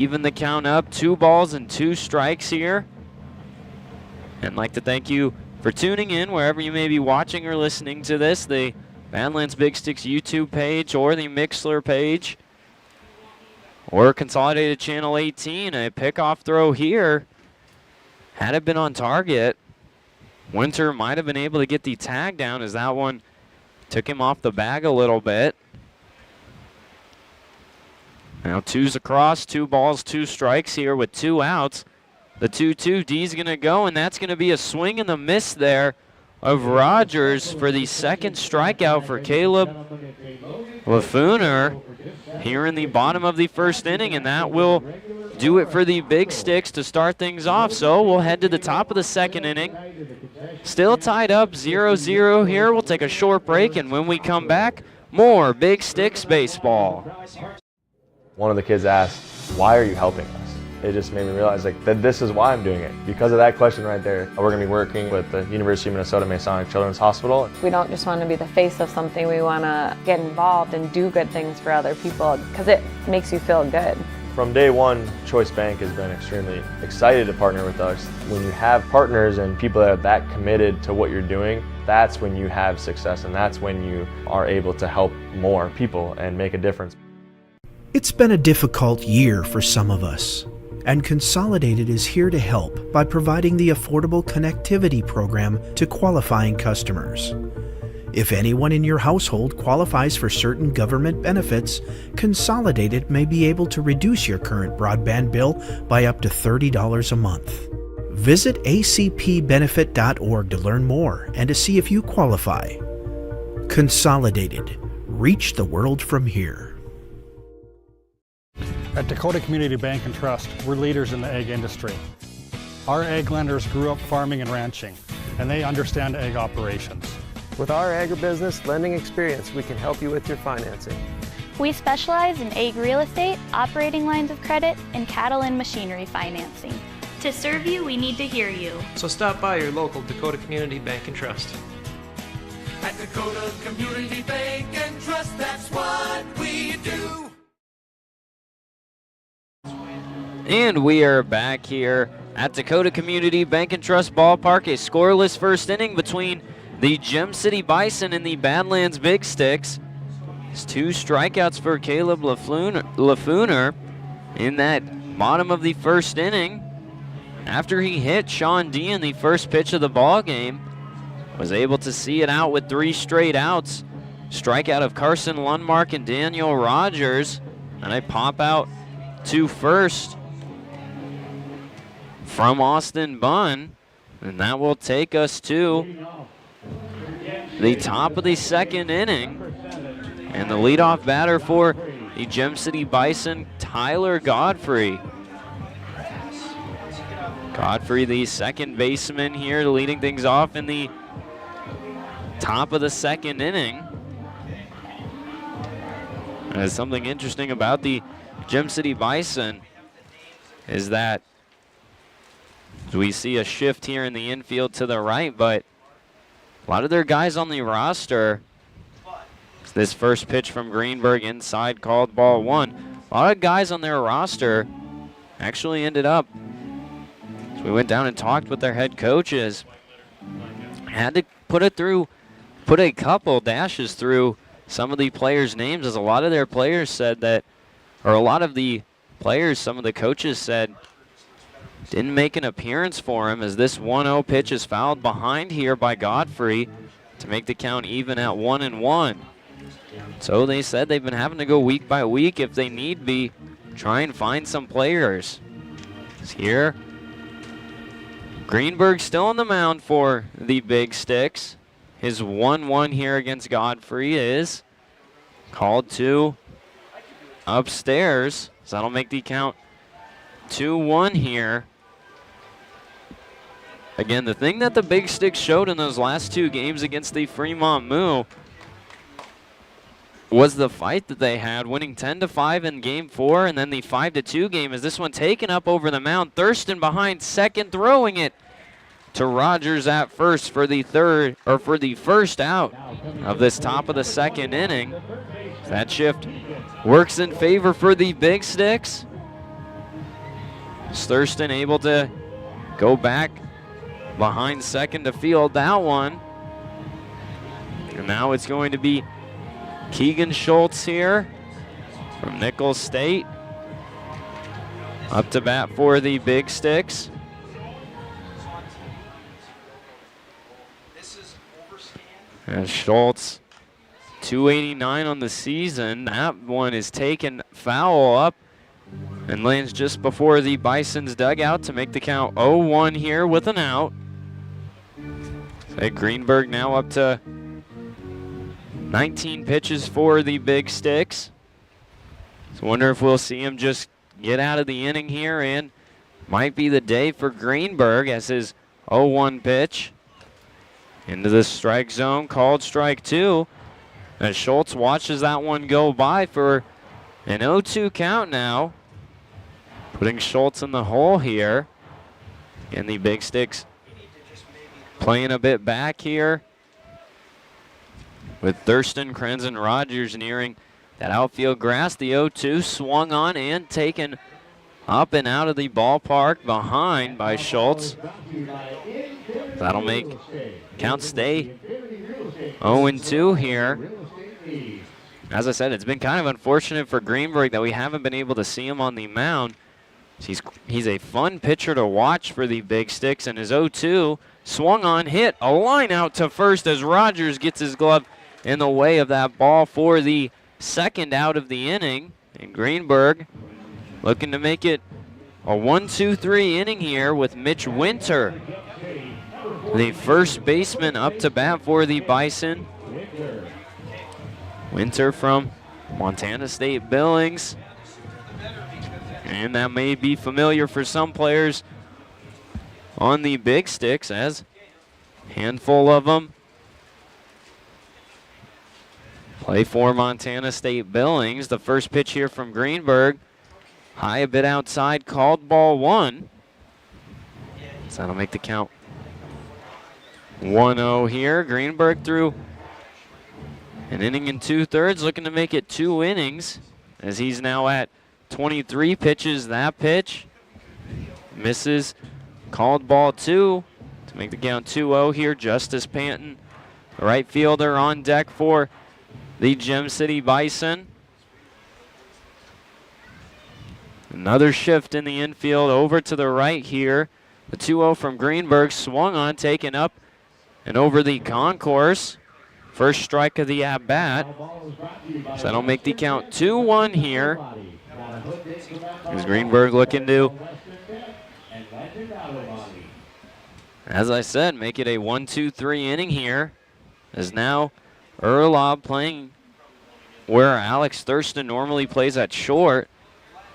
even the count up. 2 balls and 2 strikes here. And I'd like to thank you for tuning in wherever you may be watching or listening to this, the Badlands Big Sticks YouTube page or the Mixler page or Consolidated Channel 18. A pickoff throw here. Had it been on target, Winter might have been able to get the tag down as that one took him off the bag a little bit. Now 2's across, 2 balls, 2 strikes here with 2 outs. The 2-2, D's going to go, and that's going to be a swing and a miss there of Rogers for the second strikeout for Caleb Lafooner here in the bottom of the first inning, and that will do it for the Big Sticks to start things off. So we'll head to the top of the second inning. Still tied up 0-0 here. We'll take a short break, and when we come back, more Big Sticks baseball. One of the kids asked, "Why are you helping us?" It just made me realize that this is why I'm doing it. Because of that question right there, we're going to be working with the University of Minnesota Masonic Children's Hospital. We don't just want to be the face of something, we want to get involved and do good things for other people because it makes you feel good. From day one, Choice Bank has been extremely excited to partner with us. When you have partners and people that are that committed to what you're doing, that's when you have success, and that's when you are able to help more people and make a difference. It's been a difficult year for some of us, and Consolidated is here to help by providing the Affordable Connectivity Program to qualifying customers. If anyone in your household qualifies for certain government benefits, Consolidated may be able to reduce your current broadband bill by up to $30 a month. Visit acpbenefit.org to learn more and to see if you qualify. Consolidated. Reach the world from here. At Dakota Community Bank and Trust, we're leaders in the egg industry. Our egg lenders grew up farming and ranching, and they understand egg operations. With our agribusiness lending experience, we can help you with your financing. We specialize in egg real estate, operating lines of credit, and cattle and machinery financing. To serve you, we need to hear you. So stop by your local Dakota Community Bank and Trust. At Dakota Community Bank and Trust, that's what we do. And we are back here at Dakota Community Bank and Trust Ballpark. A scoreless first inning between the Gem City Bison and the Badlands Big Sticks. It's 2 strikeouts for Caleb Lafooner in that bottom of the first inning. After he hit Sean D in the first pitch of the ball game, was able to see it out with 3 straight outs. Strikeout of Carson Lundmark and Daniel Rogers, and a pop out to first from Austin Bunn, and that will take us to the top of the second inning. And the leadoff batter for the Gem City Bison, Tyler Godfrey. Godfrey, the second baseman here, leading things off in the top of the second inning. And something interesting about the Gem City Bison is that we see a shift here in the infield to the right, but a lot of their guys on the roster, this first pitch from Greenberg inside, called ball 1. A lot of guys on their roster actually ended up, so we went down and talked with their head coaches, had to put a couple dashes through some of the players' names, as a lot of their players said that, or a lot of the players, some of the coaches said, didn't make an appearance for him, as this 1-0 pitch is fouled behind here by Godfrey to make the count even at 1-1. So they said they've been having to go week by week if they need be, try and find some players. Here, Greenberg still on the mound for the Big Sticks. His 1-1 here against Godfrey is called to upstairs, so that'll make the count 2-1 here. Again, the thing that the Big Sticks showed in those last 2 games against the Fremont Moo was the fight that they had, winning 10-5 in Game 4, and then the 5-2 game is this one taken up over the mound. Thurston behind second, throwing it to Rogers at first for the first out of this top of the second inning. That shift works in favor for the Big Sticks. Thurston able to go back behind second to field that one. And now it's going to be Keegan Schultz here from Nichols State. Up to bat for the Big Sticks. And Schultz, 289 on the season. That one is taken foul up and lands just before the Bison's dugout to make the count 0-1 here with an out. So Greenberg now up to 19 pitches for the Big Sticks. So wonder if we'll see him just get out of the inning here, and might be the day for Greenberg as his 0-1 pitch. Into the strike zone, called strike 2. As Schultz watches that one go by for an 0-2 count now. Putting Schultz in the hole here. And the Big Sticks playing a bit back here, with Thurston, Krenz, and Rogers nearing that outfield grass. The 0-2 swung on and taken up and out of the ballpark behind by Schultz. That'll make count stay 0-2 here. As I said, it's been kind of unfortunate for Greenberg that we haven't been able to see him on the mound. He's a fun pitcher to watch for the Big Sticks, and his 0-2 swung on, hit a line out to first as Rogers gets his glove in the way of that ball for the second out of the inning. And Greenberg looking to make it a 1-2-3 inning here with Mitch Winter, the first baseman, up to bat for the Bison. Winter from Montana State Billings. And that may be familiar for some players on the Big Sticks, as a handful of them play for Montana State Billings. The first pitch here from Greenberg, high a bit outside, called ball 1. So that'll make the count 1-0 here. Greenberg threw an inning and 2/3, looking to make it 2 innings, as he's now at 23 pitches. That pitch misses, called ball 2 to make the count 2-0 here. Justice Panton, the right fielder, on deck for the Gem City Bison. Another shift in the infield over to the right here. The 2-0 from Greenberg, swung on, taken up and over the concourse. First strike of the at-bat. So that'll make the count 2-1 here. Is Greenberg looking to, as I said, make it a 1-2-3 inning here. As now Erlob playing where Alex Thurston normally plays at short,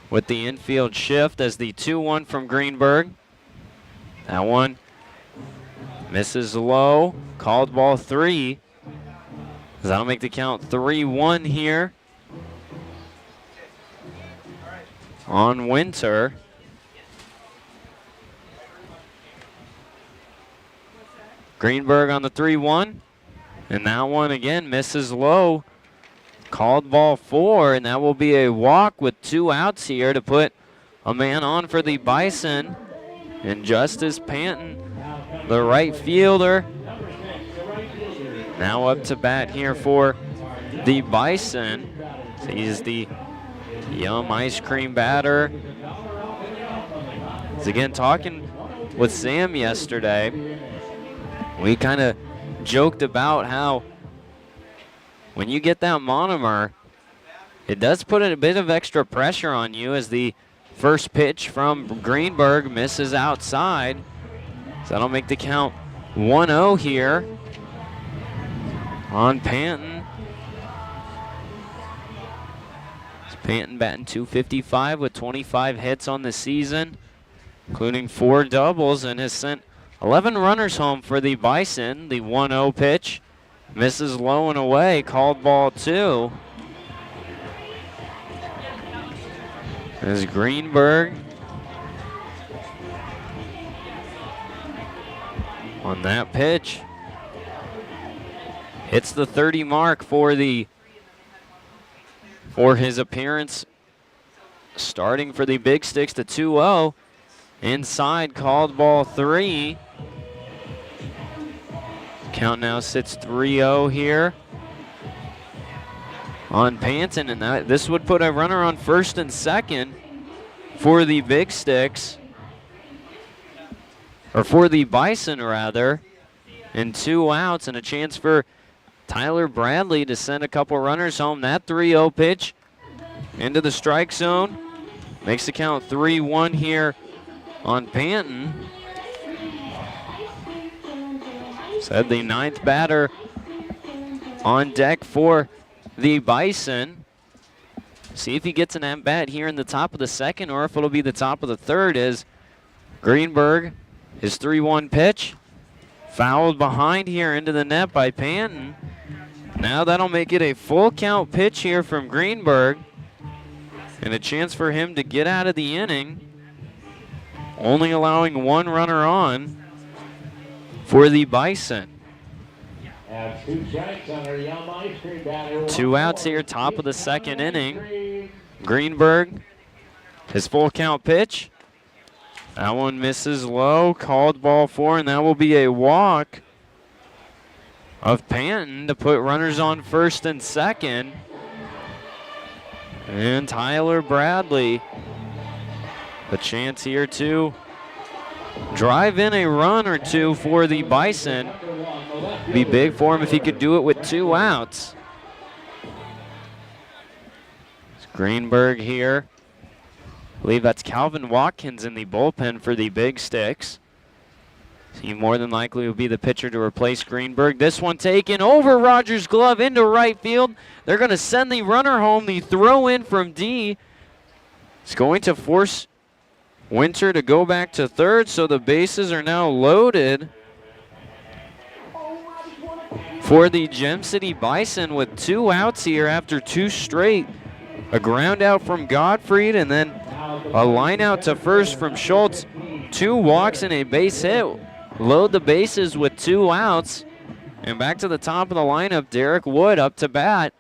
with the infield shift as the 2-1 from Greenberg. That one misses low, called ball 3. That'll make the count 3-1 here on Winter. Greenberg on the 3-1, and that one again misses low, called ball 4, and that will be a walk with 2 outs here to put a man on for the Bison. And Justice Panton, the right fielder, now up to bat here for the Bison. He's the Yum Ice Cream batter. He's again talking with Sam yesterday. We kind of joked about how when you get that monomer, it does put a bit of extra pressure on you, as the first pitch from Greenberg misses outside. So that'll make the count 1-0 here on Panton. Panton batting .255 with 25 hits on the season, including 4 doubles, and has sent 11 runners home for the Bison. The 1-0 pitch misses low and away, called ball 2. As Greenberg on that pitch hits the 30 mark for his appearance starting for the Big Sticks. The 2-0 inside, called ball 3. Count now sits 3-0 here on Panton, and this would put a runner on first and second for the Big Sticks, or for the Bison rather, and 2 outs and a chance for Tyler Bradley to send a couple runners home. That 3-0 pitch into the strike zone makes the count 3-1 here on Panton. Said the 9th batter on deck for the Bison. See if he gets an at-bat here in the top of the second, or if it'll be the top of the third, as Greenberg, his 3-1 pitch, fouled behind here into the net by Panton. Now that'll make it a full count pitch here from Greenberg, and a chance for him to get out of the inning, only allowing 1 runner on for the Bison. 2 outs here, top of the second inning. Greenberg, his full count pitch. That one misses low, called ball 4, and that will be a walk of Panton to put runners on first and second. And Tyler Bradley, a chance here to drive in a run or 2 for the Bison. Be big for him if he could do it with 2 outs. It's Greenberg here. I believe that's Calvin Watkins in the bullpen for the Big Sticks. He more than likely will be the pitcher to replace Greenberg. This one taken over Rogers' glove into right field. They're going to send the runner home. The throw in from D is going to force Winter to go back to third, so the bases are now loaded for the Gem City Bison with 2 outs here after 2 straight. A ground out from Gottfried, and then a line out to first from Schultz. 2 walks and a base hit. Load the bases with 2 outs. And back to the top of the lineup, Derek Wood up to bat.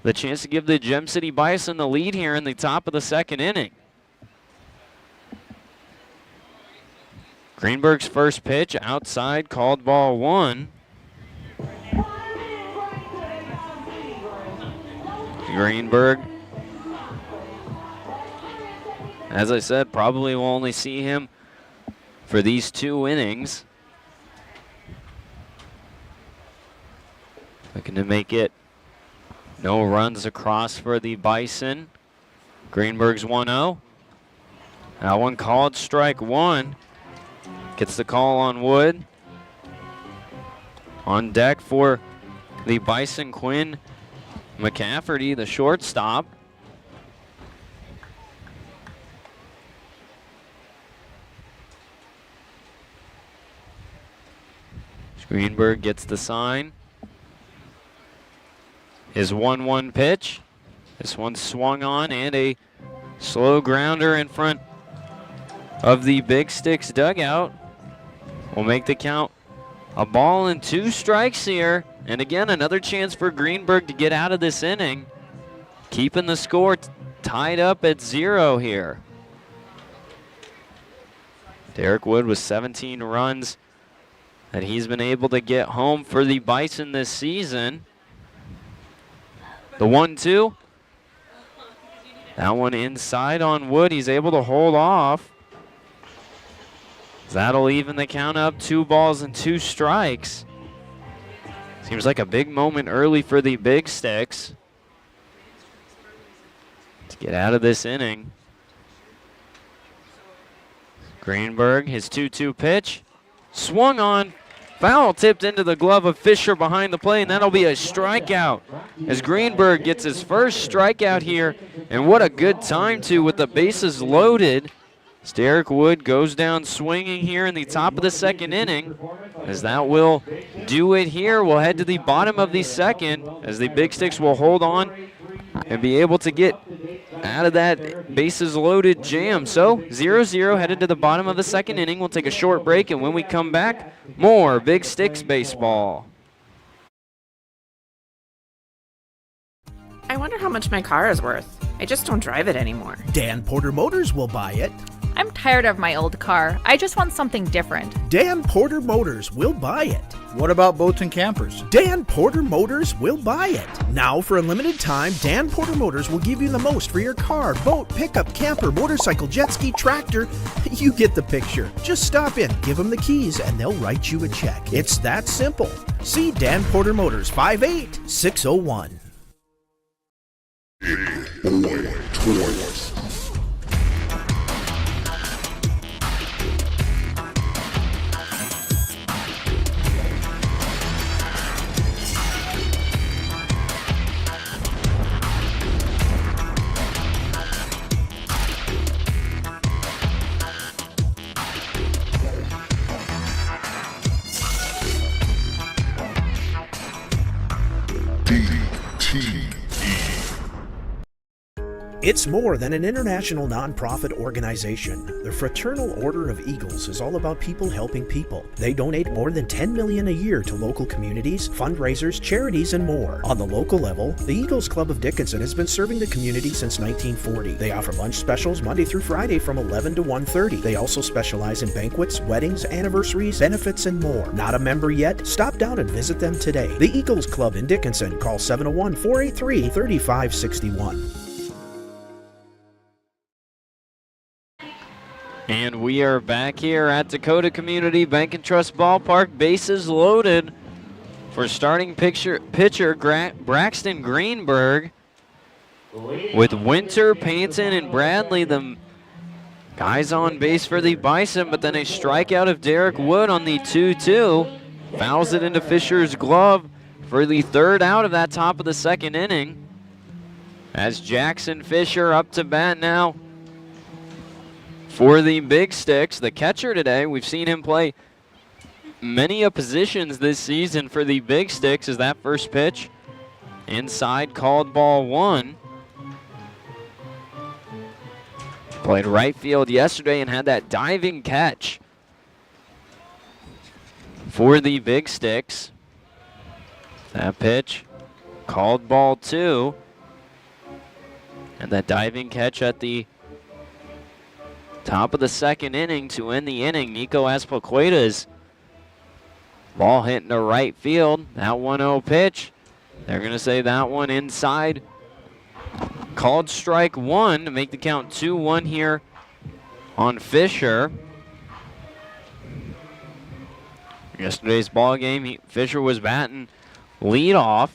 The chance to give the Gem City Bison the lead here in the top of the second inning. Greenberg's first pitch outside, called ball 1. Greenberg, as I said, probably will only see him for these 2 innings. Looking to make it no runs across for the Bison. Greenberg's 1-0. That one called strike 1. Gets the call on Wood. On deck for the Bison, Quinn McCafferty, the shortstop. Greenberg gets the sign. His 1-1 pitch. This one swung on, and a slow grounder in front of the Big Sticks dugout will make the count a ball and 2 strikes here. And again, another chance for Greenberg to get out of this inning, keeping the score tied up at 0 here. Derek Wood with 17 runs that he's been able to get home for the Bison this season. The 1-2. That one inside on Wood. He's able to hold off. That'll even the count up, 2 balls and 2 strikes. Seems like a big moment early for the Big Sticks to get out of this inning. Greenberg, his 2-2 pitch, swung on, foul tipped into the glove of Fisher behind the plate, and that'll be a strikeout as Greenberg gets his first strikeout here, and what a good time to with the bases loaded. Derek Wood goes down swinging here in the top of the second inning, as that will do it here. We'll head to the bottom of the second as the Big Sticks will hold on and be able to get out of that bases loaded jam. So 0-0 headed to the bottom of the second inning. We'll take a short break, and when we come back, more Big Sticks baseball. I wonder how much my car is worth. I just don't drive it anymore. Dan Porter Motors will buy it. I'm tired of my old car. I just want something different. Dan Porter Motors will buy it. What about boats and campers? Dan Porter Motors will buy it. Now, for a limited time, Dan Porter Motors will give you the most for your car, boat, pickup, camper, motorcycle, jet ski, tractor. You get the picture. Just stop in, give them the keys, and they'll write you a check. It's that simple. See Dan Porter Motors, 58601. Big Boy Toys. It's more than an international nonprofit organization. The Fraternal Order of Eagles is all about people helping people. They donate more than $10 million a year to local communities, fundraisers, charities, and more. On the local level, the Eagles Club of Dickinson has been serving the community since 1940. They offer lunch specials Monday through Friday from 11 to 1:30. They also specialize in banquets, weddings, anniversaries, benefits, and more. Not a member yet? Stop down and visit them today. The Eagles Club in Dickinson. Call 701-483-3561. And we are back here at Dakota Community Bank and Trust Ballpark. Bases loaded for starting pitcher Braxton Greenberg with Winter, Payton, and Bradley, the guys on base for the Bison, but then a strikeout of Derek Wood on the 2-2. Fouls it into Fisher's glove for the third out of that top of the second inning. As Jackson Fisher up to bat now for the Big Sticks, the catcher today. We've seen him play many positions this season for the Big Sticks. As that first pitch inside, called ball one. Played right field yesterday and had that diving catch for the Big Sticks. That pitch called ball two. And that diving catch at the top of the second inning to end the inning. Nico Azpilicueta's ball hit into right field. That 1-0 pitch, they're going to say that one inside. Called strike one to make the count 2-1 here on Fisher. Yesterday's ball game, Fisher was batting leadoff.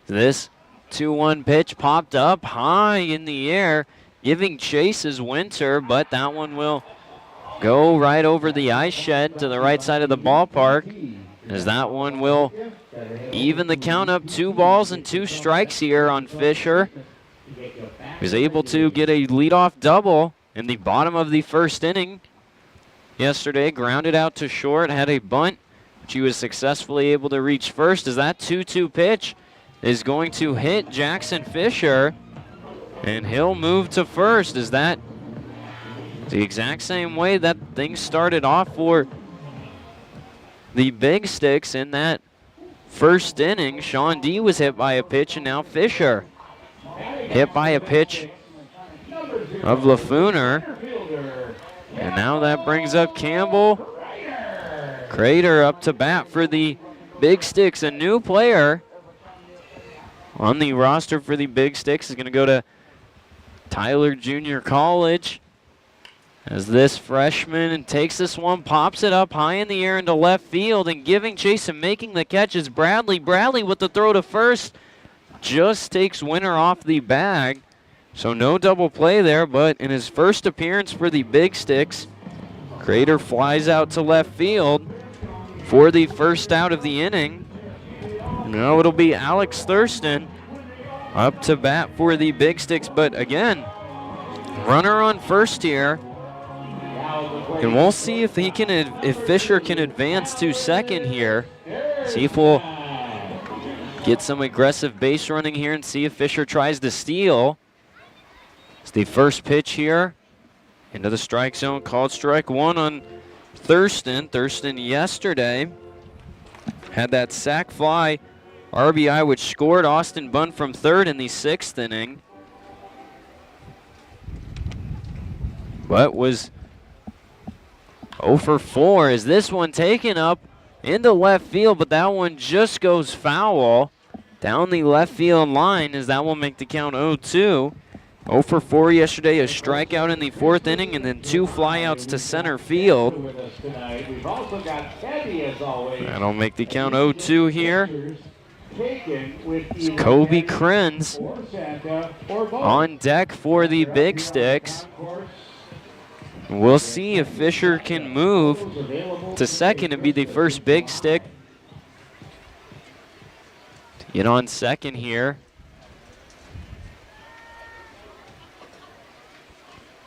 This 2-1 pitch popped up high in the air, giving chase is Winter, but that one will go right over the ice shed to the right side of the ballpark, as that one will even the count up. 2 balls and 2 strikes here on Fisher. He was able to get a leadoff double in the bottom of the first inning yesterday, grounded out to short, had a bunt, which he was successfully able to reach first, as that 2-2 pitch is going to hit Jackson Fisher. And he'll move to first. Is that the exact same way that things started off for the Big Sticks in that first inning? Sean D was hit by a pitch, and now Fisher hit by a pitch of Lafooner. And now that brings up Campbell Crater up to bat for the Big Sticks. A new player on the roster for the Big Sticks is going to go to Tyler Junior College, as this freshman takes this one, pops it up high in the air into left field, and giving chase and making the catch is Bradley. Bradley with the throw to first just takes Winter off the bag. So no double play there, but in his first appearance for the Big Sticks, Crater flies out to left field for the first out of the inning. Now it'll be Alex Thurston up to bat for the Big Sticks, but again, runner on first here. And we'll see if Fisher can advance to second here. See if we'll get some aggressive base running here and see if Fisher tries to steal. It's the first pitch here into the strike zone, called strike one on Thurston. Thurston yesterday had that sac fly RBI, which scored Austin Bunn from third in the 6th inning, but was 0 for 4. Is this one taken up into left field, but that one just goes foul down the left field line as that will make the count 0-2. 0 for 4 yesterday, a strikeout in the 4th inning, and then 2 flyouts to center field. That'll make the count 0-2 here. It's Kobe Krenz on deck for the Big Sticks. We'll see if Fisher can move to second and be the first Big Stick to get on second here.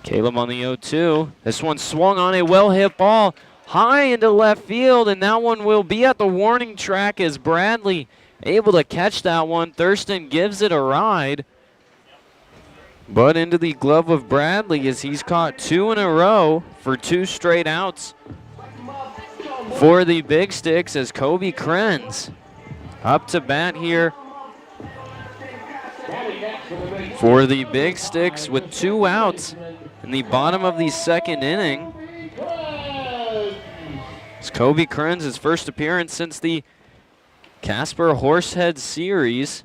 Caleb on the 0-2. This one swung on a well-hit ball high into left field, and that one will be at the warning track as Bradley able to catch that one. Thurston gives it a ride, but into the glove of Bradley as he's caught 2 in a row for 2 straight outs for the Big Sticks as Kobe Krenz up to bat here for the Big Sticks with 2 outs in the bottom of the 2nd inning. It's Kobe Krenz, his first appearance since the Casper Horsehead Series.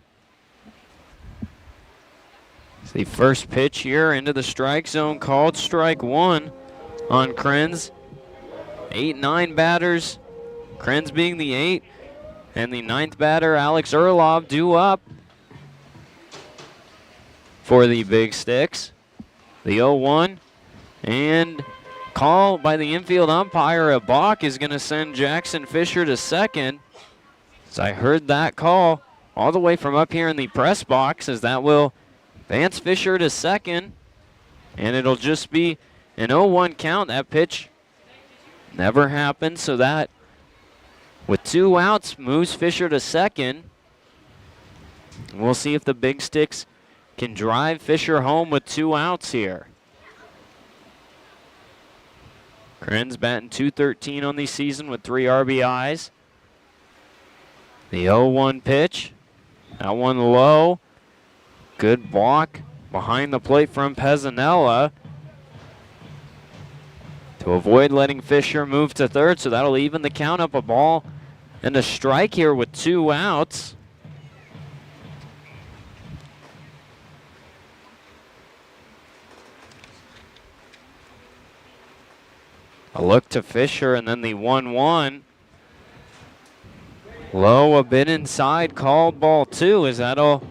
It's the first pitch here into the strike zone, called strike 1 on Krenz. 8-9 batters, Krenz being the 8, and the 9th batter, Alex Erlov, due up for the Big Sticks. The 0-1, and call by the infield umpire, a balk, is going to send Jackson Fisher to second. So I heard that call all the way from up here in the press box, as that will advance Fisher to second, and it'll just be an 0-1 count. That pitch never happened, so that, with 2 outs, moves Fisher to second. We'll see if the Big Sticks can drive Fisher home with 2 outs here. Krenz batting .213 on the season with 3 RBIs. The 0-1 pitch, that one low. Good block behind the plate from Pezzanella to avoid letting Fisher move to third, so that'll even the count up, a ball and a strike here with 2 outs. A look to Fisher, and then the 1-1. Low, a bit inside, called ball 2, as that'll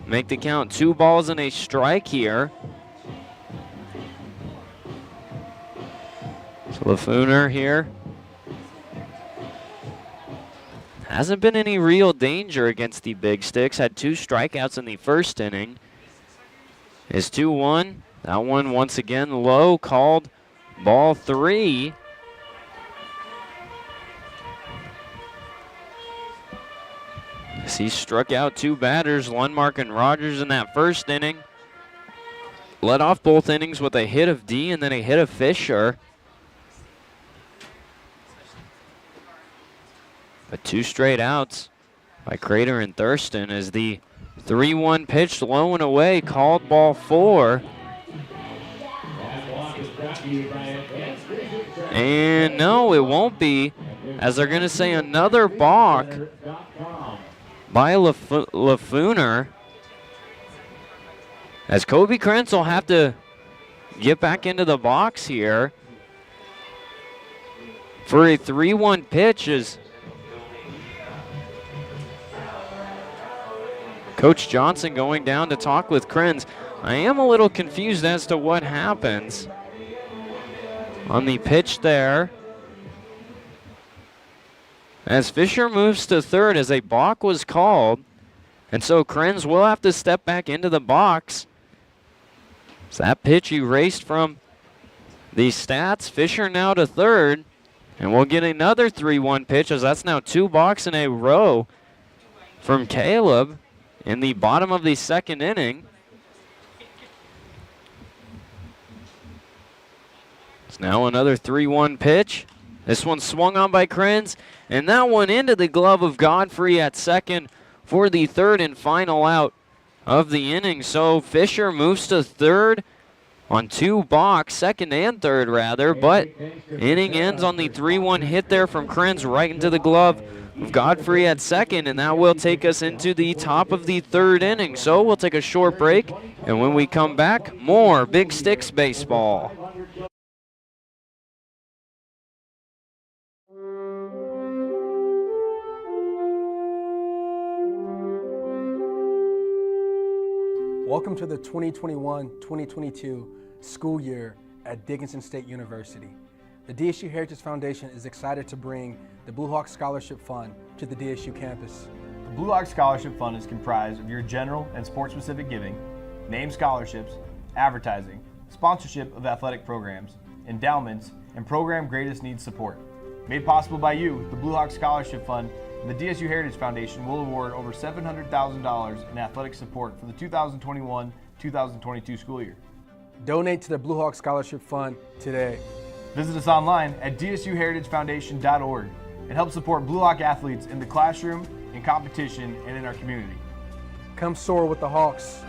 make the count 2 balls and a strike here. So Lafooner here. Hasn't been any real danger against the Big Sticks. Had 2 strikeouts in the 1st inning. Is 2-1. That one once again low, called ball 3. As he struck out 2 batters, Lundmark and Rogers, in that 1st inning. Led off both innings with a hit of D and then a hit of Fisher. But 2 straight outs by Crater and Thurston as the 3-1 pitch low and away, called ball 4. And no, it won't be, as they're going to say another balk by Lafooner, as Kobe Krenz will have to get back into the box here for a 3-1 pitch, as Coach Johnson going down to talk with Krenz. I am a little confused as to what happens on the pitch there, as Fisher moves to third as a balk was called, and so Krenz will have to step back into the box. So that pitch erased from the stats. Fisher now to third, and we'll get another 3-1 pitch, as that's now 2 balks in a row from Caleb in the bottom of the 2nd inning. It's now another 3-1 pitch. This one swung on by Krenz, and that one into the glove of Godfrey at second for the 3rd and final out of the inning. So Fisher moves to third on 2 balks, 2nd and 3rd rather, but Inning ends on the 3-1 hit there from Krenz right into the glove of Godfrey at second, and that will take us into the top of the third inning. So we'll take a short break, and when we come back, more Big Sticks baseball. Welcome to the 2021-2022 school year at Dickinson State University. The DSU Heritage Foundation is excited to bring the Blue Hawk Scholarship Fund to the DSU campus. The Blue Hawk Scholarship Fund is comprised of your general and sport-specific giving, named scholarships, advertising, sponsorship of athletic programs, endowments, and program greatest needs support. Made possible by you, the Blue Hawk Scholarship Fund and the DSU Heritage Foundation will award over $700,000 in athletic support for the 2021-2022 school year. Donate to the Blue Hawk Scholarship Fund today. Visit us online at dsuheritagefoundation.org and help support Blue Hawk athletes in the classroom, in competition, and in our community. Come soar with the Hawks.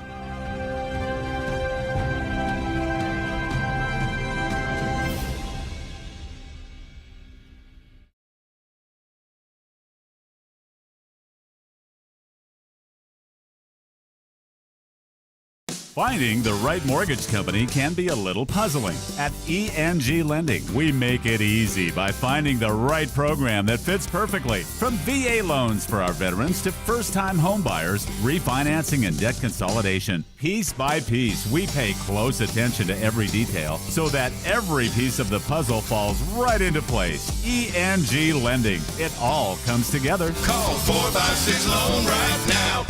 Finding the right mortgage company can be a little puzzling. At ENG Lending, we make it easy by finding the right program that fits perfectly. From VA loans for our veterans to first-time home buyers, refinancing and debt consolidation. Piece by piece, we pay close attention to every detail so that every piece of the puzzle falls right into place. ENG Lending. It all comes together. Call 456 Loan right now.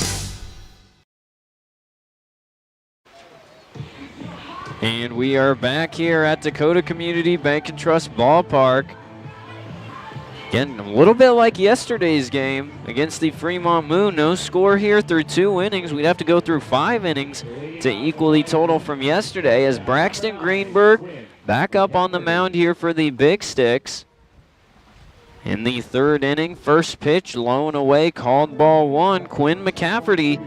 And we are back here at Dakota Community Bank and Trust Ballpark. Again, a little bit like yesterday's game against the Fremont Moon. No score here through 2 innings. We'd have to go through 5 innings to equal the total from yesterday, as Braxton Greenberg back up on the mound here for the Big Sticks. In the 3rd inning, first pitch low and away, called ball 1. Quinn McCafferty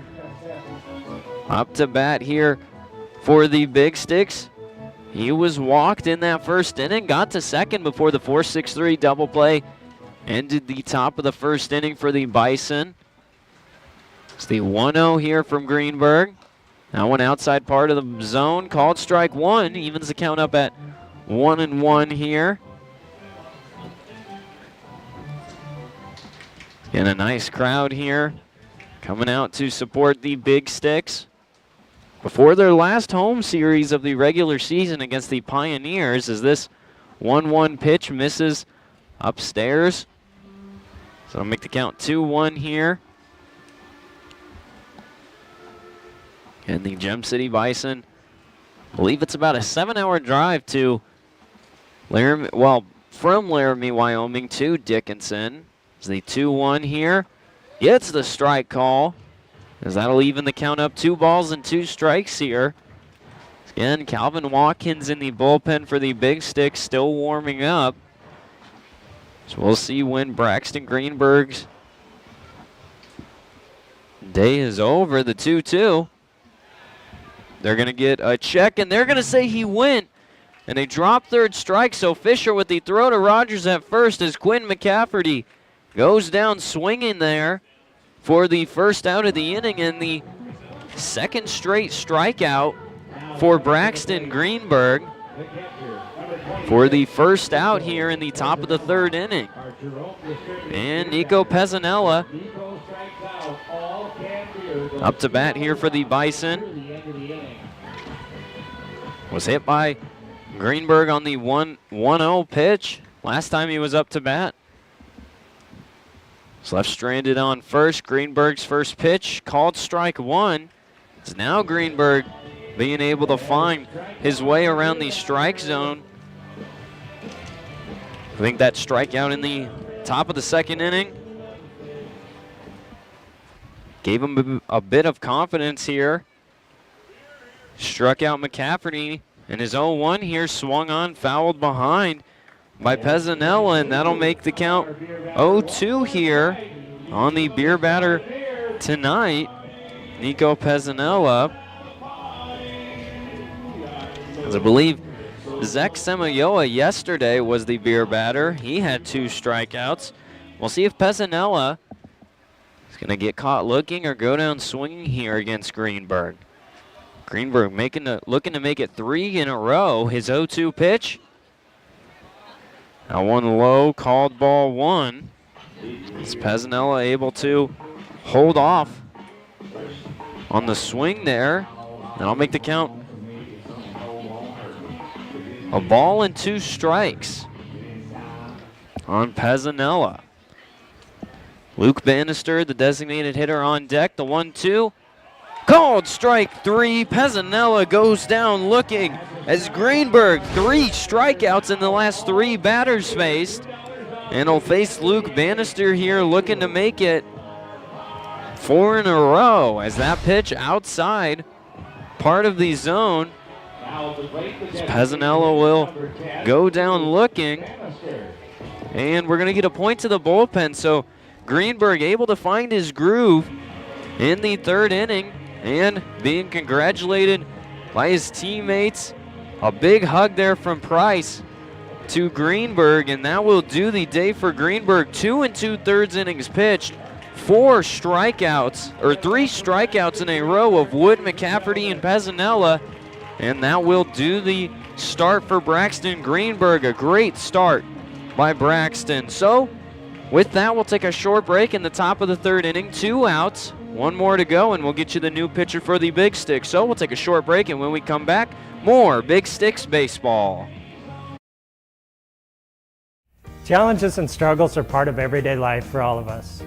up to bat here for the Big Sticks. He was walked in that 1st inning, got to second before the 4-6-3 double play ended the top of the 1st inning for the Bison. It's the 1-0 here from Greenberg. That one outside part of the zone, called strike 1, evens the count up at 1-1 here. And a nice crowd here coming out to support the Big Sticks before their last home series of the regular season against the Pioneers, as this 1-1 pitch misses upstairs. So it'll make the count 2-1 here. And the Gem City Bison, I believe it's about a 7-hour drive to Laramie, from Laramie, Wyoming to Dickinson. It's the 2-1 here. Gets the strike call, as that'll even the count up. 2 balls and 2 strikes here. Again, Calvin Watkins in the bullpen for the Big Sticks, still warming up. So we'll see when Braxton Greenberg's day is over. The 2-2. They're going to get a check, and they're going to say he went. And a drop 3rd strike, so Fisher with the throw to Rogers at first as Quinn McCafferty goes down swinging there for the 1st out of the inning, and the 2nd straight strikeout for Braxton Greenberg for the 1st out here in the top of the 3rd inning. And Nico Pezzanella up to bat here for the Bison. Was hit by Greenberg on the 1-0 pitch last time he was up to bat. It's left stranded on first. Greenberg's first pitch, called strike 1. It's now Greenberg being able to find his way around the strike zone. I think that strikeout in the top of the 2nd inning gave him a bit of confidence here. Struck out McCafferty, and his 0-1 here swung on, fouled behind by Pezzanella, and that'll make the count 0-2 here on the beer batter tonight, Nico Pezzanella. As I believe Zach Semayoa yesterday was the beer batter. He had 2 strikeouts. We'll see if Pezzanella is going to get caught looking or go down swinging here against Greenberg. Greenberg looking to make it 3 in a row. His 0-2 pitch. Now 1 low, called ball 1. Is Pezzanella able to hold off on the swing there? And I'll make the count. A ball and 2 strikes on Pezzanella. Luke Bannister, the designated hitter, on deck. The 1-2. Called strike 3. Pezzanella goes down looking as Greenberg, 3 strikeouts in the last 3 batters faced. And he'll face Luke Bannister here looking to make it 4 in a row as that pitch outside part of the zone. Pezzanella will go down looking. And we're going to get a point to the bullpen. So Greenberg able to find his groove in the 3rd inning and being congratulated by his teammates. A big hug there from Price to Greenberg, and that will do the day for Greenberg. 2 2/3 innings pitched, 4 strikeouts, or 3 strikeouts in a row of Wood, McCafferty, and Pezzanella, and that will do the start for Braxton Greenberg. A great start by Braxton. So with that, we'll take a short break in the top of the 3rd inning. 2 outs, 1 more to go, and we'll get you the new pitcher for the Big Sticks. So we'll take a short break, and when we come back, more Big Sticks baseball. Challenges and struggles are part of everyday life for all of us.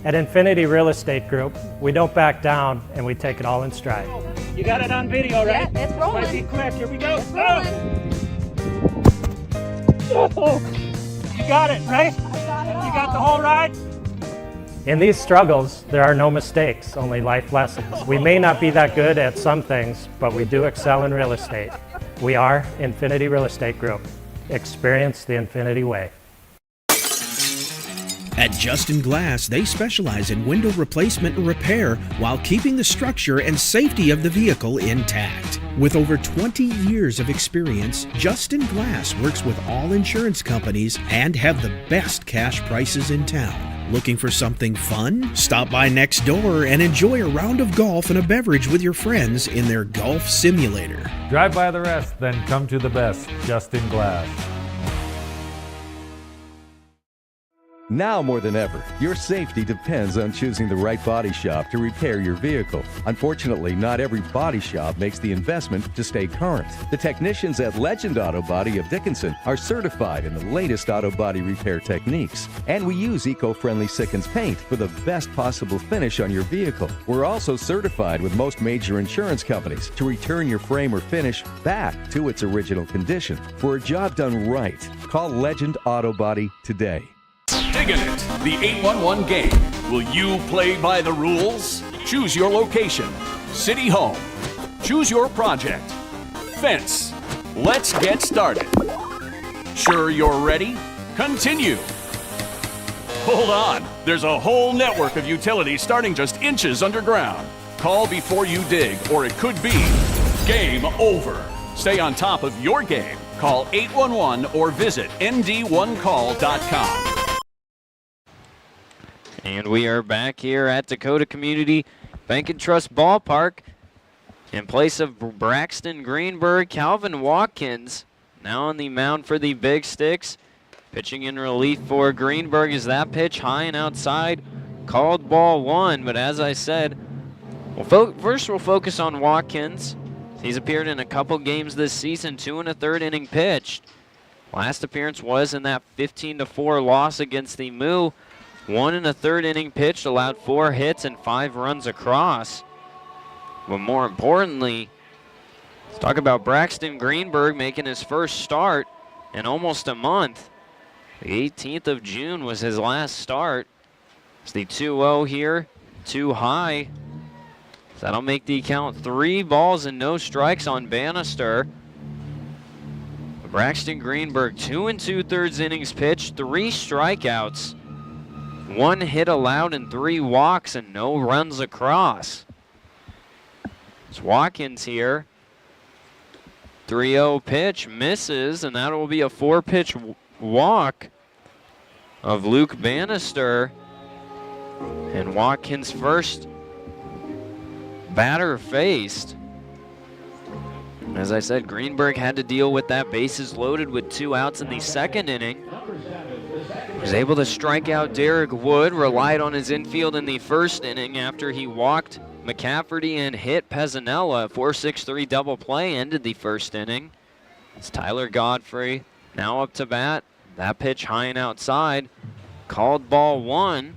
At Infinity Real Estate Group, we don't back down and we take it all in stride. You got it on video, right? Yeah, it's rolling. Might be quick. Here we go. It's rolling. Oh, you got it, right? I got it all. You got the whole ride? In these struggles, there are no mistakes, only life lessons. We may not be that good at some things, but we do excel in real estate. We are Infinity Real Estate Group. Experience the Infinity way. At Justin Glass, they specialize in window replacement and repair while keeping the structure and safety of the vehicle intact. With over 20 years of experience, Justin Glass works with all insurance companies and have the best cash prices in town. Looking for something fun? Stop by next door and enjoy a round of golf and a beverage with your friends in their golf simulator. Drive by the rest, then come to the best, Justin Glass. Now more than ever, your safety depends on choosing the right body shop to repair your vehicle. Unfortunately, not every body shop makes the investment to stay current. The technicians at Legend Auto Body of Dickinson are certified in the latest auto body repair techniques. And we use eco-friendly Sikkens paint for the best possible finish on your vehicle. We're also certified with most major insurance companies to return your frame or finish back to its original condition. For a job done right, call Legend Auto Body today. Digging it, the 811 game. Will you play by the rules? Choose your location. City home. Choose your project. Fence. Let's get started. Sure you're ready? Continue. Hold on. There's a whole network of utilities starting just inches underground. Call before you dig, or it could be game over. Stay on top of your game. Call 811 or visit nd1call.com. And we are back here at Dakota Community Bank and Trust Ballpark. In place of Braxton Greenberg, Calvin Watkins now on the mound for the Big Sticks. Pitching in relief for Greenberg is that pitch high and outside. Called ball 1, but as I said, first we'll focus on Watkins. He's appeared in a couple games this season, 2 1/3 inning pitched. Last appearance was in that 15-4 loss against the Moo. 1 1/3 inning pitched, allowed 4 hits and 5 runs across. But more importantly, let's talk about Braxton Greenberg making his first start in almost a month. The 18th of June was his last start. It's the 2-0 here, too high. So that'll make the count 3 balls and no strikes on Bannister. Braxton Greenberg, 2 2/3 innings pitched, 3 strikeouts. 1 hit allowed and 3 walks and no runs across. It's Watkins here. 3-0 pitch misses, and that will be a 4-pitch walk of Luke Bannister. And Watkins' first batter faced. As I said, Greenberg had to deal with that, bases loaded with 2 outs in the second inning. Was able to strike out Derek Wood, relied on his infield in the first inning after he walked McCafferty and hit Pezzanella. 4-6-3 double play ended the first inning. It's Tyler Godfrey now up to bat. That pitch high and outside. Called ball 1.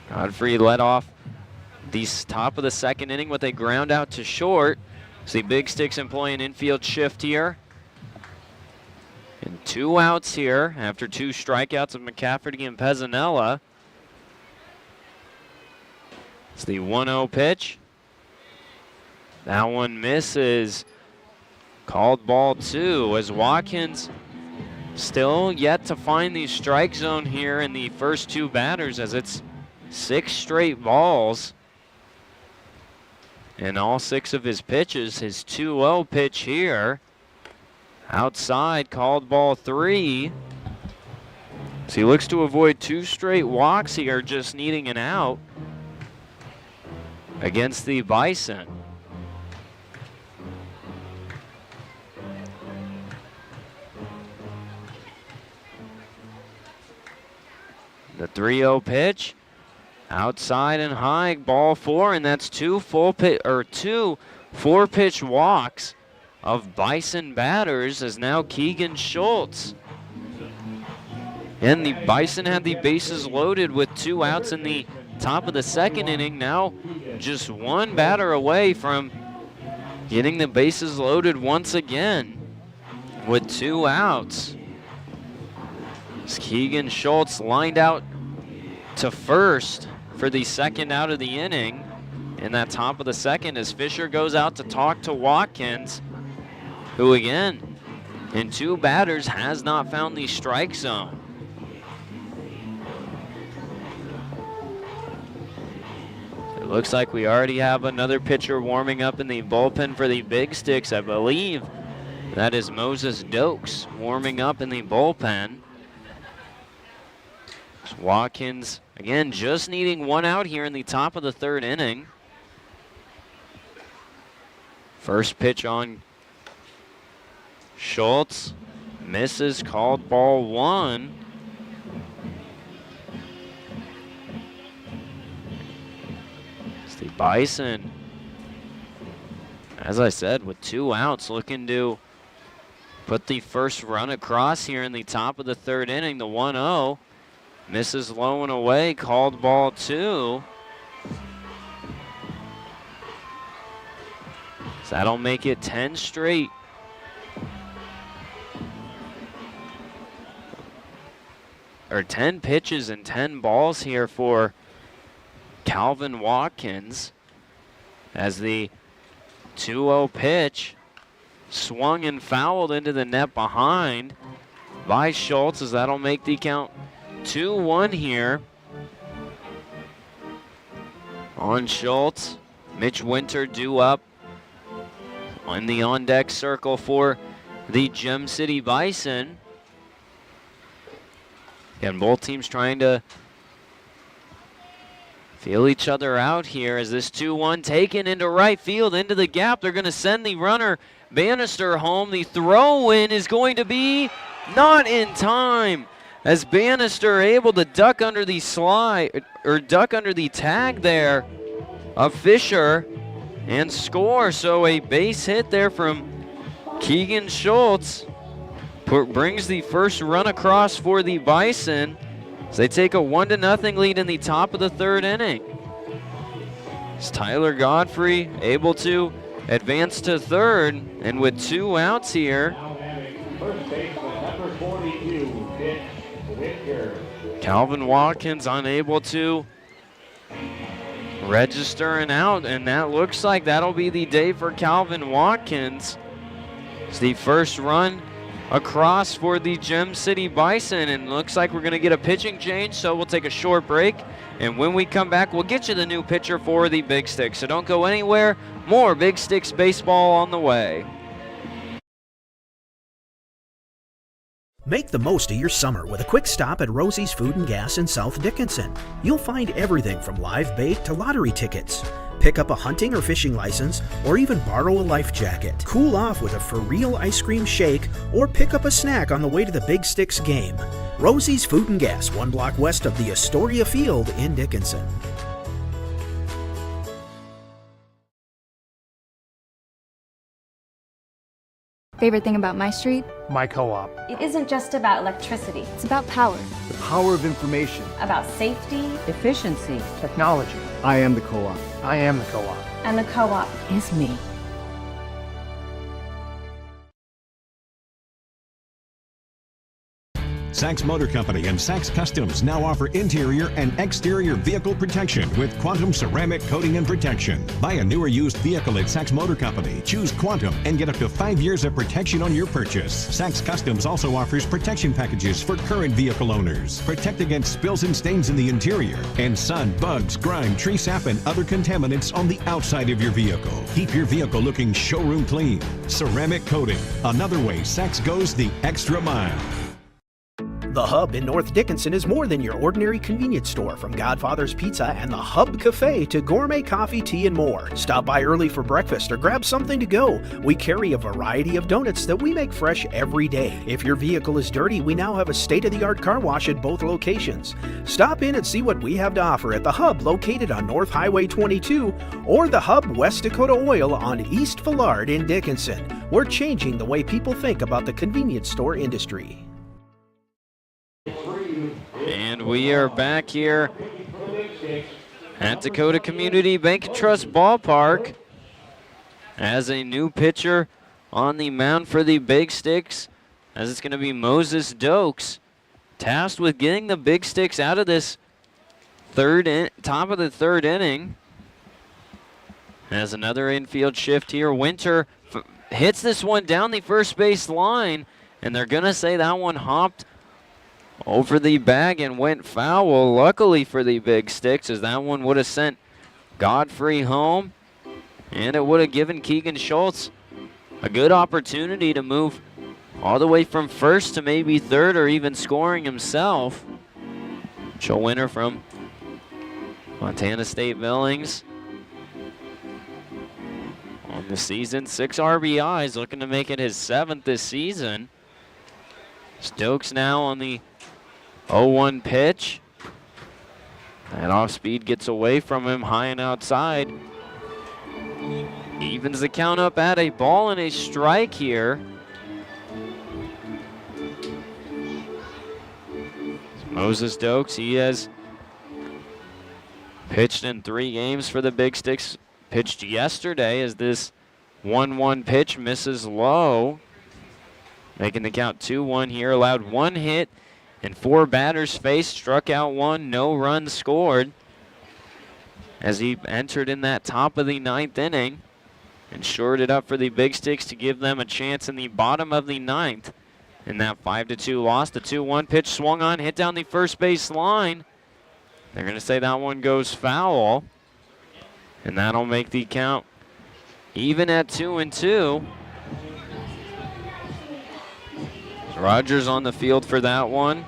Godfrey led off the top of the second inning with a ground out to short. So the Big Sticks employ an infield shift here. And 2 outs here after 2 strikeouts of McCafferty and Pezzanella. It's the 1-0 pitch. That one misses. Called ball 2 as Watkins still yet to find the strike zone here in the first 2 batters, as it's 6 straight balls. And all 6 of his pitches, his 2-0 pitch here. Outside, called ball 3. So he looks to avoid 2 straight walks here, just needing an out against the Bison. The 3-0 pitch. Outside and high, ball 4, and that's 2 4-pitch walks of Bison batters, as now Keegan Schultz. And the Bison had the bases loaded with 2 outs in the top of the second inning. Now just 1 batter away from getting the bases loaded once again with 2 outs. As Keegan Schultz lined out to first for the second out of the inning in that top of the second, as Fisher goes out to talk to Watkins, who again in 2 batters has not found the strike zone. It looks like we already have another pitcher warming up in the bullpen for the Big Sticks. I believe that is Moses Dokes warming up in the bullpen. Watkins, again, just needing 1 out here in the top of the third inning. First pitch on Schultz, misses, called ball 1. It's the Bison, as I said, with 2 outs, looking to put the first run across here in the top of the third inning. The 1-0. Misses low and away, called ball 2. So that'll make it 10 straight. Or 10 pitches and 10 balls here for Calvin Watkins, as the 2-0 pitch swung and fouled into the net behind by Schultz, as that'll make the count 2-1 here on Schultz. Mitch Winter due up on the on-deck circle for the Gem City Bison. Again, both teams trying to feel each other out here, as this 2-1 taken into right field, into the gap. They're going to send the runner Bannister home. The throw-in is going to be not in time, as Bannister able to duck under the duck under the tag there of Fisher and score. So a base hit there from Keegan Schultz brings the first run across for the Bison, as they take a 1-0 lead in the top of the third inning. It's Tyler Godfrey able to advance to third, and with 2 outs here, Calvin Watkins unable to register an out, and that looks like that'll be the day for Calvin Watkins. It's the first run across for the Gem City Bison, and looks like we're going to get a pitching change, so we'll take a short break, and when we come back, we'll get you the new pitcher for the Big Stick. So don't go anywhere. More Big Sticks baseball on the way. Make the most of your summer with a quick stop at Rosie's Food and Gas in South Dickinson. You'll find everything from live bait to lottery tickets. Pick up a hunting or fishing license, or even borrow a life jacket. Cool off with a for real ice cream shake, or pick up a snack on the way to the Big Sticks game. Rosie's Food and Gas, 1 block west of the Astoria Field in Dickinson. Favorite thing about my street? My co-op. It isn't just about electricity. It's about power. The power of information. About safety, Efficiency. Technology. I am the co-op. I am the co-op. and the co-op is me. Sachs Motor Company and Sachs Customs now offer interior and exterior vehicle protection with Quantum ceramic coating and protection. Buy a new or used vehicle at Sachs Motor Company, choose Quantum, and get up to 5 years of protection on your purchase. Sachs Customs also offers protection packages for current vehicle owners. Protect against spills and stains in the interior, and sun, bugs, grime, tree sap, and other contaminants on the outside of your vehicle. Keep your vehicle looking showroom clean. Ceramic coating, another way Sachs goes the extra mile. The Hub in North Dickinson is more than your ordinary convenience store. From Godfather's Pizza and the Hub Cafe to gourmet coffee, tea, and more. Stop by early for breakfast or grab something to go. We carry a variety of donuts that we make fresh every day. If your vehicle is dirty, we now have a state-of-the-art car wash at both locations. Stop in and see what we have to offer at the Hub located on North Highway 22 or the Hub West Dakota Oil on East Villard in Dickinson. We're changing the way people think about the convenience store industry. And we are back here at Dakota Community Bank and Trust Ballpark as a new pitcher on the mound for the Big Sticks, as it's going to be Moses Dokes, tasked with getting the Big Sticks out of this top of the third inning. As another infield shift here, Winter hits this one down the first base line, and they're going to say that one hopped over the bag and went foul. Luckily for the Big Sticks, as that one would have sent Godfrey home, and it would have given Keegan Schultz a good opportunity to move all the way from first to maybe third or even scoring himself. Joe Winter from Montana State Billings on the season, 6 RBIs, looking to make it his 7th this season. Stokes now on the 0-1 pitch. That off speed gets away from him, high and outside. Evens the count up at a ball and a strike here. Moses Dokes, he has pitched in 3 games for the Big Sticks. Pitched yesterday as this 1-1 pitch misses low. Making the count 2-1 here, allowed 1 hit and 4 batters faced, struck out 1, no runs scored as he entered in that top of the 9th inning and shored it up for the Big Sticks to give them a chance in the bottom of the 9th. In that 5-2 loss, the 2-1 pitch swung on, hit down the first base line. They're going to say that one goes foul, and that'll make the count even at 2-2. Rogers on the field for that one.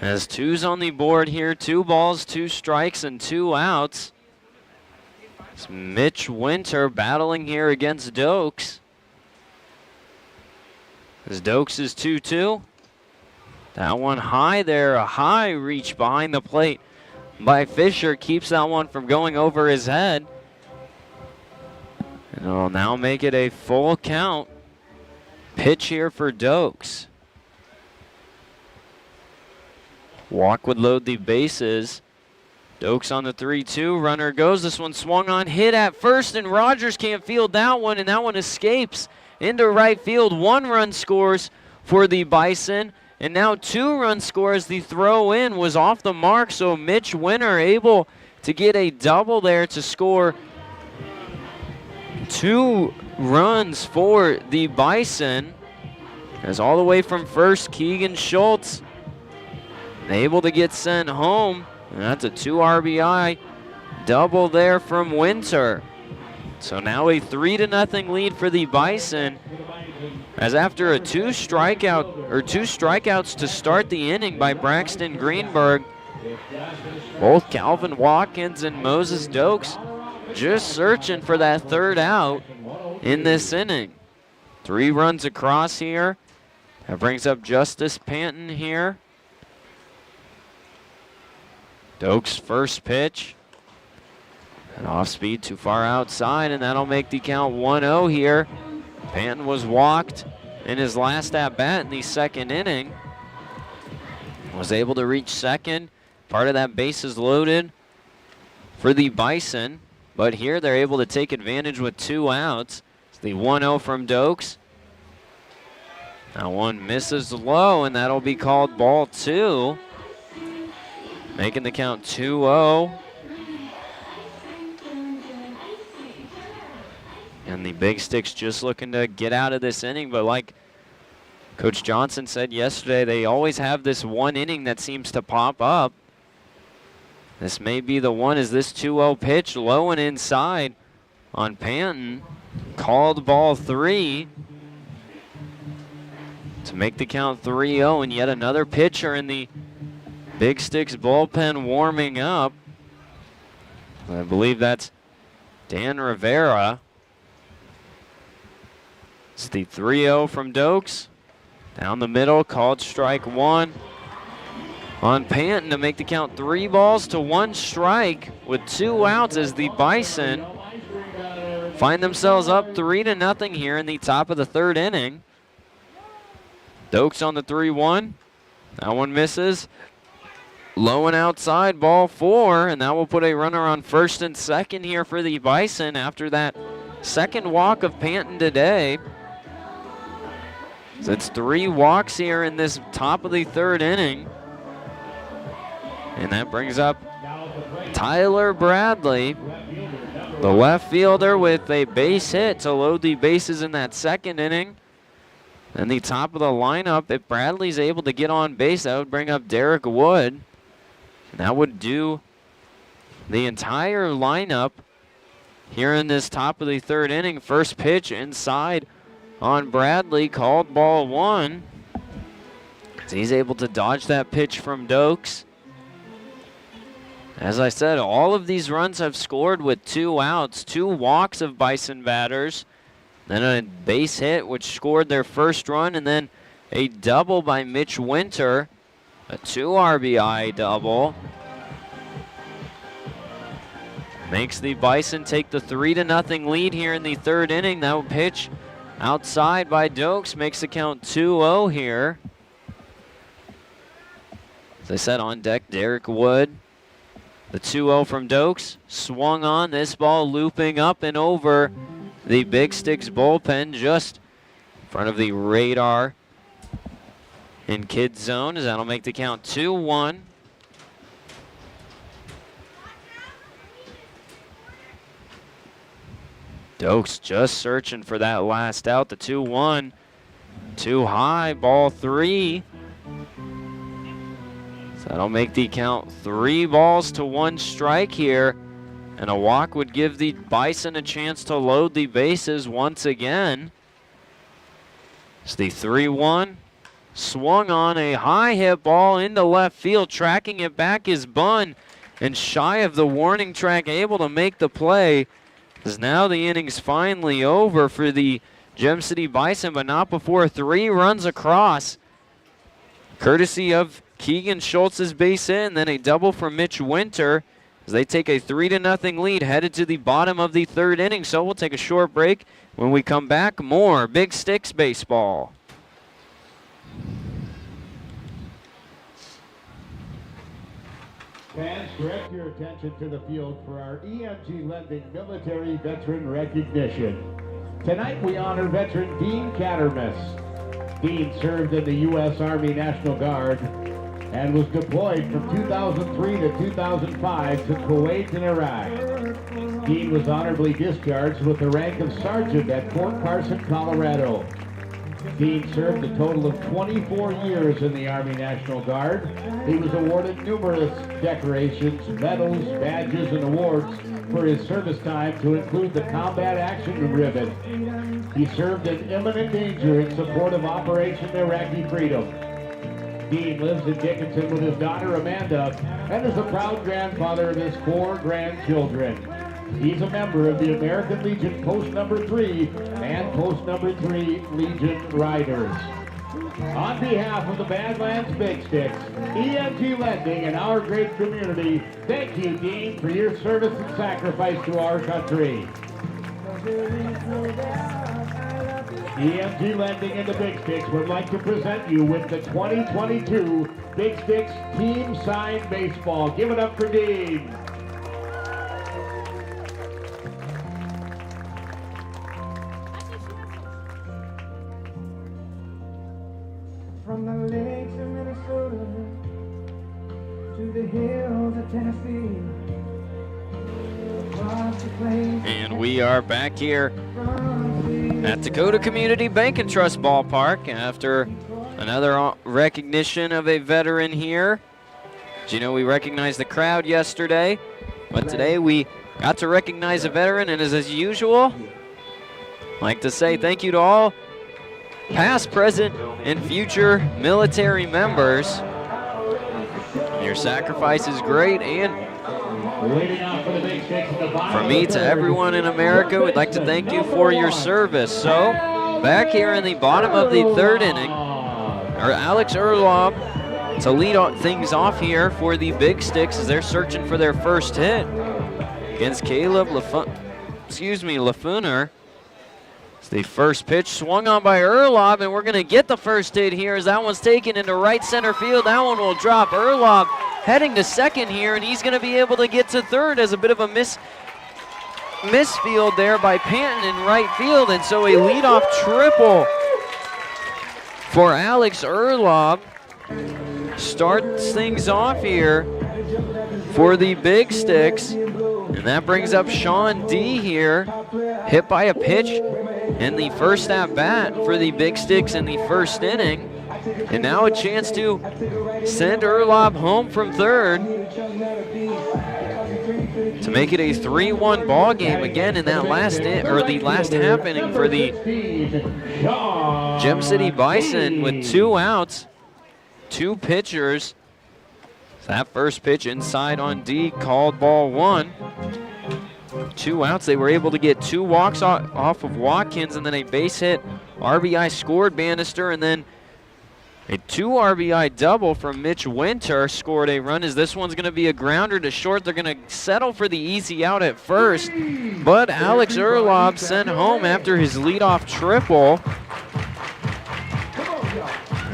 As 2's on the board here, 2 balls, 2 strikes, and 2 outs. It's Mitch Winter battling here against Dokes. As Dokes is 2-2. That one high there, a high reach behind the plate by Fisher, keeps that one from going over his head. And it'll now make it a full count. Pitch here for Dokes. Walk would load the bases. Dokes on the 3-2, runner goes. This one swung on, hit at first, and Rogers can't field that one, and that one escapes into right field. 1 run scores for the Bison. And now 2 runs score as the throw in was off the mark, so Mitch Winter able to get a double there to score 2 runs for the Bison. As all the way from first, Keegan Schultz able to get sent home. And that's a 2 RBI double there from Winter. So now a 3-0 lead for the Bison. As after two strikeouts to start the inning by Braxton Greenberg, both Calvin Watkins and Moses Dokes just searching for that third out in this inning. 3 runs across here. That brings up Justice Panton here. Dokes' first pitch. And off speed too far outside, and that'll make the count 1-0 here. Panton was walked in his last at-bat in the second inning. Was able to reach second. Part of that bases loaded for the Bison. But here they're able to take advantage with 2 outs. It's the 1-0 from Dokes. That one misses low, and that'll be called ball 2. Making the count 2-0. And the Big Sticks just looking to get out of this inning, but like Coach Johnson said yesterday, they always have this one inning that seems to pop up. This may be the one as this 2-0 pitch low and inside on Panton. Called ball 3 to make the count 3-0, and yet another pitcher in the Big Sticks bullpen warming up. I believe that's Dan Rivera. It's the 3-0 from Dokes. Down the middle, called strike 1 on Panton to make the count 3-1 strike with 2 outs as the Bison find themselves up 3-0 here in the top of the third inning. Dokes on the 3-1. That one misses. Low and outside, ball 4, and that will put a runner on first and second here for the Bison after that second walk of Panton today. So it's 3 walks here in this top of the third inning. And that brings up Tyler Bradley, the left fielder, with a base hit to load the bases in that second inning. And the top of the lineup, if Bradley's able to get on base, that would bring up Derek Wood. And that would do the entire lineup here in this top of the third inning. First pitch inside on Bradley, called ball 1. So he's able to dodge that pitch from Dokes. As I said, all of these runs have scored with 2 outs, 2 walks of Bison batters, then a base hit which scored their first run, and then a double by Mitch Winter, a 2 RBI double. Makes the Bison take the 3-0 lead here in the third inning. That will pitch outside by Dokes, makes the count 2-0 here. As I said, on deck, Derek Wood. The 2-0 from Dokes, swung on, this ball looping up and over the Big Sticks bullpen, just in front of the radar in kid zone, as that'll make the count 2-1. Dokes just searching for that last out. The 2-1, too high, ball 3. So that'll make the count 3-1 strike here. And a walk would give the Bison a chance to load the bases once again. It's the 3-1. Swung on, a high hit ball into left field. Tracking it back is Bunn. And shy of the warning track, able to make the play. As now the inning's finally over for the Gem City Bison, but not before 3 runs across. Courtesy of Keegan Schultz's base hit, and then a double from Mitch Winter as they take a 3-0 lead headed to the bottom of the third inning. So we'll take a short break. When we come back, more Big Sticks baseball. Fans, direct your attention to the field for our EMG Lending Military Veteran Recognition. Tonight we honor veteran Dean Cattermas. Dean served in the U.S. Army National Guard and was deployed from 2003 to 2005 to Kuwait and Iraq. Dean was honorably discharged with the rank of sergeant at Fort Carson, Colorado. Dean served a total of 24 years in the Army National Guard. He was awarded numerous decorations, medals, badges, and awards for his service time, to include the Combat Action Ribbon. He served in imminent danger in support of Operation Iraqi Freedom. Dean lives in Dickinson with his daughter Amanda and is the proud grandfather of his 4 grandchildren. He's a member of the American Legion Post Number 3 and Post Number 3 Legion Riders. On behalf of the Badlands Big Sticks, EMG Lending, and our great community, thank you, Dean, for your service and sacrifice to our country. EMG Lending and the Big Sticks would like to present you with the 2022 Big Sticks Team Signed Baseball. Give it up for Dean. From the lakes of Minnesota to the hills of Tennessee, across the plains. And we are back here at Dakota Community Bank and Trust Ballpark after another recognition of a veteran here. As you know, we recognized the crowd yesterday, but today we got to recognize a veteran, and as usual, I'd like to say thank you to all past, present, and future military members. Your sacrifice is great, and from me to everyone in America, we'd like to thank you for your service. So, back here in the bottom of the 3rd inning, Alex Erlob to lead things off here for the Big Sticks as they're searching for their first hit against Caleb Lafuner. It's the first pitch swung on by Erlob, and we're going to get the first hit here as that one's taken into right center field. That one will drop. Erlob heading to second here, and he's going to be able to get to third as a bit of a misfield there by Panton in right field, and so a leadoff triple for Alex Erlob starts things off here for the Big Sticks, and that brings up Sean D here, hit by a pitch in the first at bat for the Big Sticks in the first inning. And now a chance to send Erlob home from third to make it a 3-1 ball game again in that the last half inning for the Gem City Bison with 2 outs, 2 pitchers. That first pitch inside on D, called ball 1. 2 outs. They were able to get 2 walks off of Watkins, and then a base hit RBI scored Bannister, and then a 2 RBI double from Mitch Winter scored a run, as this one's going to be a grounder to short. They're going to settle for the easy out at first, but Alex Erlob sent home after his leadoff triple.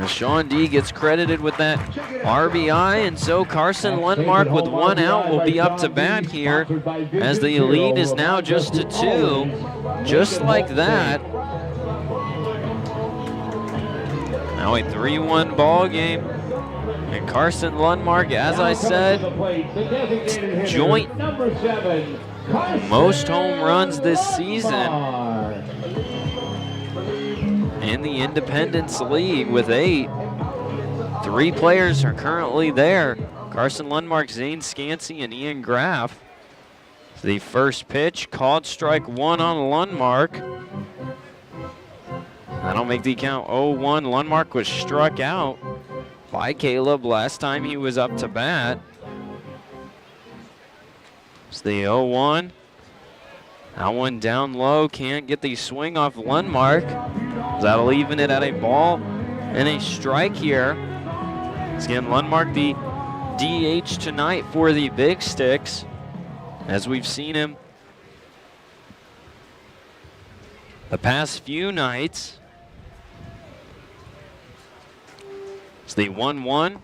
And Sean D gets credited with that RBI, and so Carson Lundmark with 1 out will be up to bat here as the lead is now just to 2, just like that. Now a 3-1 ball game, and Carson Lundmark, as I said, joint most home runs this season in the Independence League with 8. 3 players are currently there. Carson Lundmark, Zane Scansey, and Ian Graff. The first pitch, called strike 1 on Lundmark. That'll make the count 0-1. Lundmark was struck out by Caleb last time he was up to bat. It's the 0-1. That one down low, can't get the swing off Lundmark. That'll even it at a ball and a strike here. Again, Lundmark the DH tonight for the Big Sticks, as we've seen him the past few nights. It's the 1-1.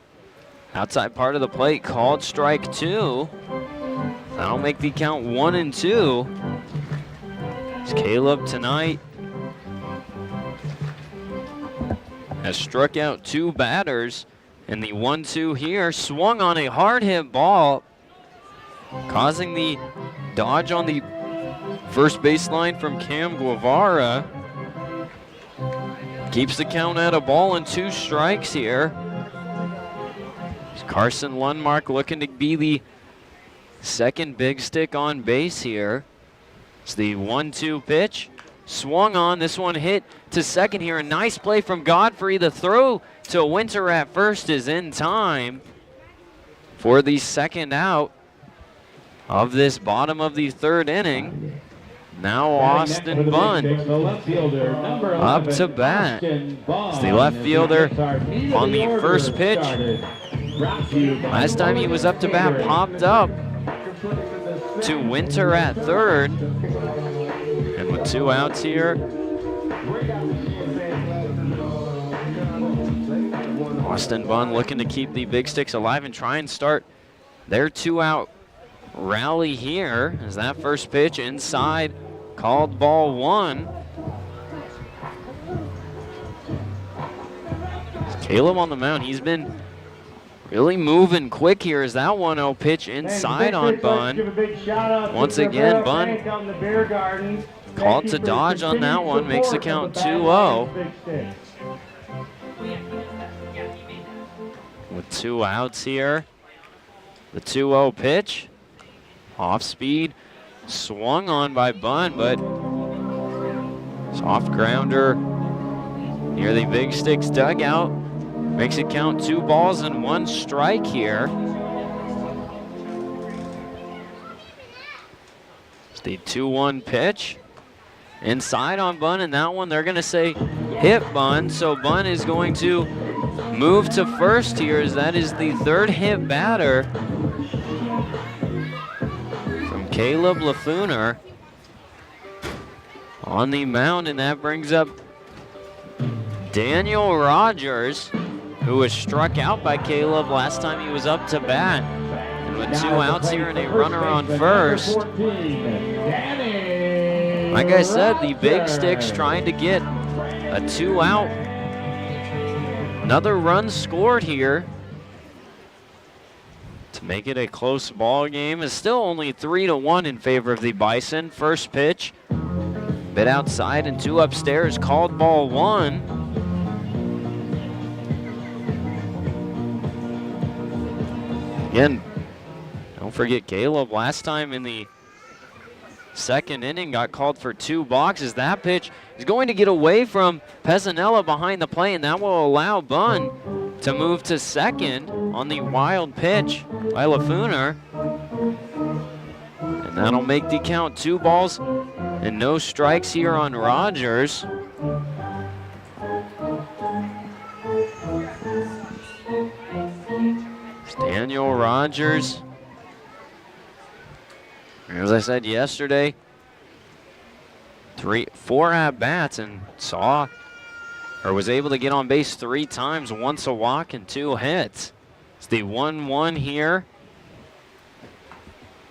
Outside part of the plate, called strike 2. That'll make the count 1-2. It's Caleb tonight has struck out 2 batters, and the 1-2 here swung on a hard hit ball, causing the dodge on the first baseline from Cam Guevara. Keeps the count at a ball and 2 strikes here. Carson Lundmark looking to be the second big stick on base here. It's the 1-2 pitch. Swung on. This one hit to second here. A nice play from Godfrey. The throw to Winter at first is in time for the second out of this bottom of the 3rd inning. Now Austin Bunn up to bat. It's the left fielder on the first pitch. Last time he was up to bat, popped up to Winter at 3rd. And with 2 outs here, Austin Bunn looking to keep the Big Sticks alive and try and start their 2-out rally here as that first pitch inside, called ball 1. Caleb on the mound, he's been really moving quick here as that 1-0 pitch inside on Bunn. Once again, Bunn called to dodge on that one, makes the count 2-0. With 2 outs here, the 2-0 pitch, off speed, swung on by Bunn, but soft grounder near the Big Sticks dugout. Makes it count 2 balls and 1 strike here. It's the 2-1 pitch. Inside on Bunn, and that one they're going to say hit Bunn. So Bunn is going to move to first here as that is the 3rd hit batter from Caleb Lafooner on the mound, and that brings up Daniel Rogers, who was struck out by Caleb last time he was up to bat. And with 2 outs here and a runner on first, like I said, the Big Sticks trying to get a 2-out. Another run scored here to make it a close ball game. It's still only 3-1 in favor of the Bison. First pitch, bit outside and 2 upstairs, called ball 1. Again, don't forget Caleb last time in the 2nd inning got called for 2 boxes. That pitch is going to get away from Pezzanella behind the plate, and that will allow Bunn to move to second on the wild pitch by Lafooner. And that'll make the count 2 balls and no strikes here on Rogers. It's Daniel Rogers. As I said yesterday, 4 at-bats and was able to get on base 3 times, once a walk and 2 hits. It's the 1-1 here.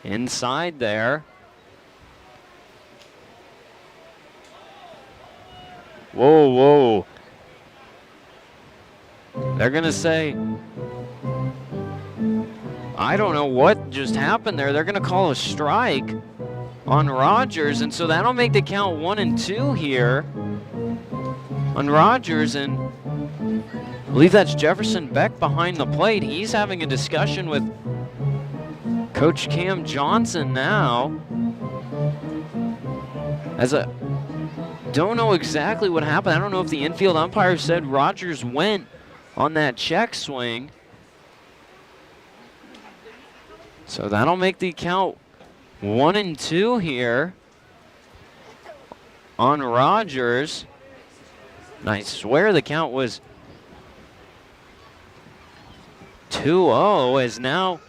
Inside there. Whoa. They're gonna say, I don't know what just happened there. They're going to call a strike on Rogers, and so that'll make the count 1-2 here on Rogers, and I believe that's Jefferson Beck behind the plate. He's having a discussion with Coach Cam Johnson now. Don't know exactly what happened. I don't know if the infield umpire said Rogers went on that check swing. So that'll make the count 1-2 here on Rogers. And I swear the count was 2-0 as now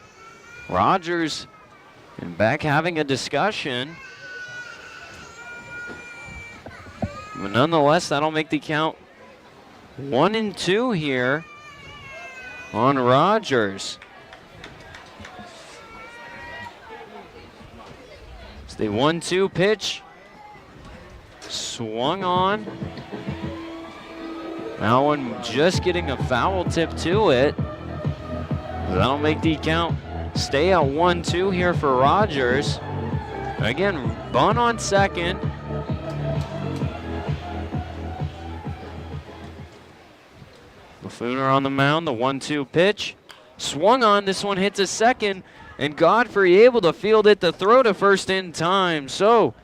Rogers and Beck having a discussion. But nonetheless, that'll make the count 1-2 here on Rogers. The 1-2 pitch, swung on. That one just getting a foul tip to it. That'll make the count stay at 1-2 here for Rogers. Again, Bunn on second. Fooner on the mound, the 1-2 pitch. Swung on, this one hits a second, and Godfrey able to field it to throw to first in time. So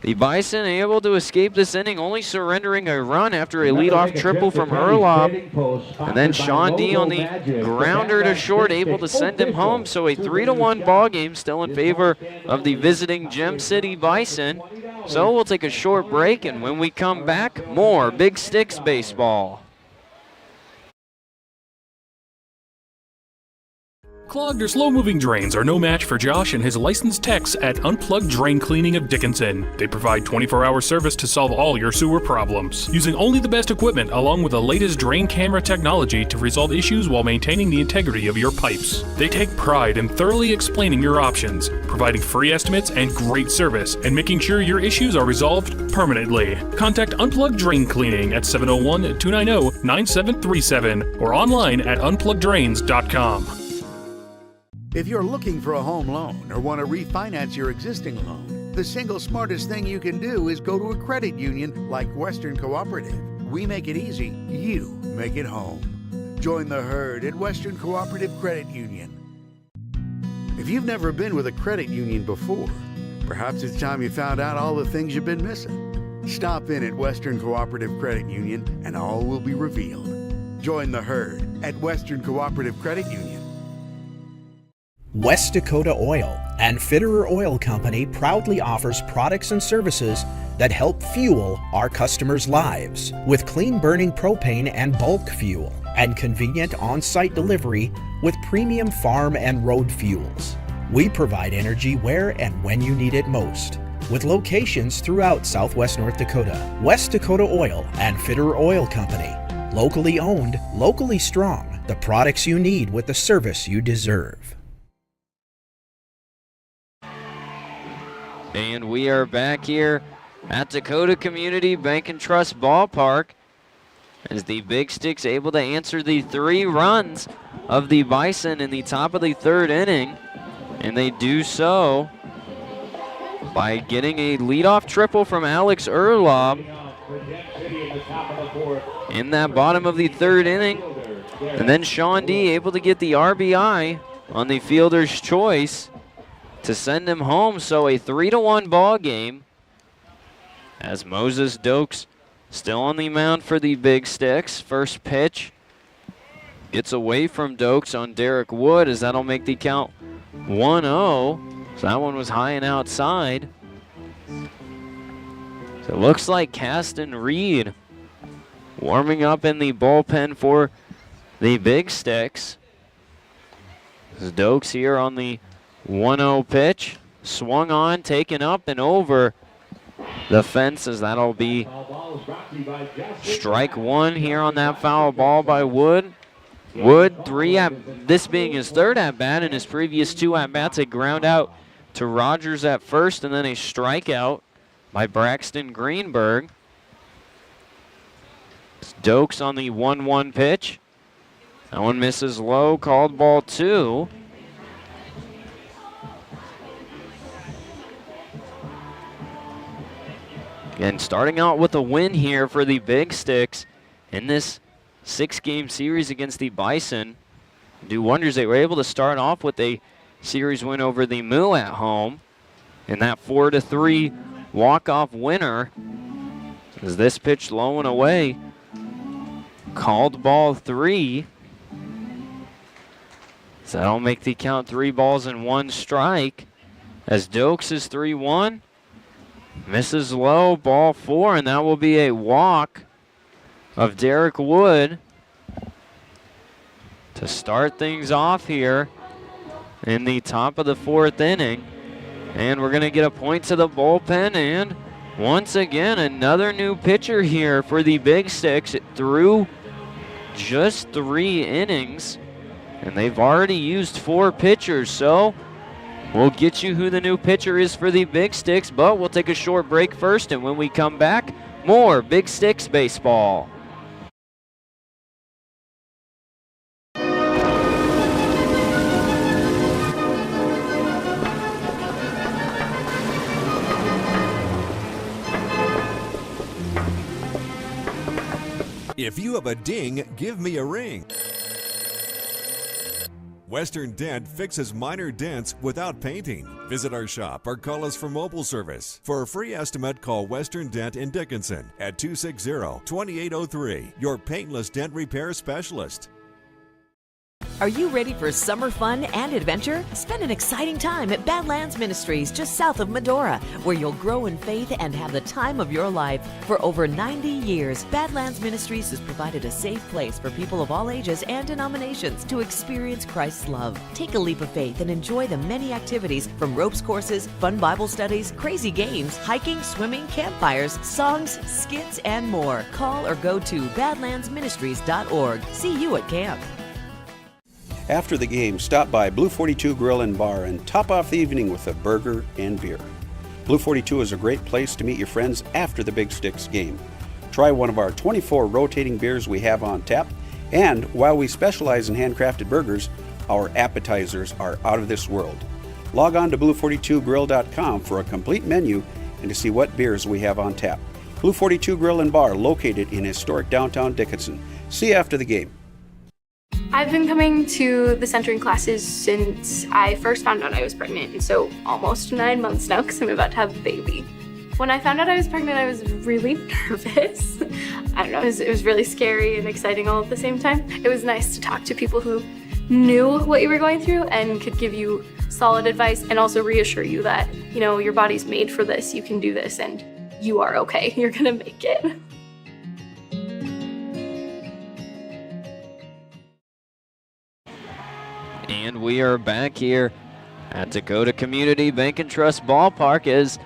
the Bison able to escape this inning, only surrendering a run after a leadoff triple from Erlob. And then Sean D on the grounder to short, able to send him home. So a 3-1 ball game still in favor of the visiting Gem City Bison. So we'll take a short break, and when we come back, more Big Sticks baseball. Clogged or slow-moving drains are no match for Josh and his licensed techs at Unplugged Drain Cleaning of Dickinson. They provide 24-hour service to solve all your sewer problems, using only the best equipment along with the latest drain camera technology to resolve issues while maintaining the integrity of your pipes. They take pride in thoroughly explaining your options, providing free estimates and great service, and making sure your issues are resolved permanently. Contact Unplugged Drain Cleaning at 701-290-9737 or online at unpluggeddrains.com. If you're looking for a home loan or want to refinance your existing loan, the single smartest thing you can do is go to a credit union like Western Cooperative. We make it easy, you make it home. Join the herd at Western Cooperative Credit Union. If you've never been with a credit union before, perhaps it's time you found out all the things you've been missing. Stop in at Western Cooperative Credit Union and all will be revealed. Join the herd at Western Cooperative Credit Union. West Dakota Oil and Fitterer Oil Company proudly offers products and services that help fuel our customers' lives with clean burning propane and bulk fuel and convenient on-site delivery with premium farm and road fuels. We provide energy where and when you need it most, with locations throughout Southwest North Dakota. West Dakota Oil and Fitterer Oil Company. Locally owned, locally strong. The products you need with the service you deserve. And we are back here at Dakota Community Bank and Trust Ballpark as the Big Sticks able to answer the 3 runs of the Bison in the top of the 3rd inning. And they do so by getting a leadoff triple from Alex Erlob in that bottom of the 3rd inning. And then Sean D able to get the RBI on the fielder's choice to send him home. So a 3-1 ball game as Moses Dokes still on the mound for the Big Sticks. First pitch gets away from Dokes on Derek Wood as that'll make the count 1-0. So that one was high and outside. So it looks like Caston Reed warming up in the bullpen for the Big Sticks. This is Dokes here on the 1-0 pitch, swung on, taken up and over the fence as that'll be strike 1 here on that foul ball by Wood. Wood, this being his 3rd at-bat, and his previous 2 at-bats, a ground out to Rogers at first and then a strikeout by Braxton Greenberg. It's Dokes on the 1-1 pitch. That one misses low, called ball 2. And starting out with a win here for the Big Sticks in this 6-game series against the Bison. Do wonders. They were able to start off with a series win over the Moo at home in that 4-3 walk-off winner. As this pitch low and away, called ball 3. So that'll make the count 3 balls and 1 strike. As Dokes is 3-1. Misses low, ball 4, and that will be a walk of Derek Wood to start things off here in the top of the 4th inning. And we're going to get a point to the bullpen, and once again, another new pitcher here for the Big Sticks. It threw just 3 innings, and they've already used 4 pitchers, so we'll get you who the new pitcher is for the Big Sticks, but we'll take a short break first, and when we come back, more Big Sticks baseball. If you have a ding, give me a ring. Western Dent fixes minor dents without painting. Visit our shop or call us for mobile service. For a free estimate, call Western Dent in Dickinson at 260-2803, your paintless dent repair specialist. Are you ready for summer fun and adventure? Spend an exciting time at Badlands Ministries just south of Medora, where you'll grow in faith and have the time of your life. For over 90 years, Badlands Ministries has provided a safe place for people of all ages and denominations to experience Christ's love. Take a leap of faith and enjoy the many activities from ropes courses, fun Bible studies, crazy games, hiking, swimming, campfires, songs, skits, and more. Call or go to badlandsministries.org. See you at camp. After the game, stop by Blue 42 Grill and Bar and top off the evening with a burger and beer. Blue 42 is a great place to meet your friends after the Big Sticks game. Try one of our 24 rotating beers we have on tap, and while we specialize in handcrafted burgers, our appetizers are out of this world. Log on to blue42grill.com for a complete menu and to see what beers we have on tap. Blue 42 Grill and Bar, located in historic downtown Dickinson. See you after the game. I've been coming to the centering classes since I first found out I was pregnant, and so almost 9 months now because I'm about to have a baby. When I found out I was pregnant, I was really nervous. I don't know, it was really scary and exciting all at the same time. It was nice to talk to people who knew what you were going through and could give you solid advice and also reassure you that, you know, your body's made for this, you can do this, and you are okay, you're gonna make it. And we are back here at Dakota Community Bank and Trust Ballpark as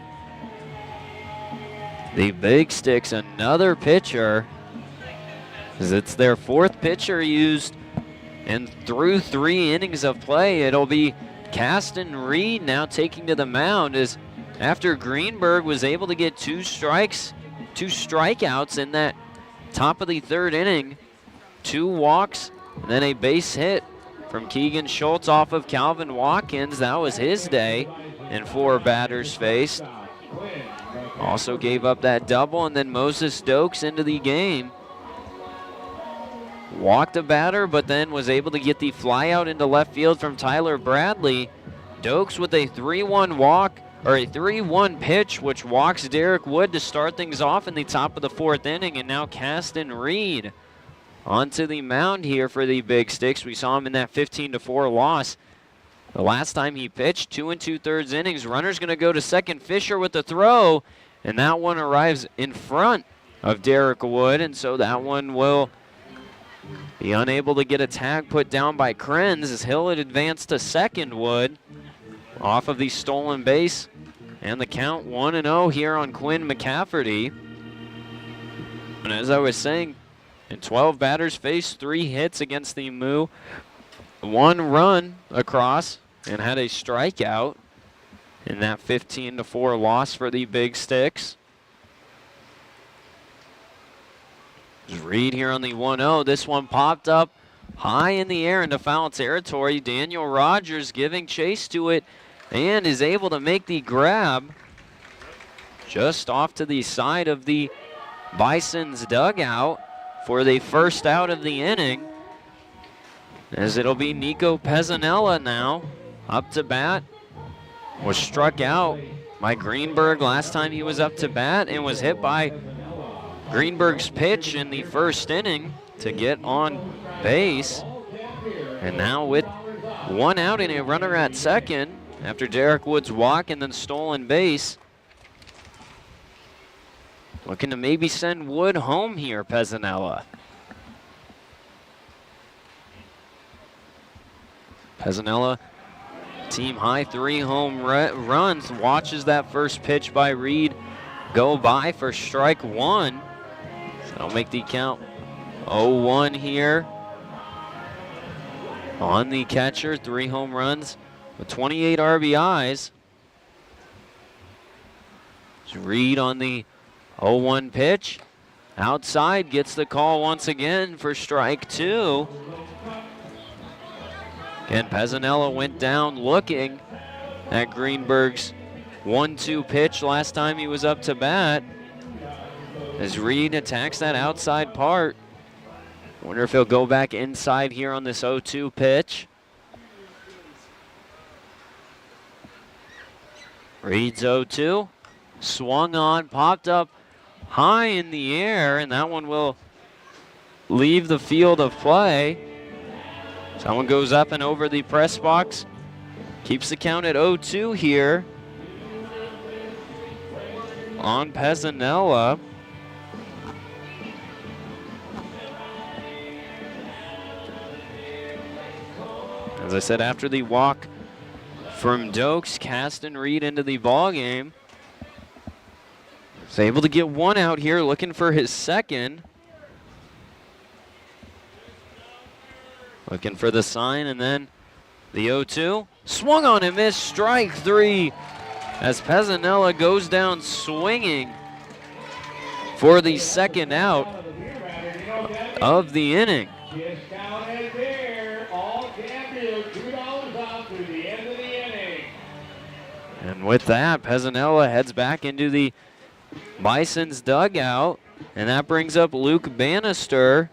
the Big Sticks, another pitcher, as it's their fourth pitcher used, and through 3 innings of play, it'll be Caston Reed now taking to the mound, as after Greenberg was able to get 2 strikeouts in that top of the 3rd inning, 2 walks, and then a base hit from Keegan Schultz off of Calvin Watkins. That was his day, and 4 batters faced. Also gave up that double, and then Moses Stokes into the game. Walked a batter, but then was able to get the fly out into left field from Tyler Bradley. Stokes with a 3-1 walk, or a 3-1 pitch, which walks Derek Wood to start things off in the top of the 4th inning, and now Caston Reed onto the mound here for the Big Sticks. We saw him in that 15-4 loss. The last time he pitched, 2 2/3 innings. Runner's going to go to second. Fisher with the throw, and that one arrives in front of Derek Wood, and so that one will be unable to get a tag put down by Krenz as Hill had advanced to second. Wood off of the stolen base, and the count 1-0 here on Quinn McCafferty. And as I was saying, and 12 batters faced, 3 hits against the Moo, 1 run across, and had a strikeout in that 15-4 loss for the Big Sticks. Reed here on the 1-0. This one popped up high in the air into foul territory. Daniel Rogers giving chase to it and is able to make the grab just off to the side of the Bison's dugout for the first out of the inning, as it'll be Nico Pezzanella now up to bat. Was struck out by Greenberg last time he was up to bat and was hit by Greenberg's pitch in the 1st inning to get on base. And now with 1 out and a runner at second after Derek Wood's walk and then stolen base, looking to maybe send Wood home here, Pezzanella. Pezzanella, team high 3 home runs, watches that first pitch by Reed go by for strike 1. So that'll make the count 0-1 here on the catcher. 3 home runs with 28 RBIs. Reed on the 0-1 pitch. Outside, gets the call once again for strike 2. And Pezzanella went down looking at Greenberg's 1-2 pitch last time he was up to bat. As Reed attacks that outside part Wonder if he'll go back inside here on this 0-2 pitch. Reads 0-2. Swung on, popped up high in the air, and that one will leave the field of play. Someone goes up and over the press box. Keeps the count at 0-2 here on Pezzanella. As I said, after the walk from Dokes, Caston Reed into the ball game. He's able to get one out here, looking for his second. Looking for the sign, and then the 0-2. Swung on and missed, strike three, as Pezzanella goes down swinging for the second out of the inning. And with that, Pezzanella heads back into the Bison's dugout, and that brings up Luke Bannister.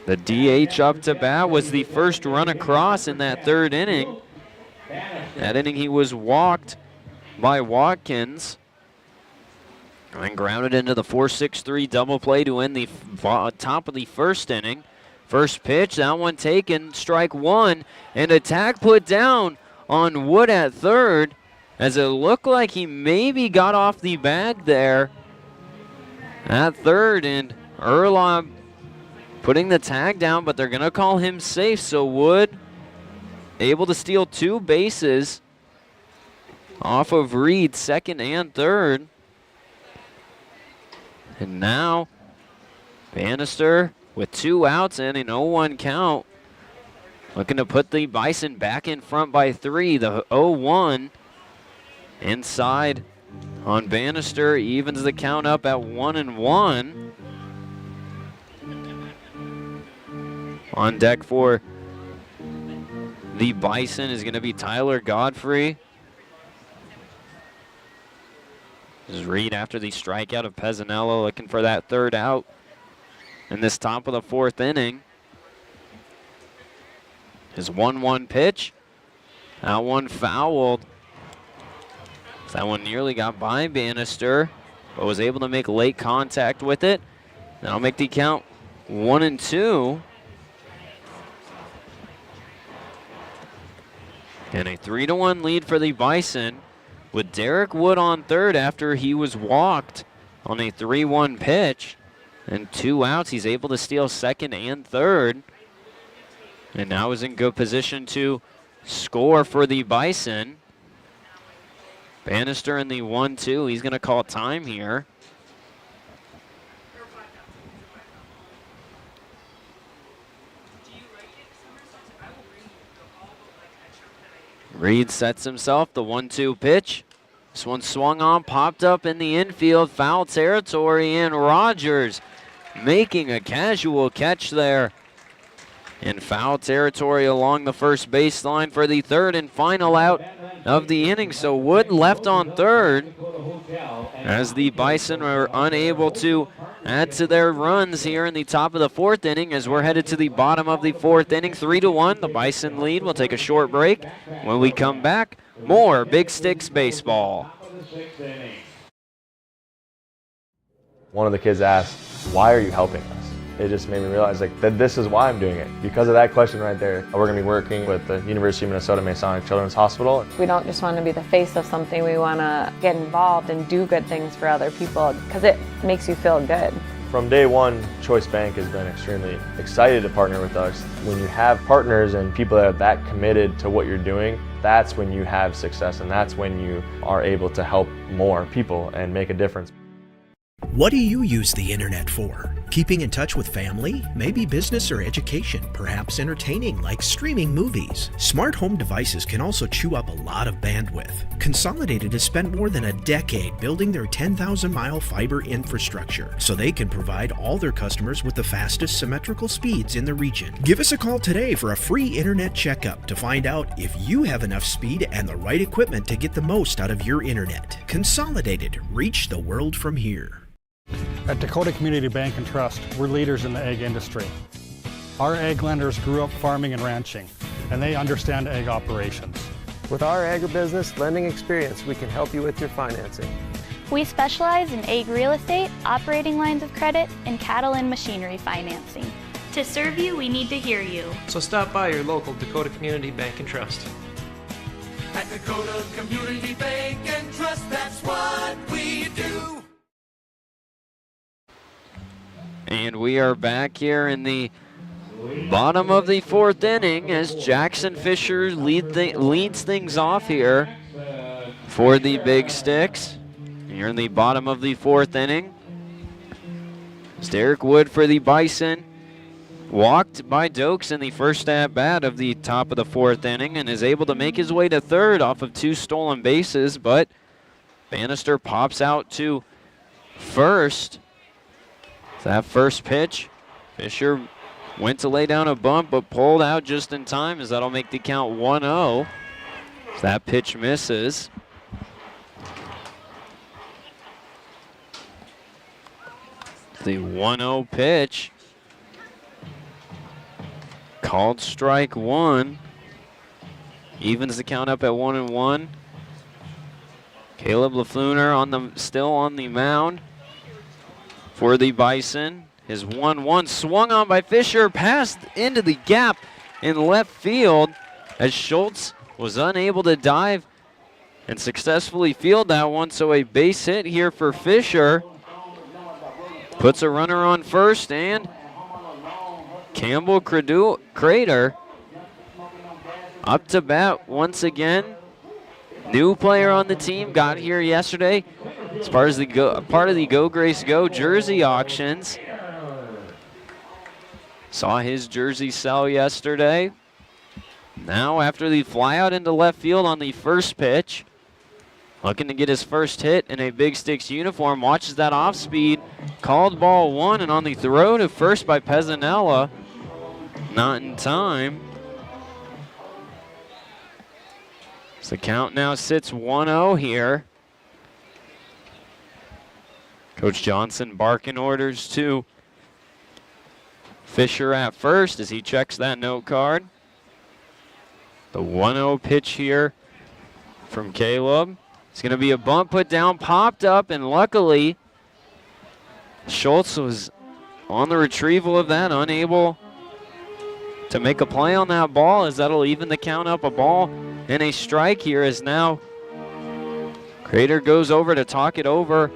The DH up to bat was the first run across in that third inning. That inning he was walked by Watkins and grounded into the 4-6-3 double play to end the top of the first inning. First pitch, that one taken, strike one, and a tag put down on Wood at third, as it looked like he maybe got off the bag there at third, and Erlob putting the tag down, but they're going to call him safe. So Wood able to steal two bases off of Reed, second and third. And now Bannister with two outs and an 0-1 count, looking to put the Bison back in front by three. The 0-1 inside on Bannister evens the count up at 1-1. On deck for the Bison is going to be Tyler Godfrey. This is Reed after the strikeout of Pezzanella, looking for that third out in this top of the fourth inning. His 1-1 pitch. That one fouled. That one nearly got by Bannister, but was able to make late contact with it. That'll make the count 1-2. And a 3-1 lead for the Bison, with Derek Wood on third after he was walked on a 3-1 pitch. And two outs, he's able to steal second and third. And now is in good position to score for the Bison. Bannister in the 1-2. He's going to call time here. Reed sets himself, the 1-2 pitch. This one swung on, popped up in the infield, foul territory, and Rogers making a casual catch there in foul territory along the first baseline for the third and final out of the inning. So Wood left on third as the Bison were unable to add to their runs here in the top of the fourth inning, as we're headed to the bottom of the fourth inning. 3-1, the Bison lead. We'll take a short break. When we come back, more Big Sticks baseball. One of the kids asked, "Why are you helping us?" It just made me realize that this is why I'm doing it. Because of that question right there, we're going to be working with the University of Minnesota Masonic Children's Hospital. We don't just want to be the face of something, we want to get involved and do good things for other people because it makes you feel good. From day one, Choice Bank has been extremely excited to partner with us. When you have partners and people that are that committed to what you're doing, that's when you have success, and that's when you are able to help more people and make a difference. What do you use the internet for? Keeping in touch with family? Maybe business or education? Perhaps entertaining, like streaming movies? Smart home devices can also chew up a lot of bandwidth. Consolidated has spent more than a decade building their 10,000-mile fiber infrastructure so they can provide all their customers with the fastest symmetrical speeds in the region. Give us a call today for a free internet checkup to find out if you have enough speed and the right equipment to get the most out of your internet. Consolidated, reach the world from here. At Dakota Community Bank and Trust, we're leaders in the egg industry. Our egg lenders grew up farming and ranching, and they understand egg operations. With our agribusiness lending experience, we can help you with your financing. We specialize in egg real estate, operating lines of credit, and cattle and machinery financing. To serve you, we need to hear you. So stop by your local Dakota Community Bank and Trust. At Dakota Community Bank and Trust, that's what we do. And we are back here in the bottom of the 4th inning as Jackson Fisher leads things off here for the Big Sticks. Here in the bottom of the 4th inning. It's Derek Wood for the Bison. Walked by Dokes in the first at-bat of the top of the 4th inning and is able to make his way to 3rd off of 2 stolen bases, but Bannister pops out to 1st. That first pitch, Fisher went to lay down a bunt but pulled out just in time as that'll make the count 1-0. That pitch misses. The 1-0 pitch. Called strike 1. Evens the count up at 1-1. Caleb LaFleur still on the mound for the Bison. His 1-1 swung on by Fisher, passed into the gap in left field as Schultz was unable to dive and successfully field that one. So a base hit here for Fisher. Puts a runner on first, and Campbell Crater up to bat once again. New player on the team, got here yesterday as part of the Go Grace Go jersey auctions. Saw his jersey sell yesterday. Now after the flyout into left field on the first pitch, looking to get his first hit in a Big Sticks uniform, watches that off speed, called ball 1, and on the throw to first by Pezzanella, not in time. So the count now sits 1-0 here. Coach Johnson barking orders to Fisher at first as he checks that note card. The 1-0 pitch here from Caleb. It's going to be a bunt put down, popped up, and luckily Schultz was on the retrieval of that, unable to make a play on that ball, as that'll even the count up. A ball and a strike here as now Crater goes over to talk it over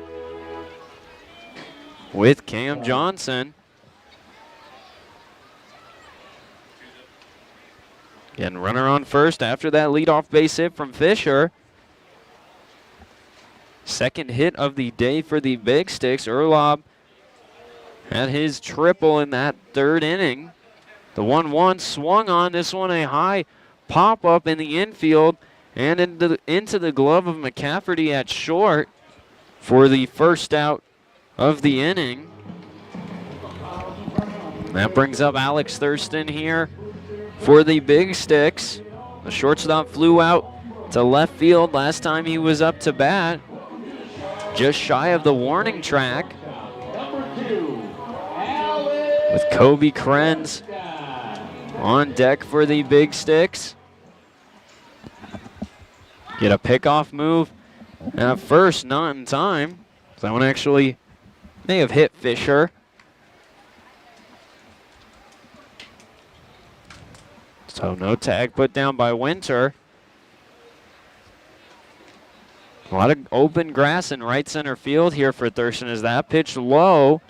with Cam Johnson. Again, runner on first after that leadoff base hit from Fisher. Second hit of the day for the Big Sticks. Urlaub had his triple in that 3rd inning. The 1-1 swung on. This one a high pop-up in the infield and into the glove of McCafferty at short for the first out of the inning. That brings up Alex Thurston here for the Big Sticks. The shortstop flew out to left field last time he was up to bat, just shy of the warning track. With Kobe Krenz on deck for the Big Sticks. Get a pickoff move at first, not in time. That one actually may have hit Fisher. So no tag put down by Winter. A lot of open grass in right center field here for Thurston as that pitch low.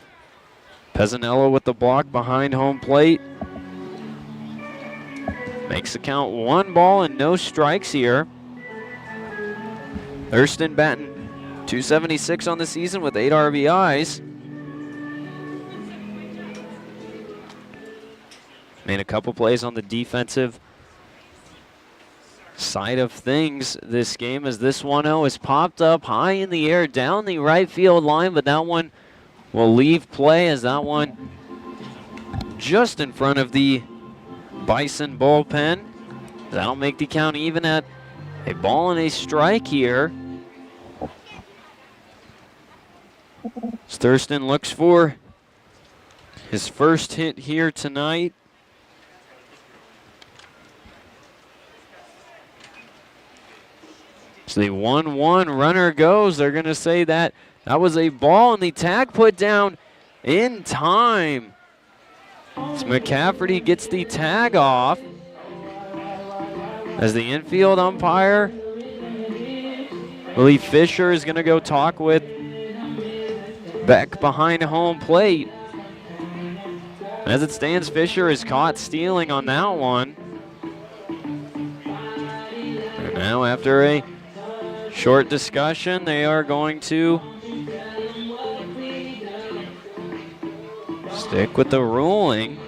Pezzanella with the block behind home plate. Makes the count 1 ball and no strikes here. Thurston batting .276 on the season with 8 RBIs. Made a couple plays on the defensive side of things this game as this 1-0 is popped up high in the air down the right field line, but that one will leave play as that one just in front of the Bison bullpen. That'll make the count even at a ball and a strike here. Thurston looks for his first hit here tonight. So the 1-1 runner goes. They're going to say that was a ball, and the tag put down in time. So McCafferty gets the tag off as the infield umpire, Willie Fisher, is going to go talk with Beck behind home plate. As it stands, Fisher is caught stealing on that one. And now after a short discussion, they are going to stick with the ruling.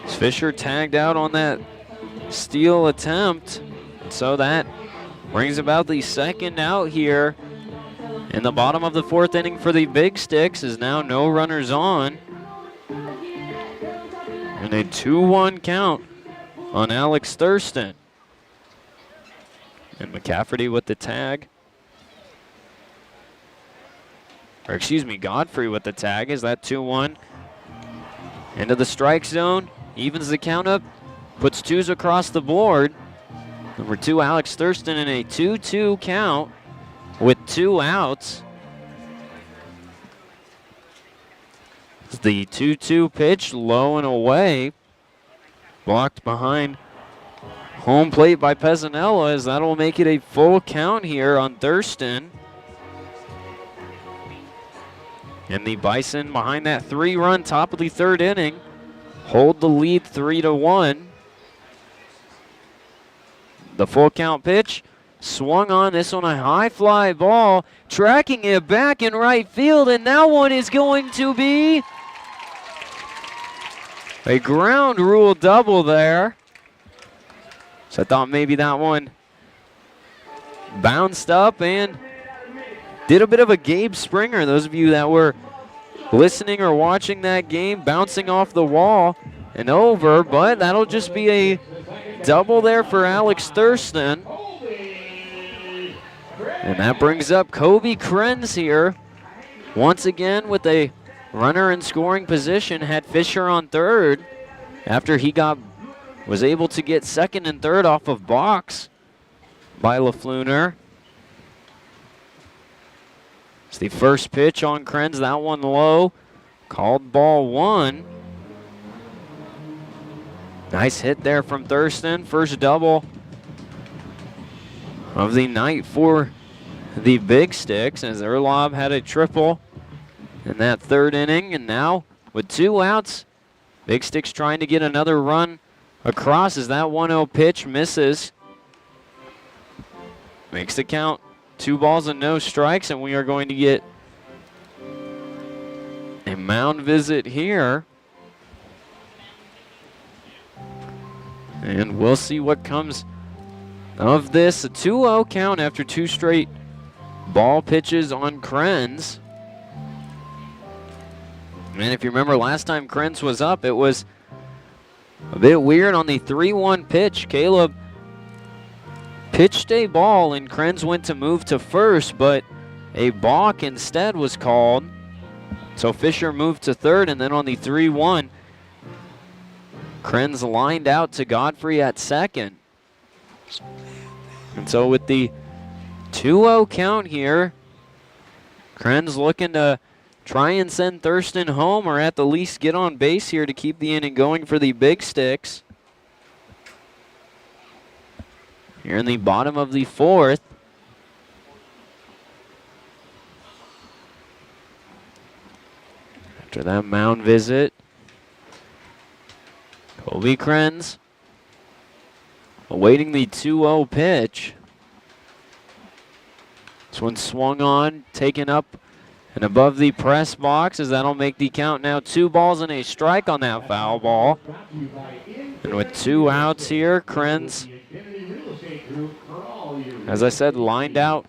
Fisher tagged out on that steal attempt, so that brings about the second out here in the bottom of the fourth inning for the Big Sticks. Is now no runners on, and a 2-1 count on Alex Thurston. And McCafferty with the tag. Or excuse me, Godfrey with the tag. Is that 2-1? Into the strike zone. Evens the count up. Puts twos across the board. Number 2, Alex Thurston, in a 2-2 count with 2 outs. The 2-2 pitch, low and away. Blocked behind home plate by Pezzanella, as that'll make it a full count here on Thurston. And the Bison, behind that 3-run top of the third inning, hold the lead 3-1. The full count pitch swung on. This one a high fly ball, tracking it back in right field, and that one is going to be a ground rule double there. So I thought maybe that one bounced up and did a bit of a Gabe Springer. Those of you that were listening or watching that game, bouncing off the wall and over, but that'll just be a double there for Alex Thurston. And that brings up Kobe Krenz here once again with a runner in scoring position. Had Fisher on third after he was able to get second and third off of box by LaFleur. It's the first pitch on Krenz, that one low, called ball 1. Nice hit there from Thurston, first double of the night for the Big Sticks, as Erlob had a triple in that third inning. And now with 2 outs, Big Sticks trying to get another run across as that 1-0 pitch misses. Makes the count 2 balls and no strikes, and we are going to get a mound visit here. And we'll see what comes of this. A 2-0 count after 2 straight ball pitches on Krenz. And if you remember last time Krenz was up, it was a bit weird on the 3-1 pitch. Caleb pitched a ball and Krenz went to move to first, but a balk instead was called. So Fisher moved to third, and then on the 3-1, Krenz lined out to Godfrey at second. And so with the 2-0 count here, Krenz looking to try and send Thurston home, or at the least get on base here to keep the inning going for the Big Sticks. Here in the bottom of the fourth. After that mound visit, Kobe Krenz awaiting the 2-0 pitch. This one swung on, taken up and above the press box, as that'll make the count now 2 balls and a strike on that foul ball. And with 2 outs here, Krenz, as I said, lined out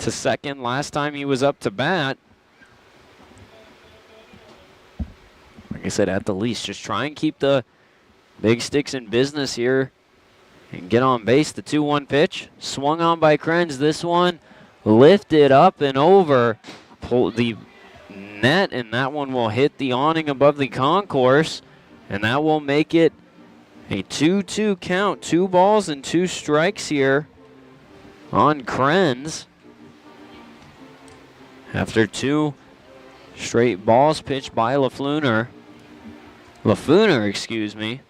to second last time he was up to bat. Like I said, at the least, just try and keep the Big Sticks in business here and get on base. The 2-1 pitch swung on by Krenz. This one lifted up and over pull the net, and that one will hit the awning above the concourse, and that will make it a 2-2 count. 2 balls and 2 strikes here on Krenz. After 2 straight balls pitched by Lafleur, excuse me.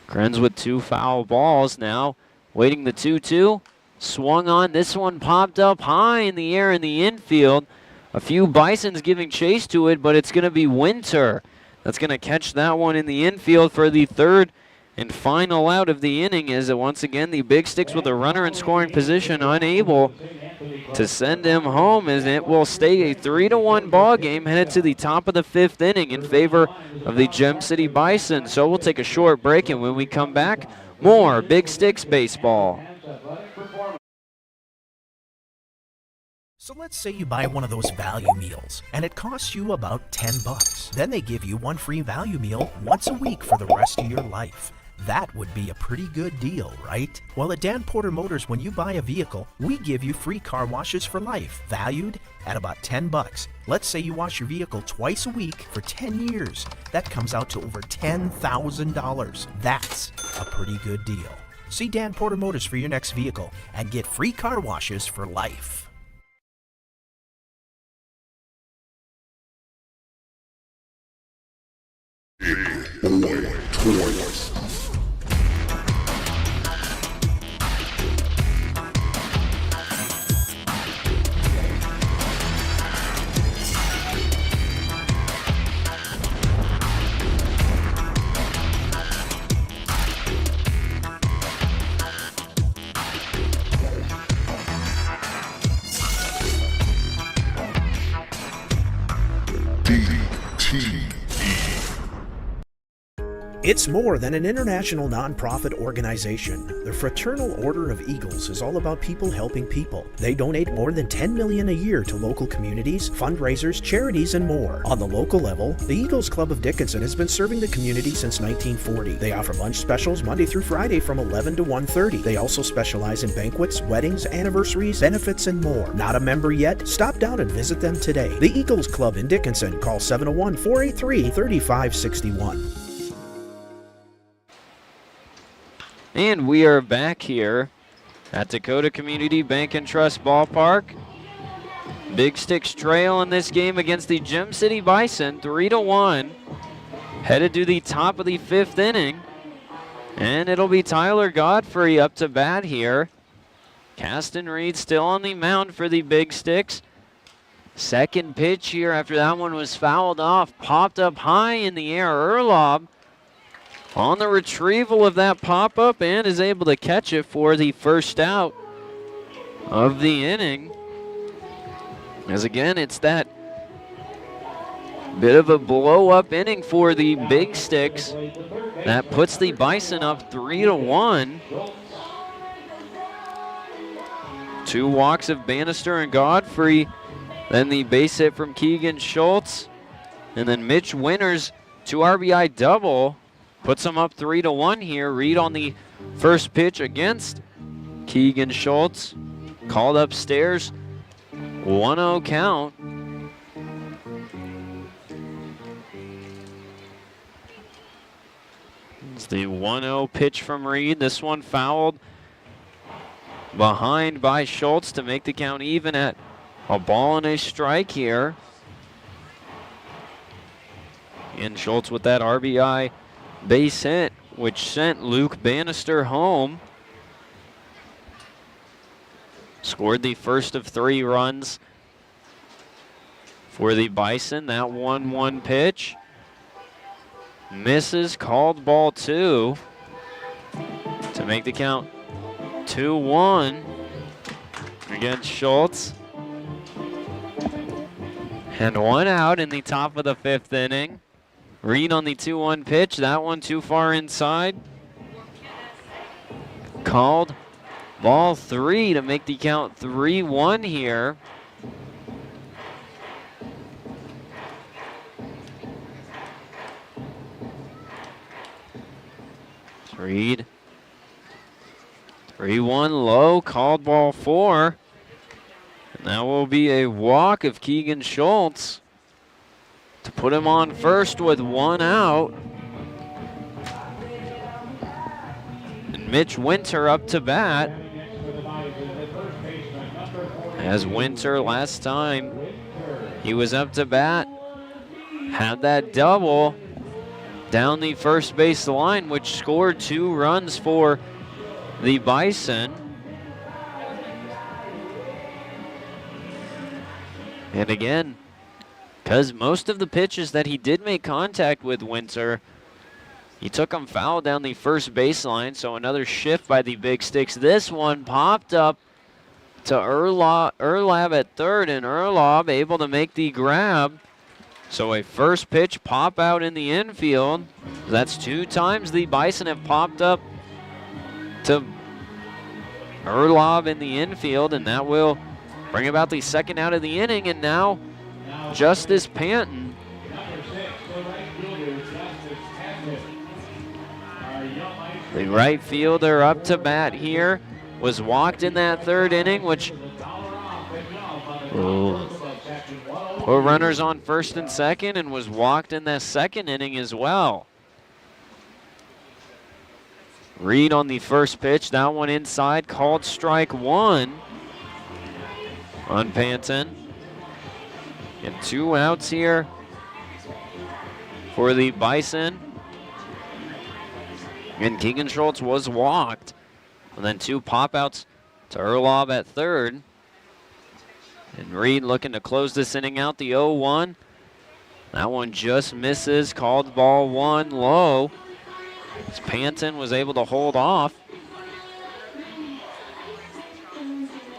Krenz with 2 foul balls now, waiting the 2-2. Swung on, this one popped up high in the air in the infield. A few Bisons giving chase to it, but it's going to be Winter that's going to catch that one in the infield for the 3rd and final out of the inning, as it once again the Big Sticks with a runner in scoring position, unable to send him home, as it will stay a 3-1 ball game headed to the top of the 5th inning in favor of the Gem City Bison. So we'll take a short break, and when we come back, more Big Sticks baseball. So let's say you buy one of those value meals and it costs you about $10. Then they give you one free value meal once a week for the rest of your life. That would be a pretty good deal, right? Well, at Dan Porter Motors, when you buy a vehicle, we give you free car washes for life, valued at about $10. Let's say you wash your vehicle twice a week for 10 years. That comes out to over $10,000. That's a pretty good deal. See Dan Porter Motors for your next vehicle and get free car washes for life. Big Boy Toys. It's more than an international nonprofit organization. The Fraternal Order of Eagles is all about people helping people. They donate more than $10 million a year to local communities, fundraisers, charities, and more. On the local level, the Eagles Club of Dickinson has been serving the community since 1940. They offer lunch specials Monday through Friday from 11 to 1:30. They also specialize in banquets, weddings, anniversaries, benefits, and more. Not a member yet? Stop down and visit them today. The Eagles Club in Dickinson. Call 701-483-3561. And we are back here at Dakota Community Bank and Trust Ballpark. Big Sticks trail in this game against the Gem City Bison, 3-1. Headed to the top of the 5th inning. And it'll be Tyler Godfrey up to bat here. Caston Reed still on the mound for the Big Sticks. Second pitch here after that one was fouled off. Popped up high in the air. Erlob on the retrieval of that pop-up and is able to catch it for the first out of the inning. As again, it's that bit of a blow-up inning for the Big Sticks. That puts the Bison up 3-1. 2 walks of Bannister and Godfrey. Then the base hit from Keegan Schultz. And then Mitch Winters, 2 RBI double. Puts them up 3-1 here. Reed on the first pitch against Keegan Schultz. Called upstairs. 1-0 count. It's the 1-0 pitch from Reed. This one fouled behind by Schultz to make the count even at a ball and a strike here. And Schultz with that RBI base hit, which sent Luke Bannister home. Scored the first of 3 runs for the Bison. That 1-1 pitch misses, called ball 2 to make the count 2-1 against Schultz. And 1 out in the top of the 5th inning. Reed on the 2-1 pitch. That one too far inside. Called ball 3 to make the count 3-1 here. Reed. 3-1 low. Called ball 4. And that will be a walk of Keegan Schultz to put him on first with 1 out. And Mitch Winter up to bat. As Winter last time he was up to bat, had that double down the first base line, which scored 2 runs for the Bison. And again, because most of the pitches that he did make contact with Winter, he took them foul down the first baseline, so another shift by the Big Sticks. This one popped up to Erlab at third, and Erlab able to make the grab. So a first pitch pop out in the infield. That's 2 times the Bison have popped up to Erlab in the infield, and that will bring about the second out of the inning. And now Justice Panton the right fielder up to bat here, was walked in that third inning, which put runners on first and second, and was walked in that second inning as well. Reed on the first pitch, that one inside, called strike 1 on Panton. And 2 outs here for the Bison. And Keegan Schultz was walked. And then 2 pop-outs to Erlab at third. And Reed looking to close this inning out, the 0-1. That one just misses, called ball 1 low. As Panton was able to hold off.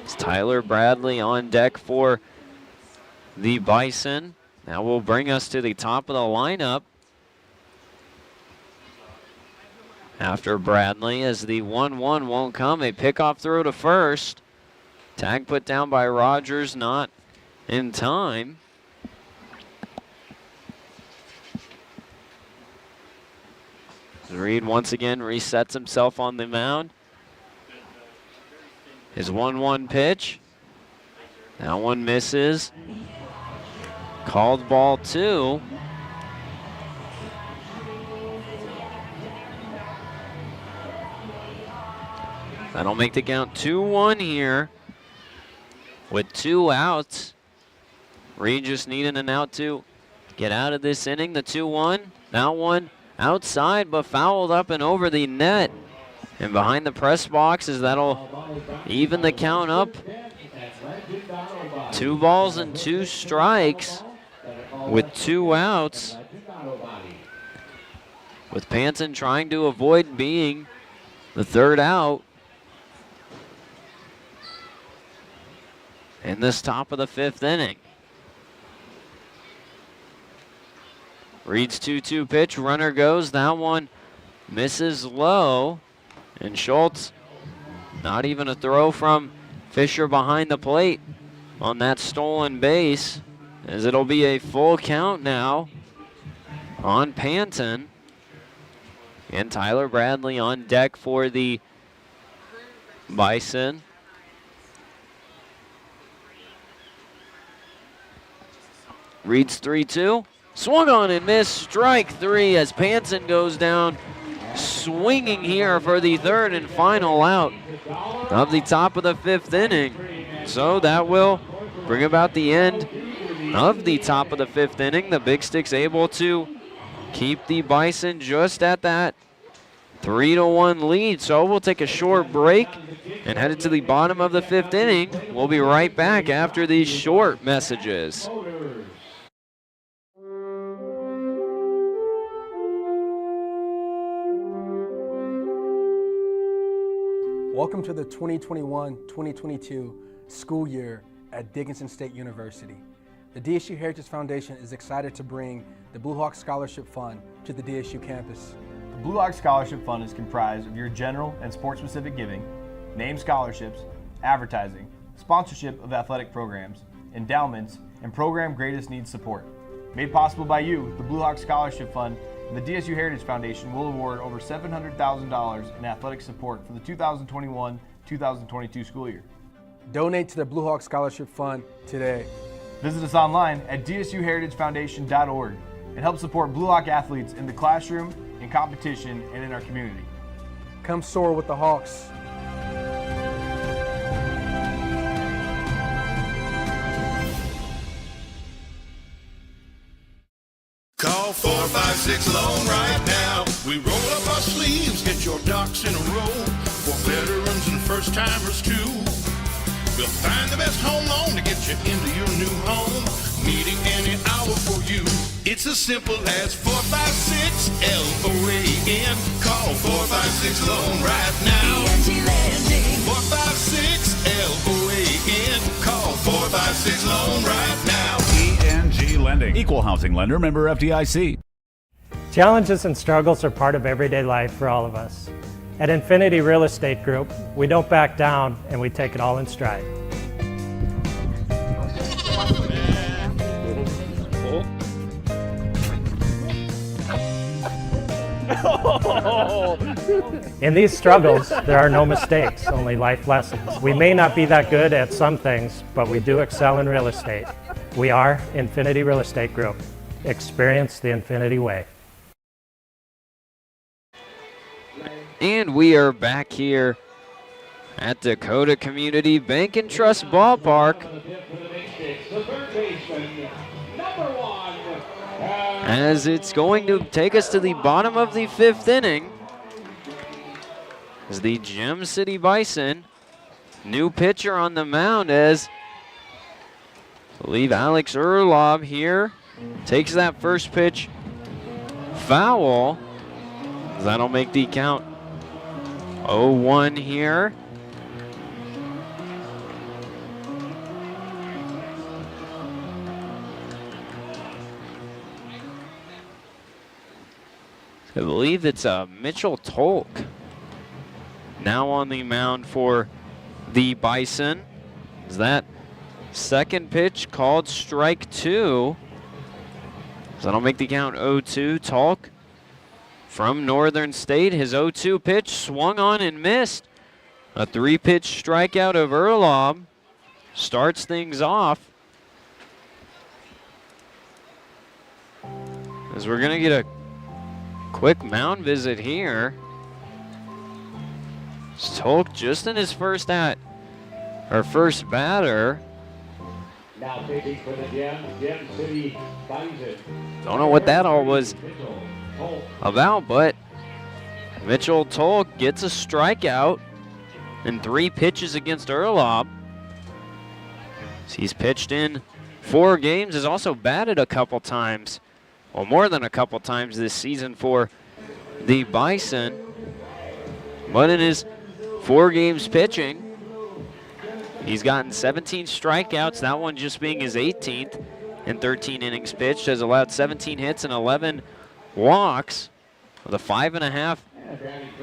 It's Tyler Bradley on deck for the Bison. That will bring us to the top of the lineup. After Bradley, as the 1-1 won't come, a pickoff throw to first. Tag put down by Rogers, not in time. Reed once again resets himself on the mound. His 1-1 pitch. That one misses. Called ball 2. That'll make the count 2-1 here with 2 outs. Reed just needing an out to get out of this inning. The 2-1. That one outside, but fouled up and over the net. And behind the press boxes, that'll even the count up. 2 balls and 2 strikes with 2 outs. With Panton trying to avoid being the 3rd out. In this top of the 5th inning. Reed's 2-2 pitch, runner goes, that one misses low. And Schultz, not even a throw from Fisher behind the plate on that stolen base, as it'll be a full count now on Panton. And Tyler Bradley on deck for the Bison. Reed's 3-2. Swung on and missed. Strike 3 as Panton goes down swinging here for the 3rd and final out of the top of the 5th inning. So that will bring about the end of the top of the 5th inning. The Big Sticks able to keep the Bison just at that 3-1 lead. So we'll take a short break and headed to the bottom of the 5th inning. We'll be right back after these short messages. Welcome to the 2021-2022 school year at Dickinson State University. The DSU Heritage Foundation is excited to bring the Blue Hawk Scholarship Fund to the DSU campus. The Blue Hawk Scholarship Fund is comprised of your general and sport-specific giving, named scholarships, advertising, sponsorship of athletic programs, endowments, and program greatest needs support. Made possible by you, the Blue Hawk Scholarship Fund and the DSU Heritage Foundation will award over $700,000 in athletic support for the 2021-2022 school year. Donate to the Blue Hawk Scholarship Fund today. Visit us online at dsuheritagefoundation.org and help support Blue Hawk athletes in the classroom, in competition, and in our community. Come soar with the Hawks. Call 456 Loan right now. We roll up our sleeves, get your ducks in a row. For veterans and first timers too. We'll find the best home loan to get you into your new home. Meeting any hour for you. It's as simple as 456 LOAN. Call 456 Loan right now. 456 LOAN. Call 456 Loan right now. ENG Lending, Equal Housing Lender, member FDIC. Challenges and struggles are part of everyday life for all of us. At Infinity Real Estate Group, we don't back down and we take it all in stride. In these struggles, there are no mistakes, only life lessons. We may not be that good at some things, but we do excel in real estate. We are Infinity Real Estate Group. Experience the Infinity way. And we are back here at Dakota Community Bank and Trust Ballpark as it's going to take us to the bottom of the 5th inning as the Gem City Bison, new pitcher on the mound, as I believe Alex Erlob here takes that first pitch foul. That'll make the count 0-1 here. I believe it's Mitchell Tolk now on the mound for the Bison. Is that second pitch called strike 2? So that'll make the count 0-2. Tolk from Northern State, his 0-2 pitch swung on and missed. A 3-pitch strikeout of Erlob starts things off. As we're gonna get a quick mound visit here. Tolk just in his first first batter. Now taking for the Gem City Bison. Don't know what that all was about, but Mitchell Tolk gets a strikeout in 3 pitches against Erlob. He's pitched in 4 games, has also batted a couple times, well, more than a couple times this season for the Bison. But in his 4 games pitching, he's gotten 17 strikeouts, that one just being his 18th in 13 innings pitched, has allowed 17 hits and 11 walks with a 5.5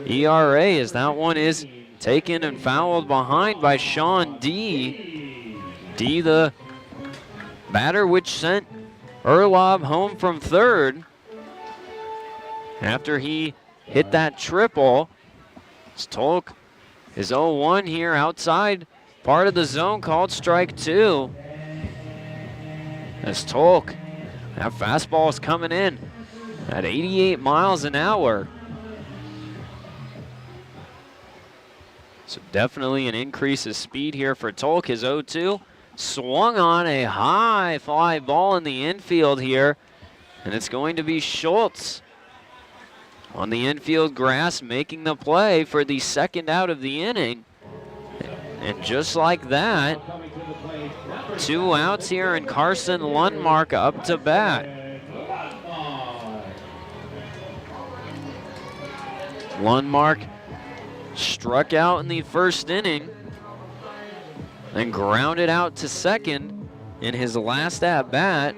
ERA, as that one is taken and fouled behind by Sean D. D, the batter which sent Erlob home from third after he hit that triple. Tolk is 0-1 here outside part of the zone, called strike 2. As Tolk, that fastball is coming in at 88 miles an hour. So definitely an increase of speed here for Tolk. His 0-2 swung on a high fly ball in the infield here, and it's going to be Schultz on the infield grass making the play for the second out of the inning. And just like that, 2 outs here, and Carson Lundmark up to bat. Lundmark struck out in the first inning, then grounded out to second in his last at bat,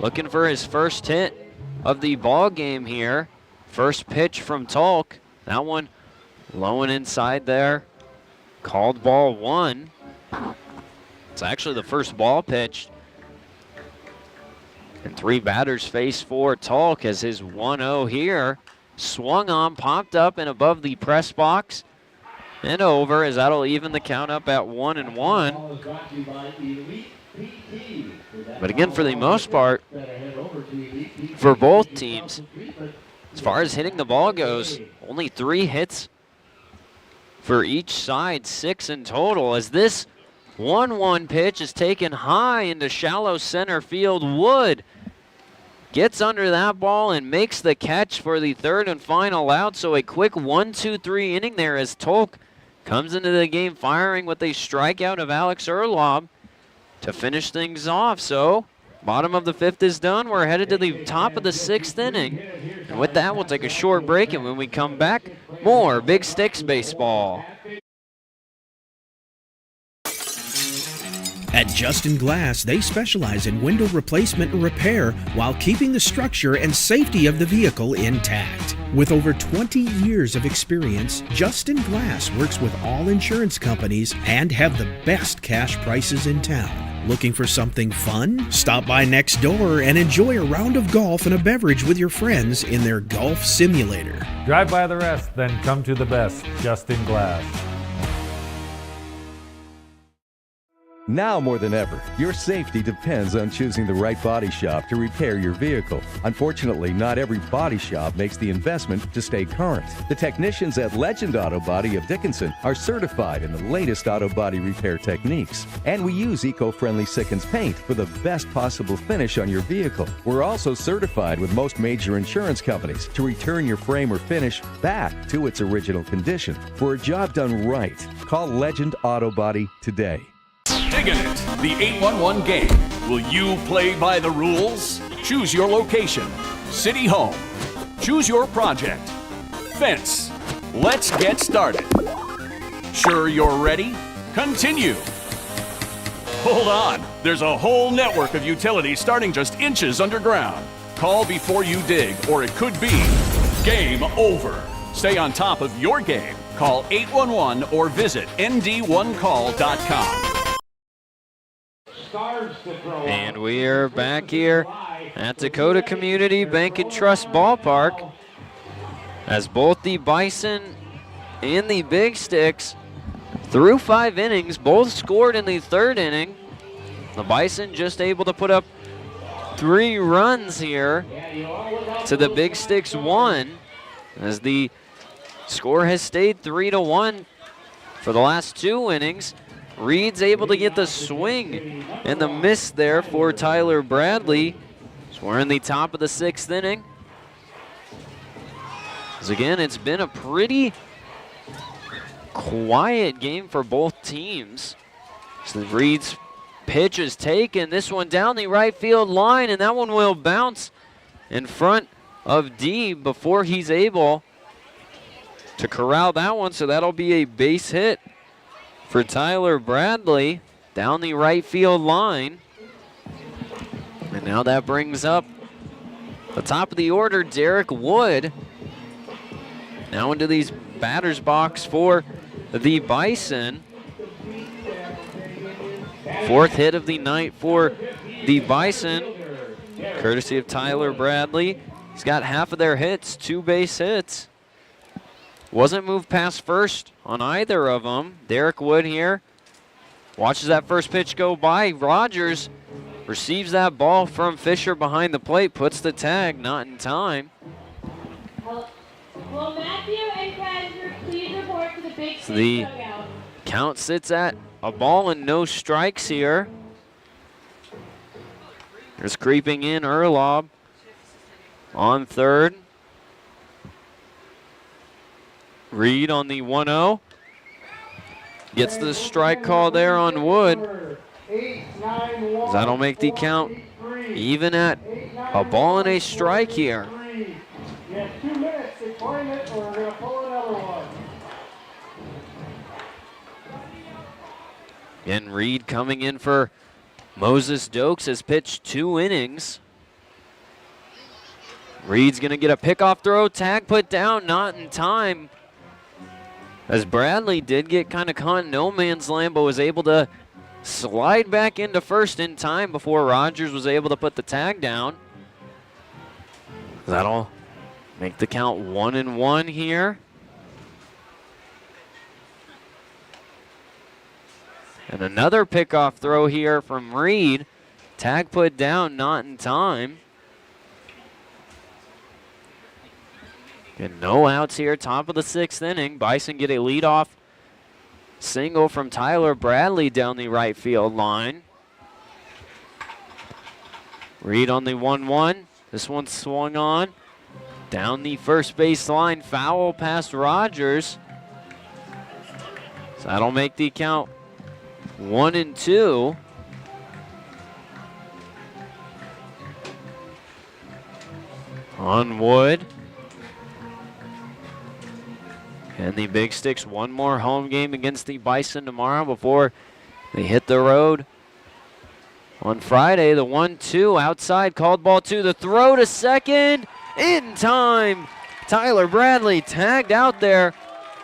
looking for his first hit of the ball game here. First pitch from Tolk, that one low and inside there, called ball 1. It's actually the first ball pitched. And 3 batters face for Tolk as his 1-0 here swung on, popped up and above the press box, and over, as that'll even the count up at 1-1. But again, for the most part, for both teams, as far as hitting the ball goes, only 3 hits for each side, 6 in total, as this 1-1 pitch is taken high into shallow center field. Wood gets under that ball and makes the catch for the 3rd and final out. So a quick 1-2-3 inning there as Tolk comes into the game firing with a strikeout of Alex Erlob to finish things off. So bottom of the 5th is done. We're headed to the top of the 6th inning. And with that, we'll take a short break, and when we come back, more Big Sticks baseball. At Justin Glass, they specialize in window replacement and repair while keeping the structure and safety of the vehicle intact. With over 20 years of experience, Justin Glass works with all insurance companies and have the best cash prices in town. Looking for something fun? Stop by next door and enjoy a round of golf and a beverage with your friends in their golf simulator. Drive by the rest, then come to the best, Justin Glass. Now more than ever, your safety depends on choosing the right body shop to repair your vehicle. Unfortunately, not every body shop makes the investment to stay current. The technicians at Legend Auto Body of Dickinson are certified in the latest auto body repair techniques. And we use eco-friendly Sikkens paint for the best possible finish on your vehicle. We're also certified with most major insurance companies to return your frame or finish back to its original condition. For a job done right, call Legend Auto Body today. Diggin' It, the 811 game. Will you play by the rules? Choose your location. City home. Choose your project. Fence. Let's get started. Sure you're ready? Continue. Hold on. There's a whole network of utilities starting just inches underground. Call before you dig, or it could be game over. Stay on top of your game. Call 811 or visit nd1call.com. And we are back here at Dakota Community Bank and Trust Ballpark as both the Bison and the Big Sticks through 5 innings, both scored in the 3rd inning. The Bison just able to put up 3 runs here to the Big Sticks 1, as the score has stayed 3-1 for the last 2 innings. Reed's able to get the swing and the miss there for Tyler Bradley. So we're in the top of the 6th inning. As again, it's been a pretty quiet game for both teams. So Reed's pitch is taken. This one down the right field line, and that one will bounce in front of D before he's able to corral that one. So that'll be a base hit for Tyler Bradley down the right field line. And now that brings up the top of the order, Derek Wood. Now into these batter's box for the Bison. 4th hit of the night for the Bison, courtesy of Tyler Bradley. He's got half of their hits, 2 base hits. Wasn't moved past first on either of them. Derek Wood here watches that first pitch go by. Rogers receives that ball from Fisher behind the plate, puts the tag, not in time. Will Matthew and Kaiser please report to the Big Sticks The dugout? count sits at a ball and no strikes here. There's creeping in Erlob on 3rd. Reed on the 1-0. Gets the strike call there on Wood. That'll make the count even at a ball and a strike here. You have 2 minutes to claim it, or we're going to pull another one. And Reed coming in for Moses Dokes has pitched 2 innings. Reed's going to get a pickoff throw, tag put down, not in time. As Bradley did get kind of caught in no man's land, but was able to slide back into first in time before Rogers was able to put the tag down. That'll make the count 1-1 here. And another pickoff throw here from Reed. Tag put down, not in time. And no outs here, top of the 6th inning. Bison get a leadoff single from Tyler Bradley down the right field line. Reed on the 1-1. This one swung on. Down the first base line, foul past Rogers. So that'll make the count 1-2. On Wood. And the Big Sticks, one more home game against the Bison tomorrow before they hit the road on Friday. The 1-2 outside, called ball 2. The throw to second, in time. Tyler Bradley tagged out there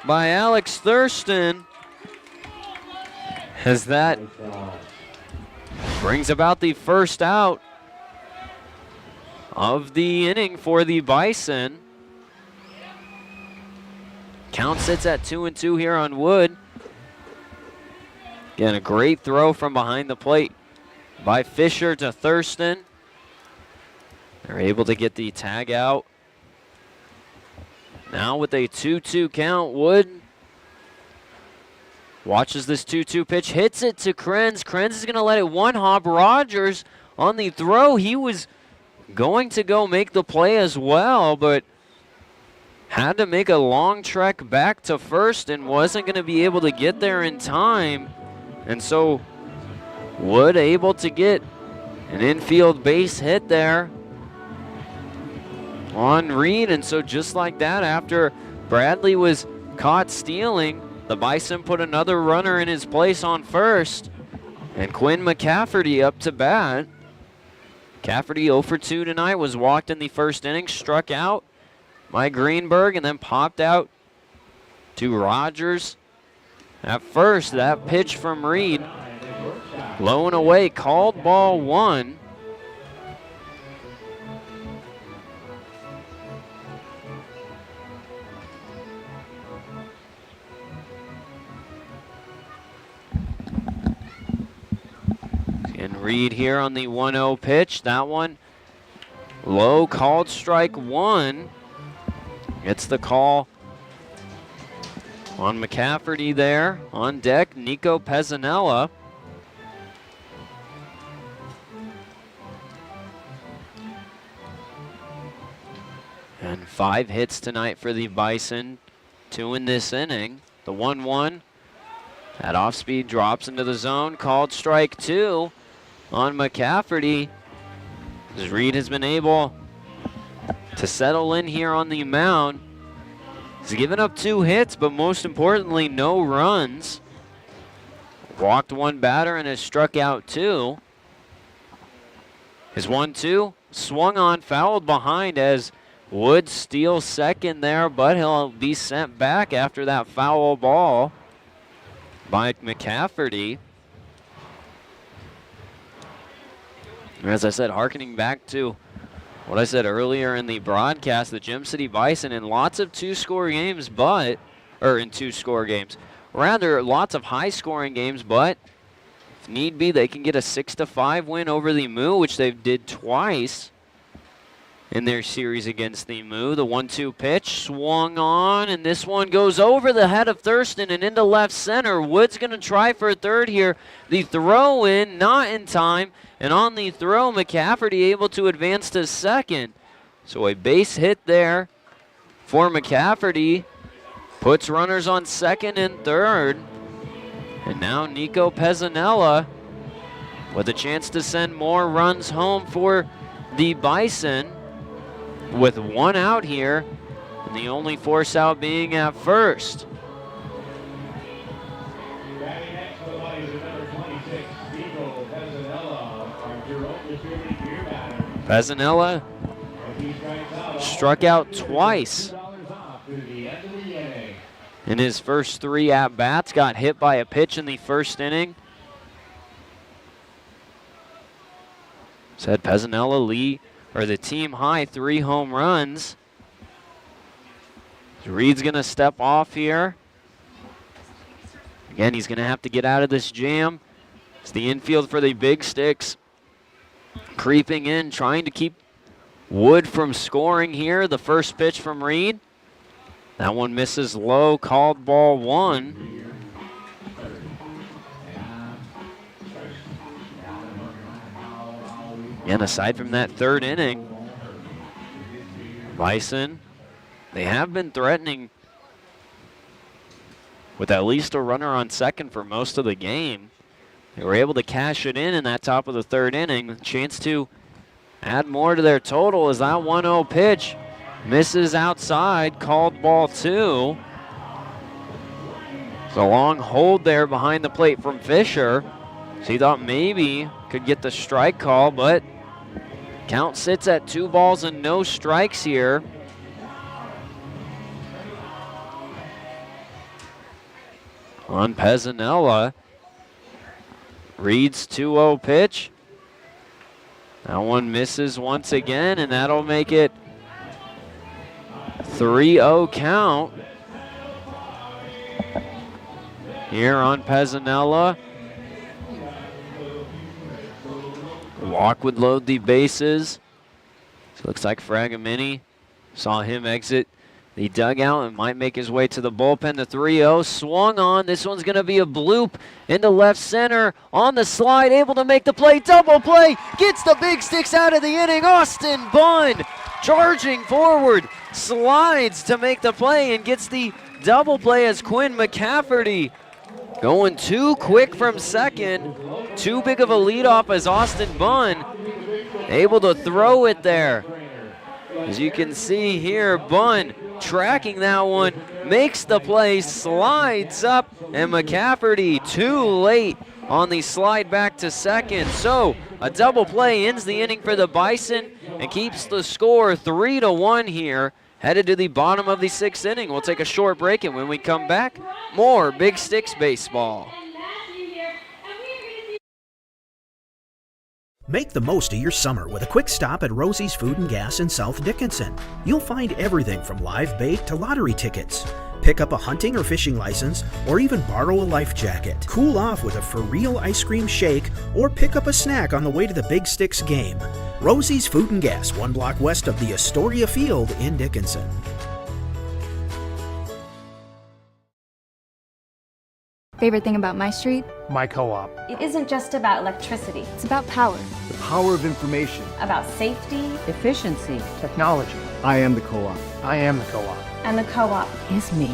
by Alex Thurston. As that brings about the first out of the inning for the Bison. Count sits at 2-2 here on Wood. Again, a great throw from behind the plate by Fisher to Thurston. They're able to get the tag out. Now with a 2-2 count, Wood watches this 2-2 pitch, hits it to Krenz. Krenz is going to let it one hop. Rogers on the throw. He was going to go make the play as well, but had to make a long trek back to first and wasn't going to be able to get there in time. And so Wood able to get an infield base hit there on Reed. And so just like that, after Bradley was caught stealing, the Bison put another runner in his place on first. And Quinn McCafferty up to bat. McCafferty 0 for 2 tonight, was walked in the first inning, struck out by Greenberg, and then popped out to Rogers. At first, that pitch from Reed, low and away, called ball 1. And Reed here on the 1-0 pitch. That one low, called strike 1. Gets the call on McCafferty there. On deck, Nico Pezzanella. And 5 hits tonight for the Bison, 2 in this inning. The 1-1, that off-speed drops into the zone, called strike 2 on McCafferty. As Reed has been able to settle in here on the mound. He's given up 2 hits, but most importantly, no runs. Walked 1 batter and has struck out 2. His 1-2 swung on, fouled behind as Wood steals second there, but he'll be sent back after that foul ball by McCafferty. As I said, hearkening back to what I said earlier in the broadcast, the Gem City Bison in lots of 2-score games, but, or in 2-score games, rather lots of high-scoring games, but if need be, they can get a 6-5 win over the Moo, which they did twice in their series against the Moo. The 1-2 pitch swung on, and this one goes over the head of Thurston and into left center. Wood's going to try for a third here. The throw in, not in time. And on the throw, McCafferty able to advance to second. So a base hit there for McCafferty. Puts runners on second and third. And now Nico Pezzanella with a chance to send more runs home for the Bison with 1 out here. And the only force out being at first. Pezzanella struck out twice in his first 3 at-bats. Got hit by a pitch in the first inning. Said Pezzanella the team high 3 home runs. Reed's gonna step off here. Again, he's going to have to get out of this jam. It's the infield for the Big Sticks. Creeping in, trying to keep Wood from scoring here. The first pitch from Reed. That one misses low, called ball 1. And aside from that third inning, Bison, they have been threatening with at least a runner on second for most of the game. They were able to cash it in that top of the third inning. Chance to add more to their total as that 1-0 pitch misses outside, called ball 2. It's a long hold there behind the plate from Fisher. So he thought maybe could get the strike call, but count sits at 2 balls and no strikes here. On Pezzanella. Reed's 2-0 pitch. That one misses once again, and that'll make it 3-0 count here on Pezzanella. Walk would load the bases. So looks like Fragamini saw him exit the dugout and might make his way to the bullpen. The 3-0 swung on. This one's going to be a bloop into left center on the slide, able to make the play. Double play, gets the Big Sticks out of the inning. Austin Bunn charging forward, slides to make the play and gets the double play as Quinn McCafferty going too quick from second. Too big of a leadoff as Austin Bunn able to throw it there. As you can see here, Bunn tracking that one, makes the play, slides up, and McCafferty too late on the slide back to second. So a double play ends the inning for the Bison and keeps the score 3-1 here. Headed to the bottom of the 6th inning. We'll take a short break, and when we come back, more Big Sticks baseball. Make the most of your summer with a quick stop at Rosie's Food and Gas in South Dickinson. You'll find everything from live bait to lottery tickets. Pick up a hunting or fishing license, or even borrow a life jacket. Cool off with a For Real ice cream shake, or pick up a snack on the way to the Big Sticks game. Rosie's Food and Gas, 1 block west of the Astoria Field in Dickinson. Favorite thing about my street? My co-op. It isn't just about electricity. It's about power. The power of information. About safety, efficiency, Technology. I am the co-op. I am the co-op. and the co-op is me.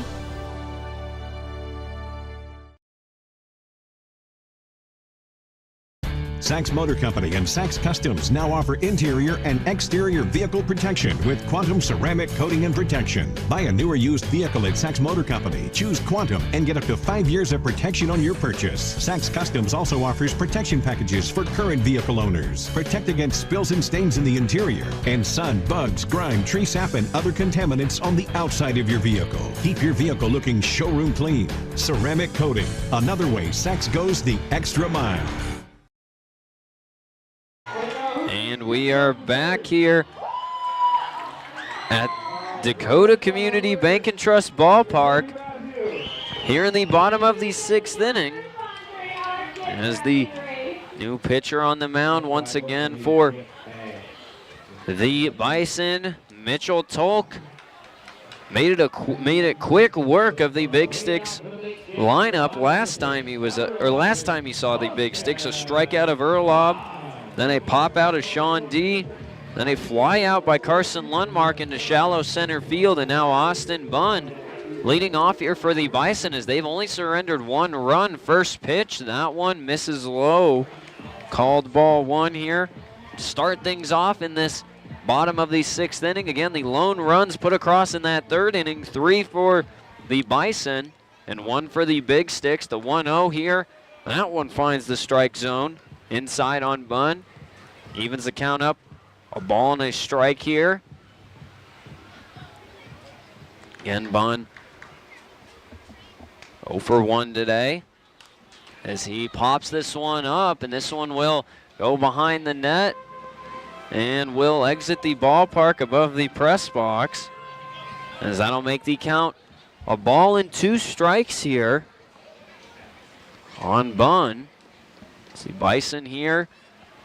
Sachs Motor Company and Sachs Customs now offer interior and exterior vehicle protection with Quantum ceramic coating and protection. Buy a new or used vehicle at Sachs Motor Company. Choose Quantum and get up to 5 years of protection on your purchase. Sachs Customs also offers protection packages for current vehicle owners. Protect against spills and stains in the interior and sun, bugs, grime, tree sap, and other contaminants on the outside of your vehicle. Keep your vehicle looking showroom clean. Ceramic coating. Another way Sachs goes the extra mile. And we are back here at Dakota Community Bank and Trust Ballpark here in the bottom of the 6th inning as the new pitcher on the mound once again for the Bison, Mitchell Tolk, made it quick work of the Big Sticks lineup last time he saw the Big Sticks. A strikeout of Erlob, then a pop out of Sean D. Then a fly out by Carson Lundmark into shallow center field. And now Austin Bunn leading off here for the Bison as they've only surrendered 1 run. First pitch, that one misses low. Called ball 1 here. Start things off in this bottom of the 6th inning. Again, the lone runs put across in that 3rd inning. 3 for the Bison and 1 for the Big Sticks. The 1-0 here. That one finds the strike zone. Inside on Bunn. Evens the count up. A ball and a strike here. Again, Bunn 0 for 1 today as he pops this one up, and this one will go behind the net and will exit the ballpark above the press box, as that'll make the count a ball and 2 strikes here on Bunn. See Bison here,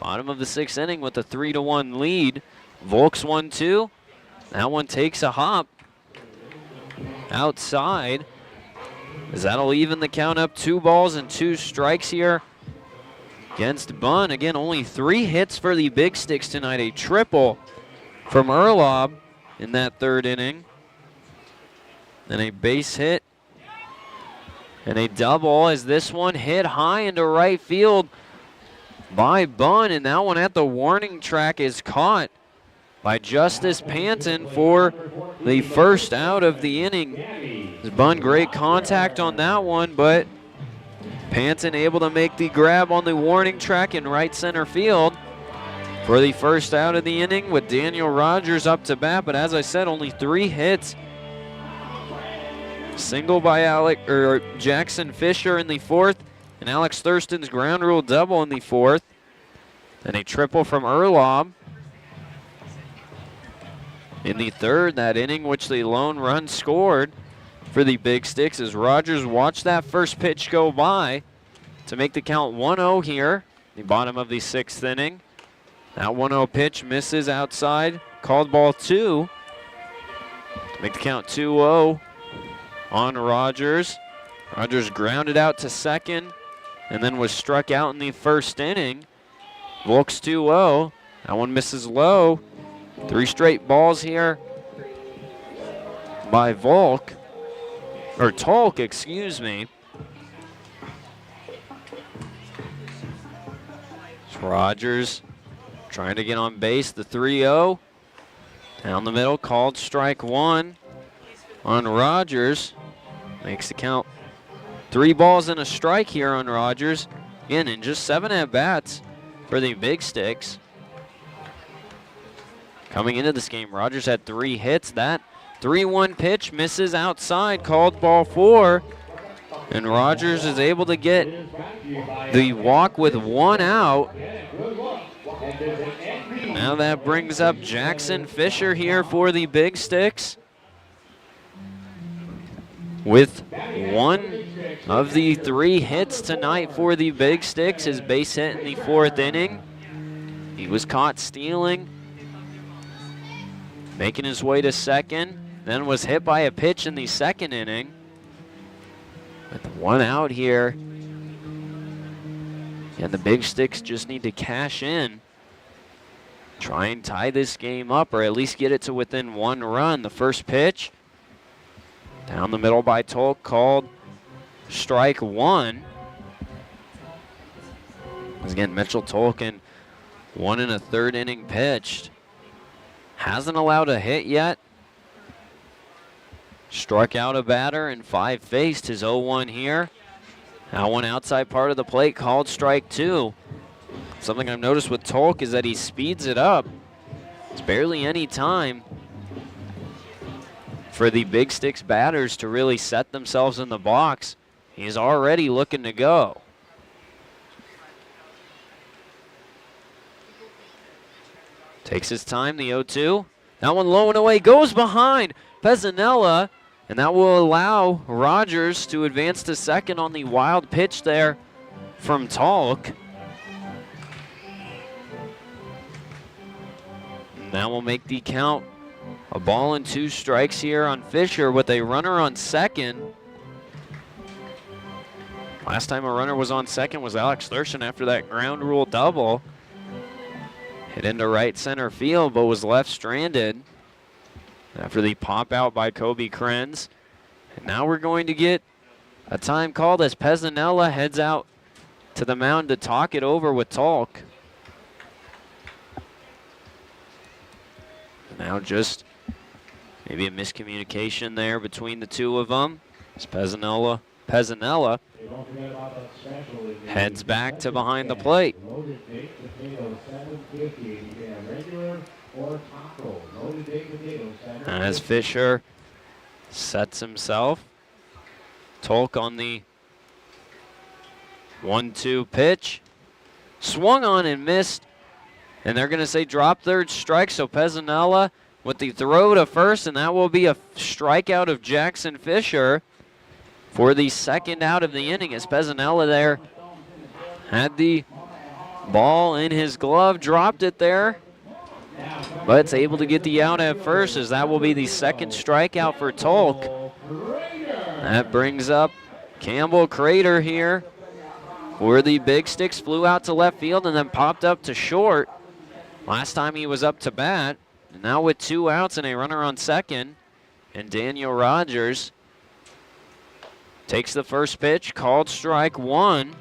bottom of the 6th inning with a 3-1 lead. Volk's 1-2. That one takes a hop outside, as that'll even the count up. 2 balls and 2 strikes here against Bunn. Again, only 3 hits for the Big Sticks tonight. A triple from Erlob in that 3rd inning. Then a base hit and a double, as this one hit high into right field by Bunn, and that one at the warning track is caught by Justice Panton for the first out of the inning. Bunn, great contact on that one, but Panton able to make the grab on the warning track in right center field for the first out of the inning, with Daniel Rogers up to bat. But as I said, only 3 hits. Single by Jackson Fisher in the 4th, and Alex Thurston's ground rule double in the 4th. And a triple from Erlob in the 3rd, that inning, which the lone run scored for the Big Sticks, as Rogers watched that first pitch go by to make the count 1-0 here, the bottom of the 6th inning. That 1-0 pitch misses outside, called ball 2 to make the count 2-0 on Rogers. Rogers grounded out to 2nd and then was struck out in the 1st inning. Volk's 2-0. That one misses low. 3 straight balls here by Tolk, excuse me. It's Rogers trying to get on base, the 3-0. Down the middle, called strike 1 on Rogers. Makes the count 3 balls and a strike here on Rogers. Again, in just 7 at-bats for the Big Sticks. Coming into this game, Rogers had 3 hits. That 3-1 pitch misses outside, called ball 4. And Rogers is able to get the walk with 1 out. Now that brings up Jackson Fisher here for the Big Sticks, with 1 of the 3 hits tonight for the Big Sticks. His base hit in the 4th inning. He was caught stealing, making his way to 2nd, then was hit by a pitch in the 2nd inning. With 1 out here, and the Big Sticks just need to cash in, try and tie this game up, or at least get it to within 1 run. The first pitch, down the middle by Tolk, called strike 1. Again, Mitchell Tolkien, 1 1/3 inning pitched. Hasn't allowed a hit yet. Struck out a batter and 5 faced. His 0-1 here. Now 1 outside part of the plate, called strike 2. Something I've noticed with Tolk is that he speeds it up. It's barely any time for the Big Sticks batters to really set themselves in the box. He's already looking to go. Takes his time, the 0-2. That one low and away, goes behind Pezzanella, and that will allow Rogers to advance to 2nd on the wild pitch there from Tolk. And that will make the count a ball and 2 strikes here on Fisher with a runner on 2nd. Last time a runner was on 2nd was Alex Thurston after that ground rule double. Hit into right center field, but was left stranded after the pop out by Kobe Krenz. And now we're going to get a time called as Pezzanella heads out to the mound to talk it over with Tolk. Now just maybe a miscommunication there between the 2 of them. As Pezzanella heads back to behind the plate. As Fisher sets himself. Tolk on the 1-2 pitch. Swung on and missed. And they're going to say drop 3rd strike. So Pezzanella with the throw to 1st, and that will be a strikeout of Jackson Fisher. for the second out of the inning as Pezzanella there had the ball in his glove, dropped it there, but it's able to get the out at first as that will be the second strikeout for Tolk. That brings up Campbell Crater here for the Big Sticks. Flew out to left field and then popped up to short. Last time he was up to bat. And now with 2 outs and a runner on second, and Daniel Rogers takes the first pitch, called strike 1.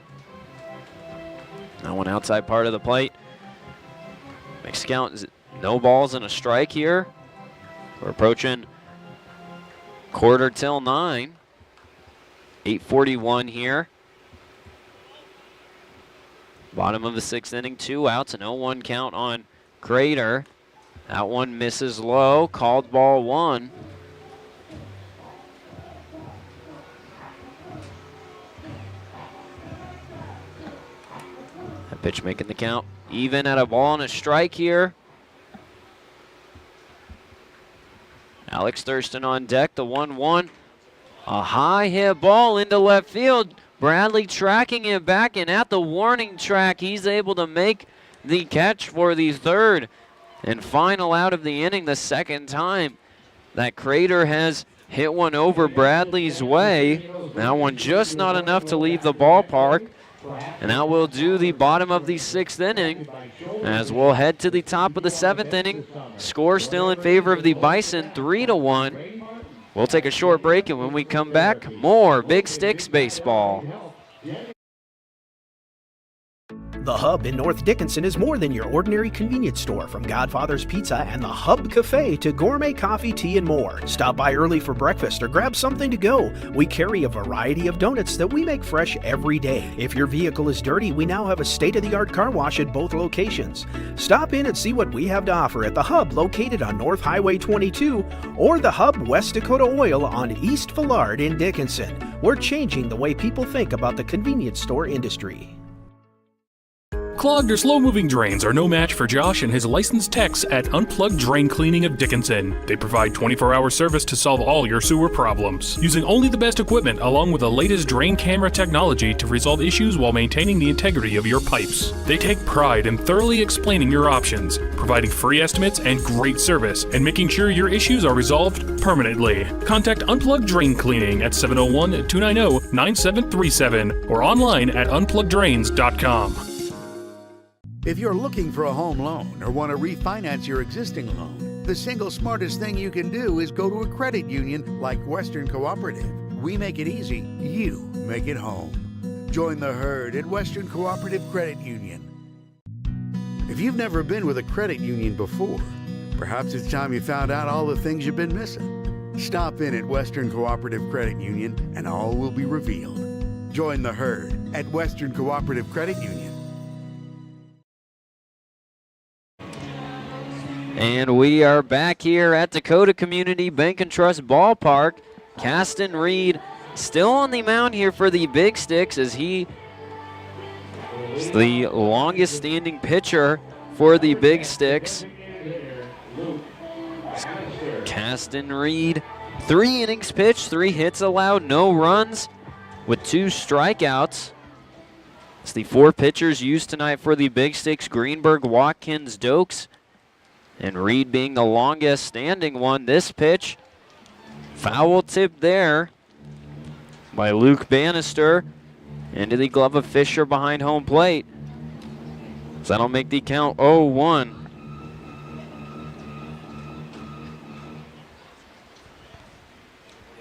That one outside part of the plate. Makes count, no balls and a strike here. We're approaching quarter till 9. 8:41 here. Bottom of the 6th inning, 2 outs, an 0-1 count on Crater. That one misses low, called ball 1. That pitch making the count even at a ball and a strike here. Alex Thurston on deck, the 1-1. A high hit ball into left field. Bradley tracking it back, and at the warning track, he's able to make the catch for the third and final out of the inning, the second time that Crater has hit one over Bradley's way. That one just not enough to leave the ballpark. And that will do the bottom of the 6th inning as we'll head to the top of the 7th inning. Score still in favor of the Bison, 3-1. We'll take a short break, and when we come back, more Big Sticks baseball. The Hub in North Dickinson is more than your ordinary convenience store. From Godfather's Pizza and the Hub Cafe to gourmet coffee, tea, and more. Stop by early for breakfast or grab something to go. We carry a variety of donuts that we make fresh every day. If your vehicle is dirty, we now have a state-of-the-art car wash at both locations. Stop in and see what we have to offer at the Hub located on North Highway 22 or the Hub West Dakota Oil on East Villard in Dickinson. We're changing the way people think about the convenience store industry. Clogged or slow-moving drains are no match for Josh and his licensed techs at Unplugged Drain Cleaning of Dickinson. They provide 24-hour service to solve all your sewer problems, using only the best equipment along with the latest drain camera technology to resolve issues while maintaining the integrity of your pipes. They take pride in thoroughly explaining your options, providing free estimates and great service, and making sure your issues are resolved permanently. Contact Unplugged Drain Cleaning at 701-290-9737 or online at unpluggeddrains.com. If you're looking for a home loan or want to refinance your existing loan, the single smartest thing you can do is go to a credit union like Western Cooperative. We make it easy, you make it home. Join the herd at Western Cooperative Credit Union. If you've never been with a credit union before, perhaps it's time you found out all the things you've been missing. Stop in at Western Cooperative Credit Union and all will be revealed. Join the herd at Western Cooperative Credit Union. And we are back here at Dakota Community Bank and Trust Ballpark. Caston Reed still on the mound here for the Big Sticks as he is the longest standing pitcher for the Big Sticks. Caston Reed, 3 innings pitched, 3 hits allowed, no runs with 2 strikeouts. It's the 4 pitchers used tonight for the Big Sticks: Greenberg, Watkins, Dokes, and Reed being the longest standing one. This pitch, foul tip there by Luke Bannister into the glove of Fisher behind home plate. So that'll make the count 0-1.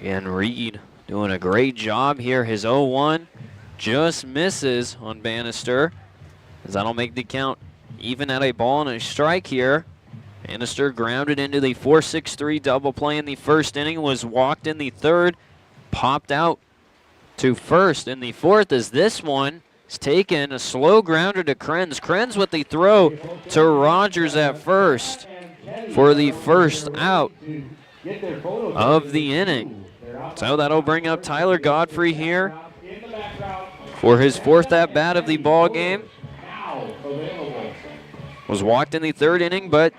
Again, Reed doing a great job here. His 0-1 just misses on Bannister, as that'll make the count even at a ball and a strike here. Bannister grounded into the 4-6-3 double play in the first inning, was walked in the third, popped out to first in the fourth as this one is taken. A slow grounder to Krenz. Krenz with the throw to Rogers at first for the first out of the inning. So that'll bring up Tyler Godfrey here for his 4th at-bat of the ball game. Was walked in the 3rd inning, but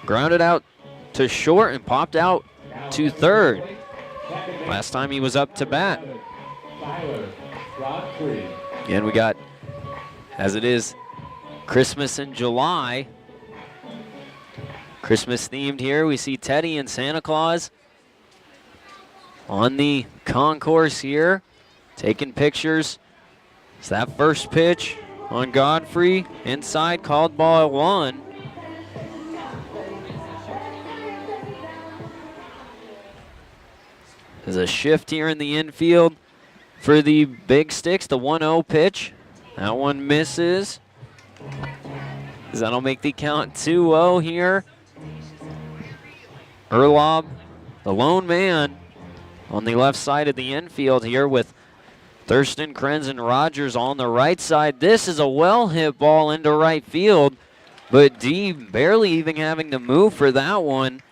grounded out to short and popped out to 3rd. last time he was up to bat. Again, we got, as it is Christmas in July, Christmas themed here. We see Teddy and Santa Claus on the concourse here, taking pictures. It's that first pitch on Godfrey, inside, called ball 1. There's a shift here in the infield for the Big Sticks, the 1-0 pitch. That one misses. That'll make the count 2-0 here. Erlob, the lone man on the left side of the infield here with Thurston, Krenz, and Rogers on the right side. This is a well-hit ball into right field, but D barely even having to move for that one.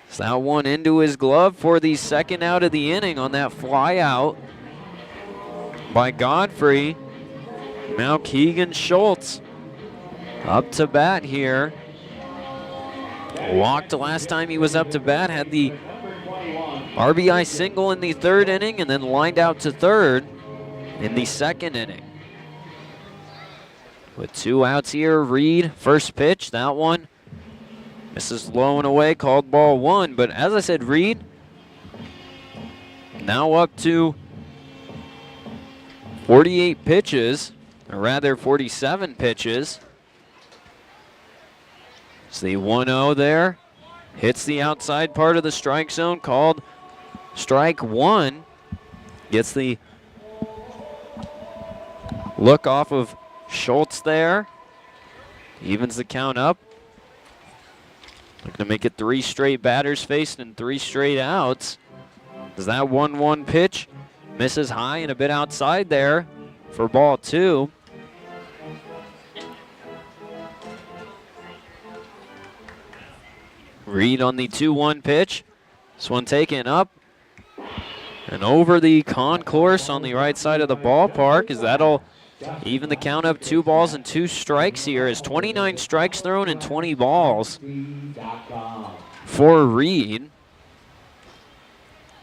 So that one into his glove for the second out of the inning on that fly out by Godfrey. Now Keegan Schultz up to bat here. Walked the last time he was up to bat, had the RBI single in the third inning, and then lined out to third in the second inning. With 2 outs here, Reed, first pitch, that one misses low and away, called ball 1. But as I said, Reed now up to 48 pitches, or rather 47 pitches. It's the 1-0 there. Hits the outside part of the strike zone, called strike 1. Gets the look off of Schultz there. Evens the count up. Looking to make it 3 straight batters faced and 3 straight outs. Does that 1-1 pitch misses high and a bit outside there for ball 2. Reed on the 2-1 pitch. This one taken up and over the concourse on the right side of the ballpark, as that'll even the count up. 2 balls and 2 strikes here, as 29 strikes thrown and 20 balls for Reed.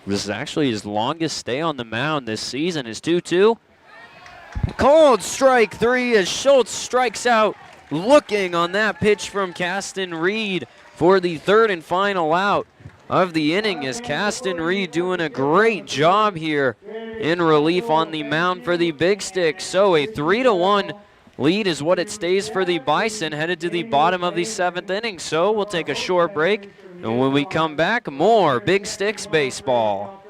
This is actually his longest stay on the mound this season. Is 2-2. Called strike 3 as Schultz strikes out looking on that pitch from Caston Reed for the third and final out of the inning, as Caston Reed doing a great job here in relief on the mound for the Big Sticks. So a 3-1 lead is what it stays for the Bison, headed to the bottom of the 7th inning. So we'll take a short break, and when we come back, more Big Sticks baseball.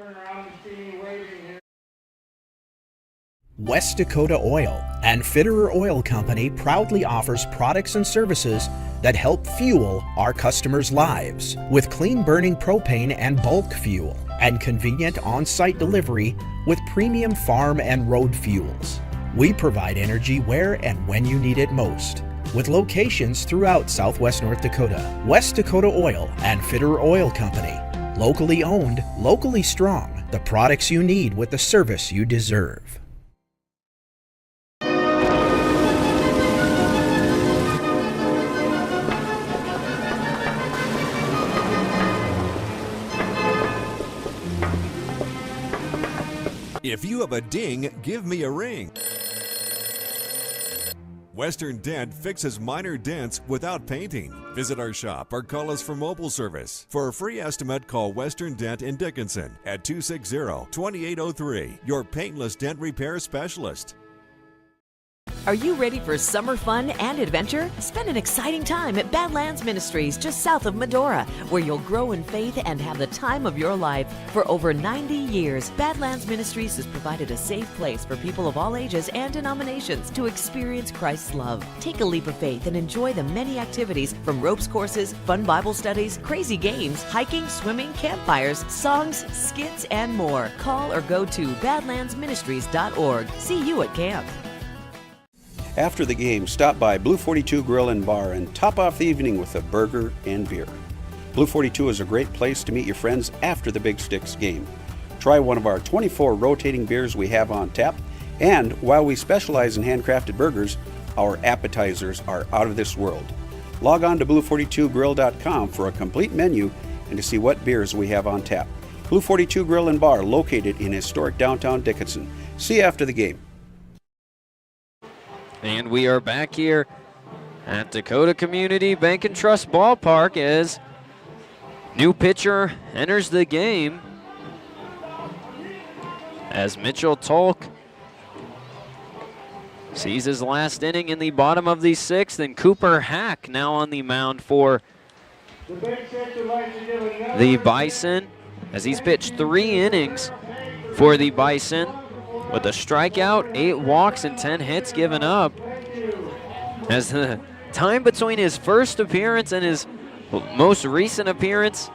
West Dakota Oil and Fitterer Oil Company proudly offers products and services that help fuel our customers' lives with clean-burning propane and bulk fuel and convenient on-site delivery with premium farm and road fuels. We provide energy where and when you need it most, with locations throughout Southwest North Dakota. West Dakota Oil and Fitterer Oil Company. Locally owned, locally strong. The products you need with the service you deserve. If you have a ding, give me a ring. Western Dent fixes minor dents without painting. Visit our shop or call us for mobile service. For a free estimate, call Western Dent in Dickinson at 260-2803, your paintless dent repair specialist. Are you ready for summer fun and adventure? Spend an exciting time at Badlands Ministries just south of Medora, where you'll grow in faith and have the time of your life. For over 90 years, Badlands Ministries has provided a safe place for people of all ages and denominations to experience Christ's love. Take a leap of faith and enjoy the many activities, from ropes courses, fun Bible studies, crazy games, hiking, swimming, campfires, songs, skits, and more. Call or go to badlandsministries.org. See you at camp. After the game, stop by Blue 42 Grill and Bar and top off the evening with a burger and beer. Blue 42 is a great place to meet your friends after the Big Sticks game. Try one of our 24 rotating beers we have on tap, and while we specialize in handcrafted burgers, our appetizers are out of this world. Log on to blue42grill.com for a complete menu and to see what beers we have on tap. Blue 42 Grill and Bar, located in historic downtown Dickinson. See you after the game. And we are back here at Dakota Community Bank and Trust Ballpark as new pitcher enters the game as Mitchell Tolk sees his last inning in the bottom of the sixth, and Cooper Hack now on the mound for the Bison as he's pitched 3 innings for the Bison with a strikeout, 8 walks, and 10 hits given up. As the time between his first appearance and his most recent appearance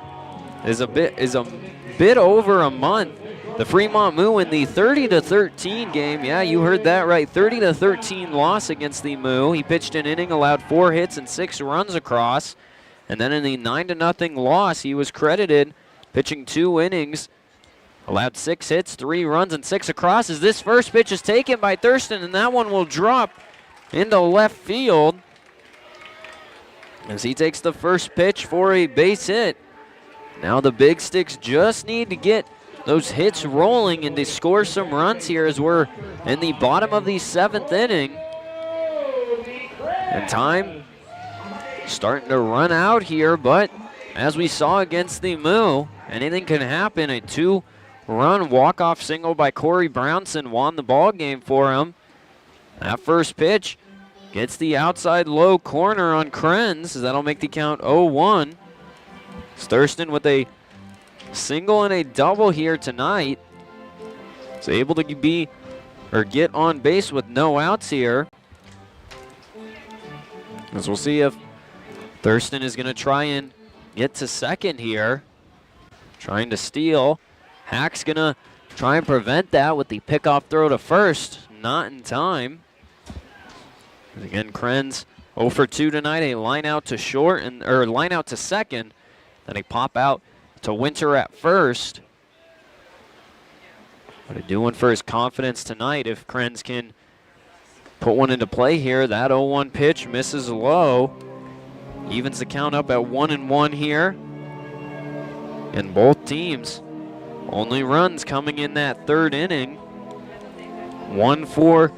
is a bit over a month. The Fremont Moo in the 30-13 game, yeah, you heard that right, 30-13 loss against the Moo. He pitched an inning, allowed 4 hits and 6 runs across. And then in the 9-0 loss, he was credited pitching 2 innings, allowed 6 hits, 3 runs, and 6 across. As this first pitch is taken by Thurston, and that one will drop into left field as he takes the first pitch for a base hit. Now the Big Sticks just need to get those hits rolling and to score some runs here as we're in the bottom of the 7th inning. And time starting to run out here, but as we saw against the Moo, anything can happen. A 2-run walk-off single by Corey Brownson won the ball game for him. That first pitch gets the outside low corner on Krenz. That'll make the count 0-1. Thurston with a single and a double here tonight. He's able to get on base with no outs here. As we'll see if Thurston is going to try and get to second here. Trying to steal. Hack's going to try and prevent that with the pickoff throw to first. Not in time. Again, Krenz 0 for 2 tonight. A line out to short or line out to second. Then a pop out to Winter at first. What a doing for his confidence tonight if Krenz can put one into play here. That 0-1 pitch misses low. Evens the count up at 1-1 here. And both teams only runs coming in that 3rd inning. 1 for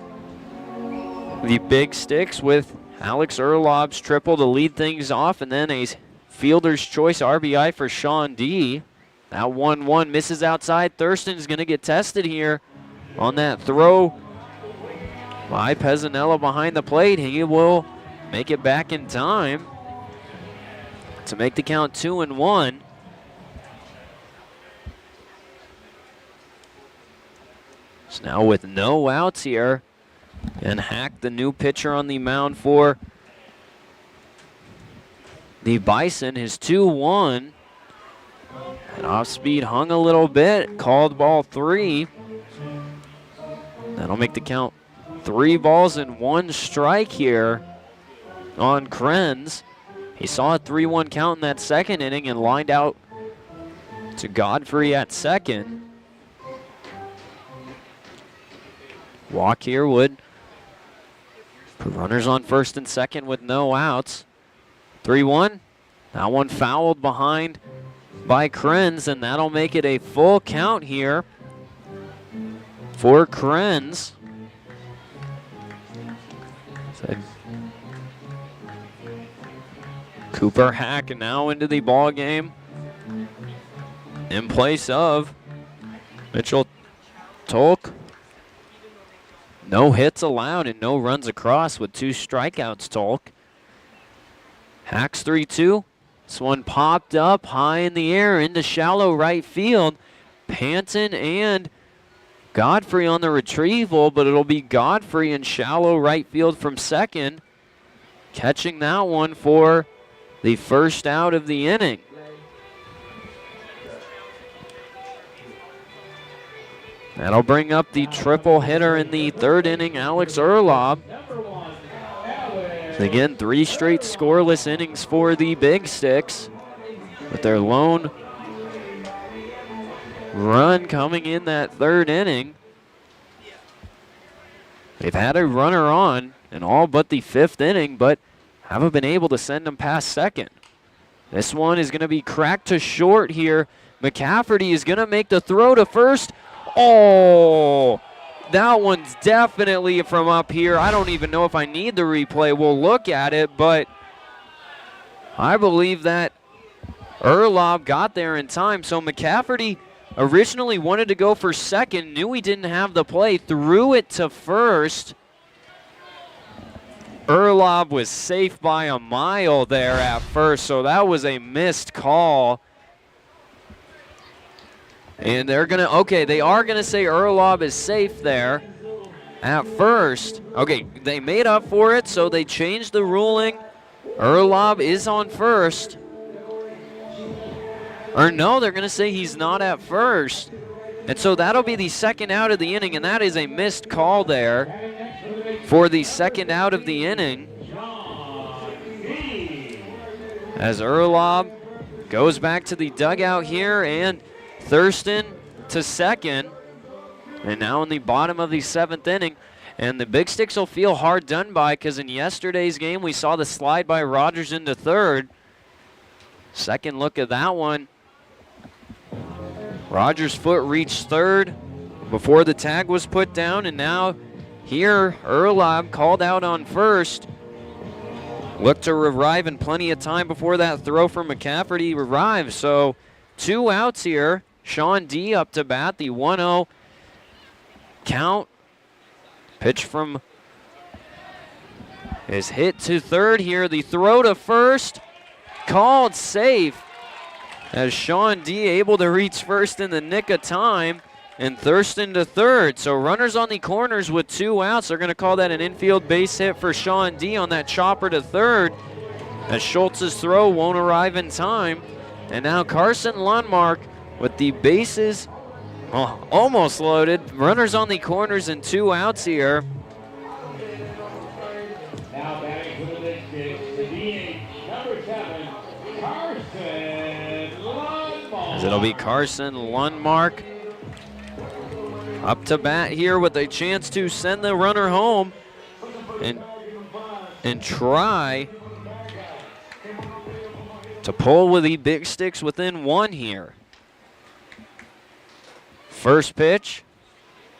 the Big Sticks with Alex Erlob's triple to lead things off, and then a fielder's choice RBI for Sean D. That 1-1 misses outside. Thurston is going to get tested here on that throw by Pezzanella behind the plate. He will make it back in time to make the count 2-1. So now with no outs here, and Hack, the new pitcher on the mound for the Bison, his 2-1. And off speed hung a little bit, called ball 3. That'll make the count 3 balls and 1 strike here on Krenz. He saw a 3-1 count in that 2nd inning and lined out to Godfrey at second. Walk here would put runners on first and second with no outs. 3-1. That one fouled behind by Krenz, and that'll make it a full count here for Krenz. Cooper Hack now into the ball game in place of Mitchell Tolk. No hits allowed and no runs across with 2 strikeouts, Tolk. Hack's 3-2. This one popped up high in the air into shallow right field. Panton and Godfrey on the retrieval, but it'll be Godfrey in shallow right field from second, catching that one for the first out of the inning. That'll bring up the triple hitter in the 3rd inning, Alex Erlob. Again, 3 straight scoreless innings for the Big Sticks, with their lone run coming in that 3rd inning. They've had a runner on in all but the 5th inning, but haven't been able to send them past second. This one is going to be cracked to short here McCafferty is going to make the throw to first. Oh, that one's definitely from up here. I don't even know if I need the replay. We'll look at it, but I believe that Erlob got there in time. So McCafferty originally wanted to go for second, knew he didn't have the play, threw it to first. Erlob was safe by a mile there at first, so that was a missed call. And they're going to, okay, they are going to say Erlob is safe there at first. Okay, they made up for it, so they changed the ruling. Erlob is on first. Or no, they're going to say he's not at first. And so that'll be the second out of the inning, and that is a missed call there for the second out of the inning. As Erlob goes back to the dugout here, and Thurston to second. And now in the bottom of the 7th inning. And the Big Sticks will feel hard done by because in yesterday's game we saw the slide by Rogers into third. Second look at that one. Rogers' foot reached third before the tag was put down, and now here Erlob called out on first. Looked to revive in plenty of time before that throw from McCafferty revived. So 2 outs here. Sean D up to bat, the 1-0 count. Pitch from is hit to third here. The throw to first, called safe. As Sean D able to reach first in the nick of time, and Thurston to third. So runners on the corners with 2 outs. They're going to call that an infield base hit for Sean D on that chopper to third, as Schultz's throw won't arrive in time. And now Carson Lundmark with the bases almost loaded. Runners on the corners and 2 outs here. Now batting for the Big Sticks, the DH, number 7, Carson Lundmark. As it'll be Carson Lundmark up to bat here with a chance to send the runner home and try to pull with the Big Sticks within 1 here. First pitch,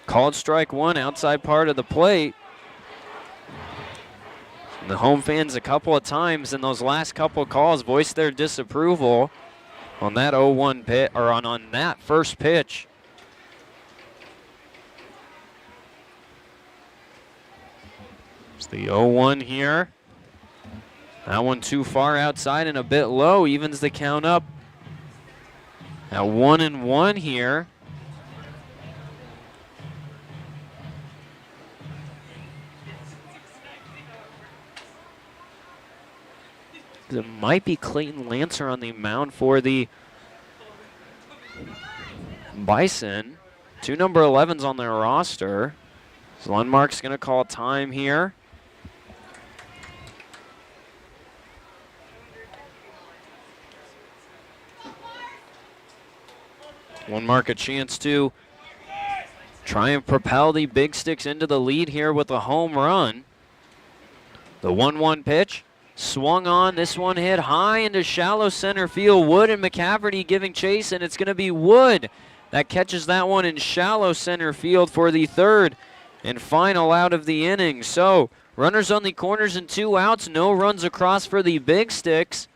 called strike 1, outside part of the plate. The home fans a couple of times in those last couple of calls voiced their disapproval on that 0-1 pitch, or on that first pitch. It's the 0-1 here. That one too far outside and a bit low, evens the count up at 1-1 here. It might be Clayton Lancer on the mound for the Bison. 2 number 11s on their roster. So Lundmark's going to call time here. Lundmark a chance to try and propel the Big Sticks into the lead here with a home run. The 1-1 pitch. Swung on, this one hit high into shallow center field. Wood and McCafferty giving chase, and it's going to be Wood that catches that one in shallow center field for the third and final out of the inning. So runners on the corners and 2 outs, no runs across for the Big Sticks,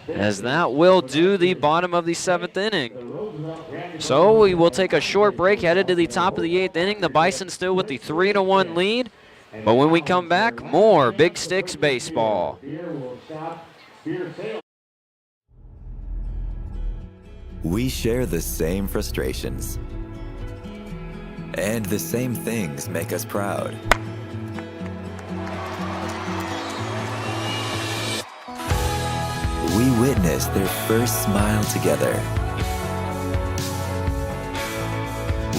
as that will do the bottom of the 7th inning. So we will take a short break, headed to the top of the 8th inning. The Bison still with the 3-1 lead. But when we come back, more Big Sticks baseball. We share the same frustrations. And the same things make us proud. We witnessed their first smile together.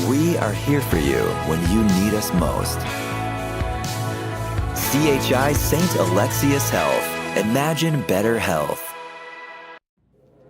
We are here for you when you need us most. CHI St. Alexius Health. Imagine better health.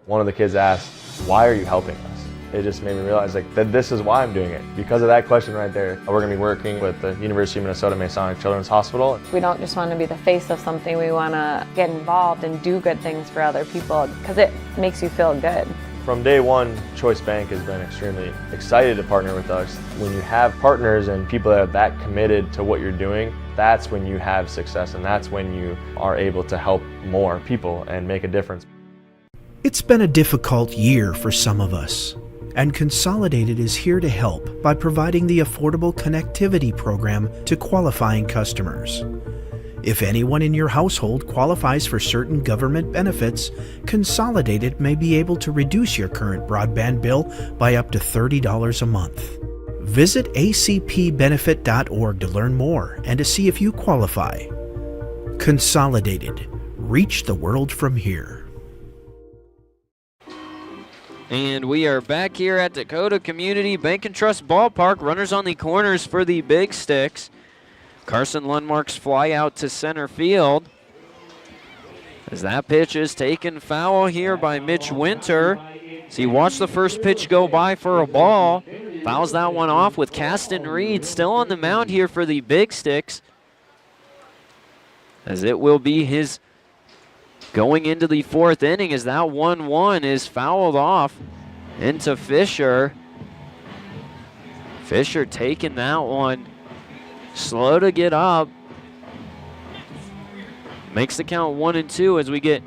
One of the kids asked, "Why are you helping us?" It just made me realize that this is why I'm doing it. Because of that question right there, we're going to be working with the University of Minnesota Masonic Children's Hospital. We don't just want to be the face of something. We want to get involved and do good things for other people because it makes you feel good. From day one, Choice Bank has been extremely excited to partner with us. When you have partners and people that are that committed to what you're doing, that's when you have success, and that's when you are able to help more people and make a difference. It's been a difficult year for some of us, and Consolidated is here to help by providing the affordable connectivity program to qualifying customers. If anyone in your household qualifies for certain government benefits, Consolidated may be able to reduce your current broadband bill by up to $30 a month. Visit acpbenefit.org to learn more and to see if you qualify. Consolidated. Reach the world from here. And we are back here at Dakota Community Bank and Trust Ballpark. Runners on the corners for the Big Sticks. Carson Lundmark's fly out to center field. As that pitch is taken foul here by Mitch Winter. So he watched the first pitch go by for a ball. Fouls that one off with Caston Reed still on the mound here for the Big Sticks. As it will be his going into the fourth inning as that 1-1 is fouled off into Fisher. Fisher taking that one. Slow to get up. Makes the count 1-2 as we get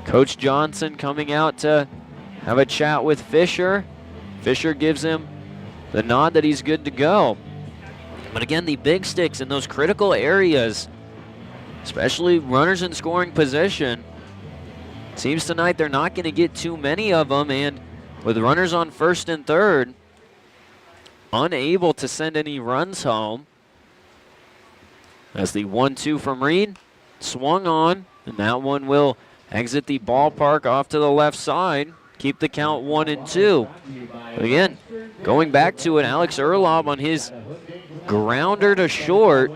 Coach Johnson coming out to have a chat with Fisher. Fisher gives him the nod that he's good to go. But again, the Big Sticks in those critical areas, especially runners in scoring position, seems tonight they're not going to get too many of them, and with runners on first and third, unable to send any runs home. As the 1-2 from Reed swung on, and that one will exit the ballpark off to the left side. Keep the count 1-2. Again, going back to it, Alex Erlob on his grounder to short.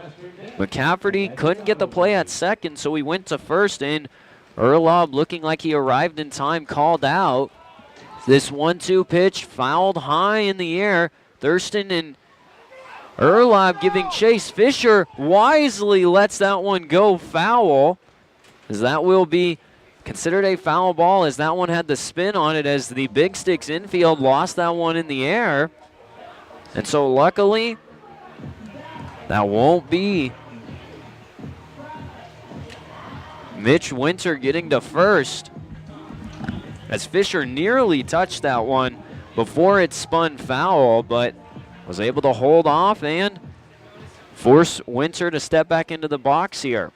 McCafferty couldn't get the play at second, so he went to first, and Erlob, looking like he arrived in time, called out. This 1-2 pitch fouled high in the air. Thurston and Erlob giving chase. Fisher wisely lets that one go foul, as that will be considered a foul ball, as that one had the spin on it, as the Big Sticks infield lost that one in the air. And so luckily, that won't be Mitch Winter getting to first, as Fisher nearly touched that one before it spun foul, but was able to hold off and force Winter to step back into the box here.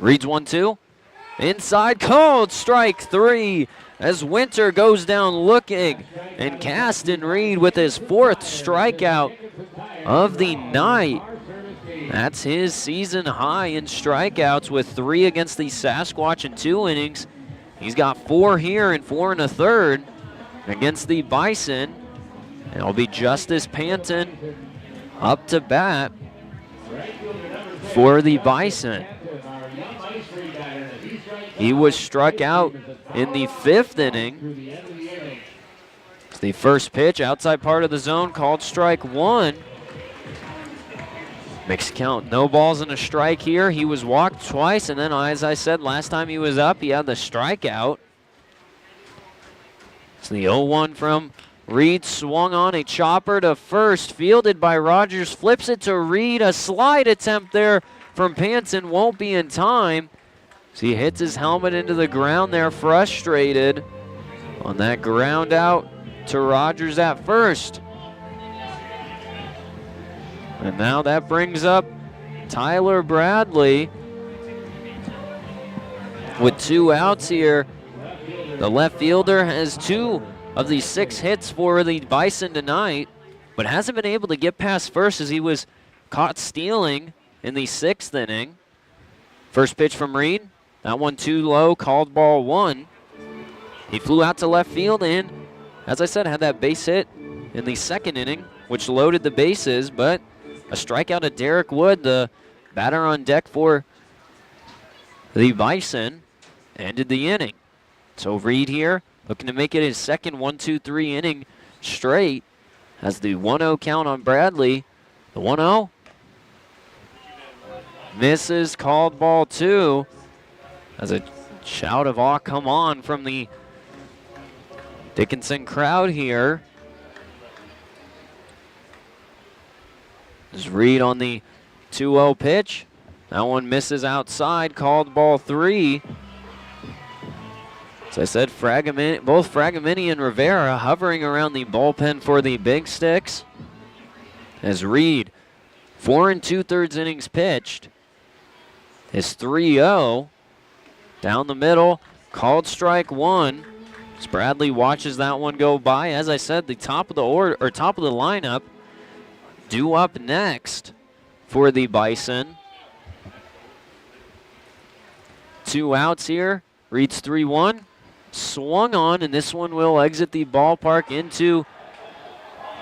Reads 1-2. Inside, called strike 3 as Winter goes down looking, and Caston Reed with his 4th strikeout of the night. That's his season high in strikeouts, with 3 against the Sasquatch in 2 innings. He's got 4 here and 4 1/3 against the Bison. And it'll be Justice Panton up to bat for the Bison. He was struck out in the 5th inning. It's the first pitch, outside part of the zone, called strike 1. Makes count, no balls and a strike here. He was walked twice, and then, as I said, last time he was up, he had the strikeout. It's the 0-1 from Reed, swung on a chopper to first, fielded by Rogers, flips it to Reed. A slide attempt there from Panton won't be in time. So he hits his helmet into the ground there, frustrated on that ground out to Rogers at first. And now that brings up Tyler Bradley with 2 outs here. The left fielder has 2 of the 6 hits for the Bison tonight, but hasn't been able to get past first as he was caught stealing in the 6th inning. First pitch from Reed, that one too low, called ball 1. He flew out to left field and, as I said, had that base hit in the 2nd inning, which loaded the bases, but a strikeout of Derek Wood, the batter on deck for the Bison, ended the inning. So Reed here, looking to make it his second 1-2-3 inning straight, has the 1-0 count on Bradley. The 1-0 misses, called ball 2, as a shout of "aw, come on" from the Dickinson crowd here. Just Reed on the 2-0 pitch. That one misses outside, called ball 3. As I said, both Fragomeni and Rivera hovering around the bullpen for the Big Sticks. As Reed, 4 2/3 innings pitched, is 3-0. Down the middle, called strike 1. As Bradley watches that one go by. As I said, the top of the lineup due up next for the Bison. 2 outs here. Reed's 3-1. Swung on, and this one will exit the ballpark into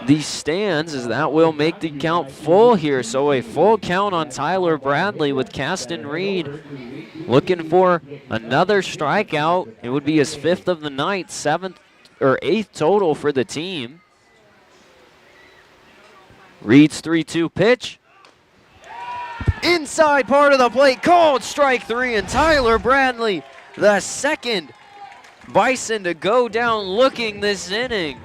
the stands, as that will make the count full here. So a full count on Tyler Bradley with Caston Reed looking for another strikeout. It would be his 5th of the night, 7th or 8th total for the team. Reed's 3-2 pitch. Inside part of the plate, called strike 3, and Tyler Bradley, the second Bison to go down looking this inning.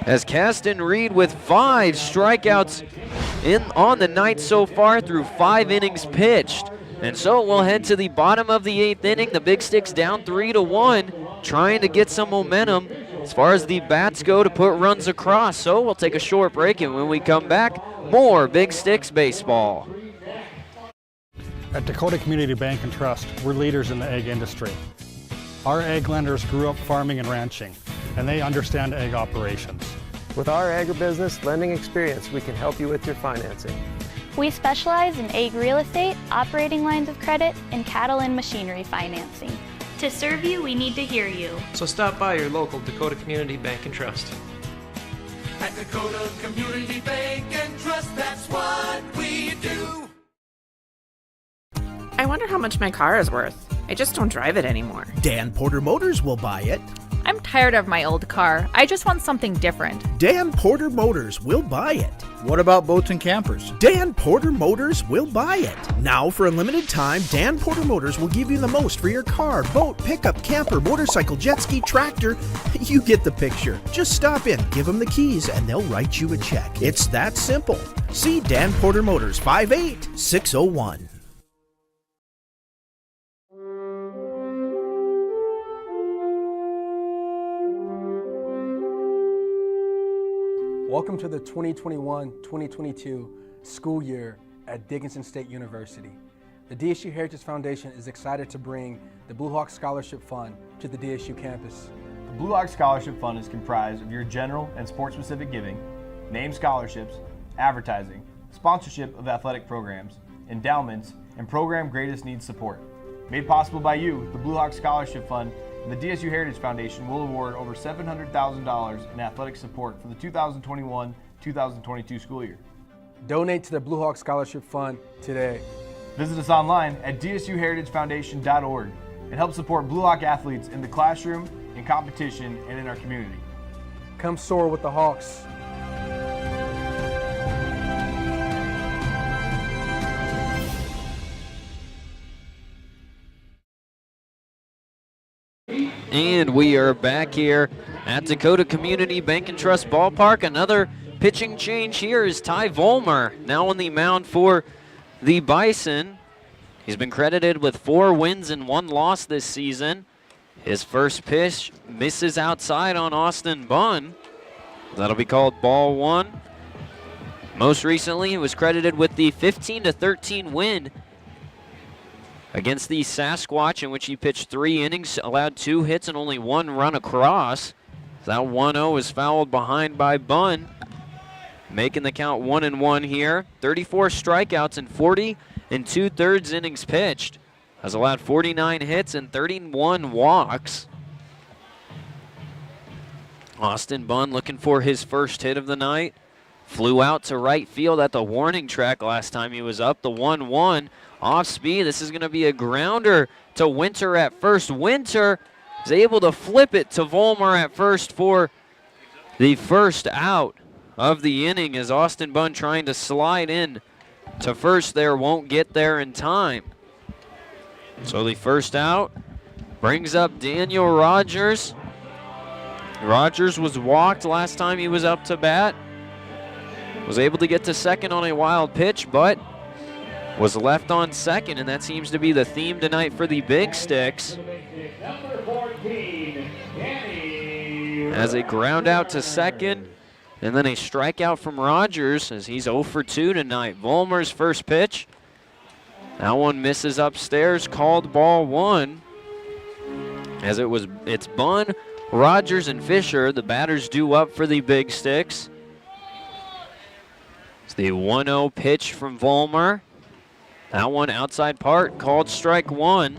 As Caston Reed with 5 strikeouts on the night so far through 5 innings pitched. And so we'll head to the bottom of the 8th inning. The Big Sticks down 3-1, trying to get some momentum as far as the bats go to put runs across. So we'll take a short break, and when we come back, more Big Sticks baseball. At Dakota Community Bank and Trust, we're leaders in the egg industry. Our egg lenders grew up farming and ranching, and they understand egg operations. With our agribusiness lending experience, we can help you with your financing. We specialize in egg real estate, operating lines of credit, and cattle and machinery financing. To serve you, we need to hear you. So stop by your local Dakota Community Bank and Trust. At Dakota Community Bank and Trust, that's what we do. I wonder how much my car is worth. I just don't drive it anymore. Dan Porter Motors will buy it. I'm tired of my old car. I just want something different. Dan Porter Motors will buy it. What about boats and campers? Dan Porter Motors will buy it. Now, for a limited time, Dan Porter Motors will give you the most for your car, boat, pickup, camper, motorcycle, jet ski, tractor. You get the picture. Just stop in, give them the keys, and they'll write you a check. It's that simple. See Dan Porter Motors, 58601. Welcome to the 2021-2022 school year at Dickinson State University. The DSU Heritage Foundation is excited to bring the Blue Hawk Scholarship Fund to the DSU campus. The Blue Hawk Scholarship Fund is comprised of your general and sport-specific giving, named scholarships, advertising, sponsorship of athletic programs, endowments, and program greatest needs support. Made possible by you, the Blue Hawk Scholarship Fund and the DSU Heritage Foundation will award over $700,000 in athletic support for the 2021-2022 school year. Donate to the Blue Hawk Scholarship Fund today. Visit us online at dsuheritagefoundation.org and help support Blue Hawk athletes in the classroom, in competition, and in our community. Come soar with the Hawks. And we are back here at Dakota Community Bank and Trust Ballpark. Another pitching change here is Ty Volmer, now on the mound for the Bison. He's been credited with 4 wins and 1 loss this season. His first pitch misses outside on Austin Bunn. That'll be called ball 1. Most recently, he was credited with the 15-13 win against the Sasquatch, in which he pitched 3 innings, allowed 2 hits and only 1 run across. That 1-0 is fouled behind by Bunn, making the count 1-1 here. 34 strikeouts and 40 2/3 innings pitched. Has allowed 49 hits and 31 walks. Austin Bunn looking for his first hit of the night. Flew out to right field at the warning track last time he was up. The 1-1 off speed. This is going to be a grounder to Winter at first. Winter is able to flip it to Volmer at first for the first out of the inning, as Austin Bunn trying to slide in to first there, won't get there in time. So the first out brings up Daniel Rogers. Rogers was walked last time he was up to bat. Was able to get to second on a wild pitch, but was left on second, and that seems to be the theme tonight for the Big Sticks. As a ground out to second, and then a strikeout from Rogers as he's 0 for 2 tonight. Vollmer's first pitch. That one misses upstairs, called ball 1. As it's Bunn, Rogers, and Fisher. The batters due up for the Big Sticks. It's the 1-0 pitch from Vollmer. That one outside part, called strike 1.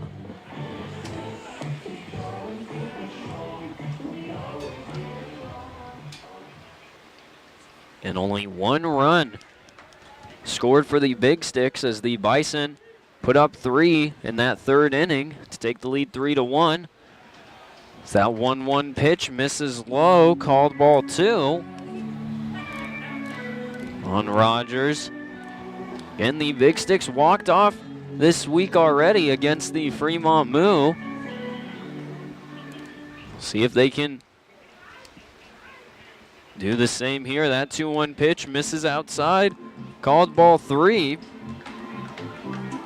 And only 1 run scored for the Big Sticks as the Bison put up 3 in that third inning to take the lead 3-1. It's that 1-1 pitch, misses low, called ball 2 on Rogers. And the Big Sticks walked off this week already against the Fremont Moo. See if they can do the same here. That 2-1 pitch misses outside, called ball 3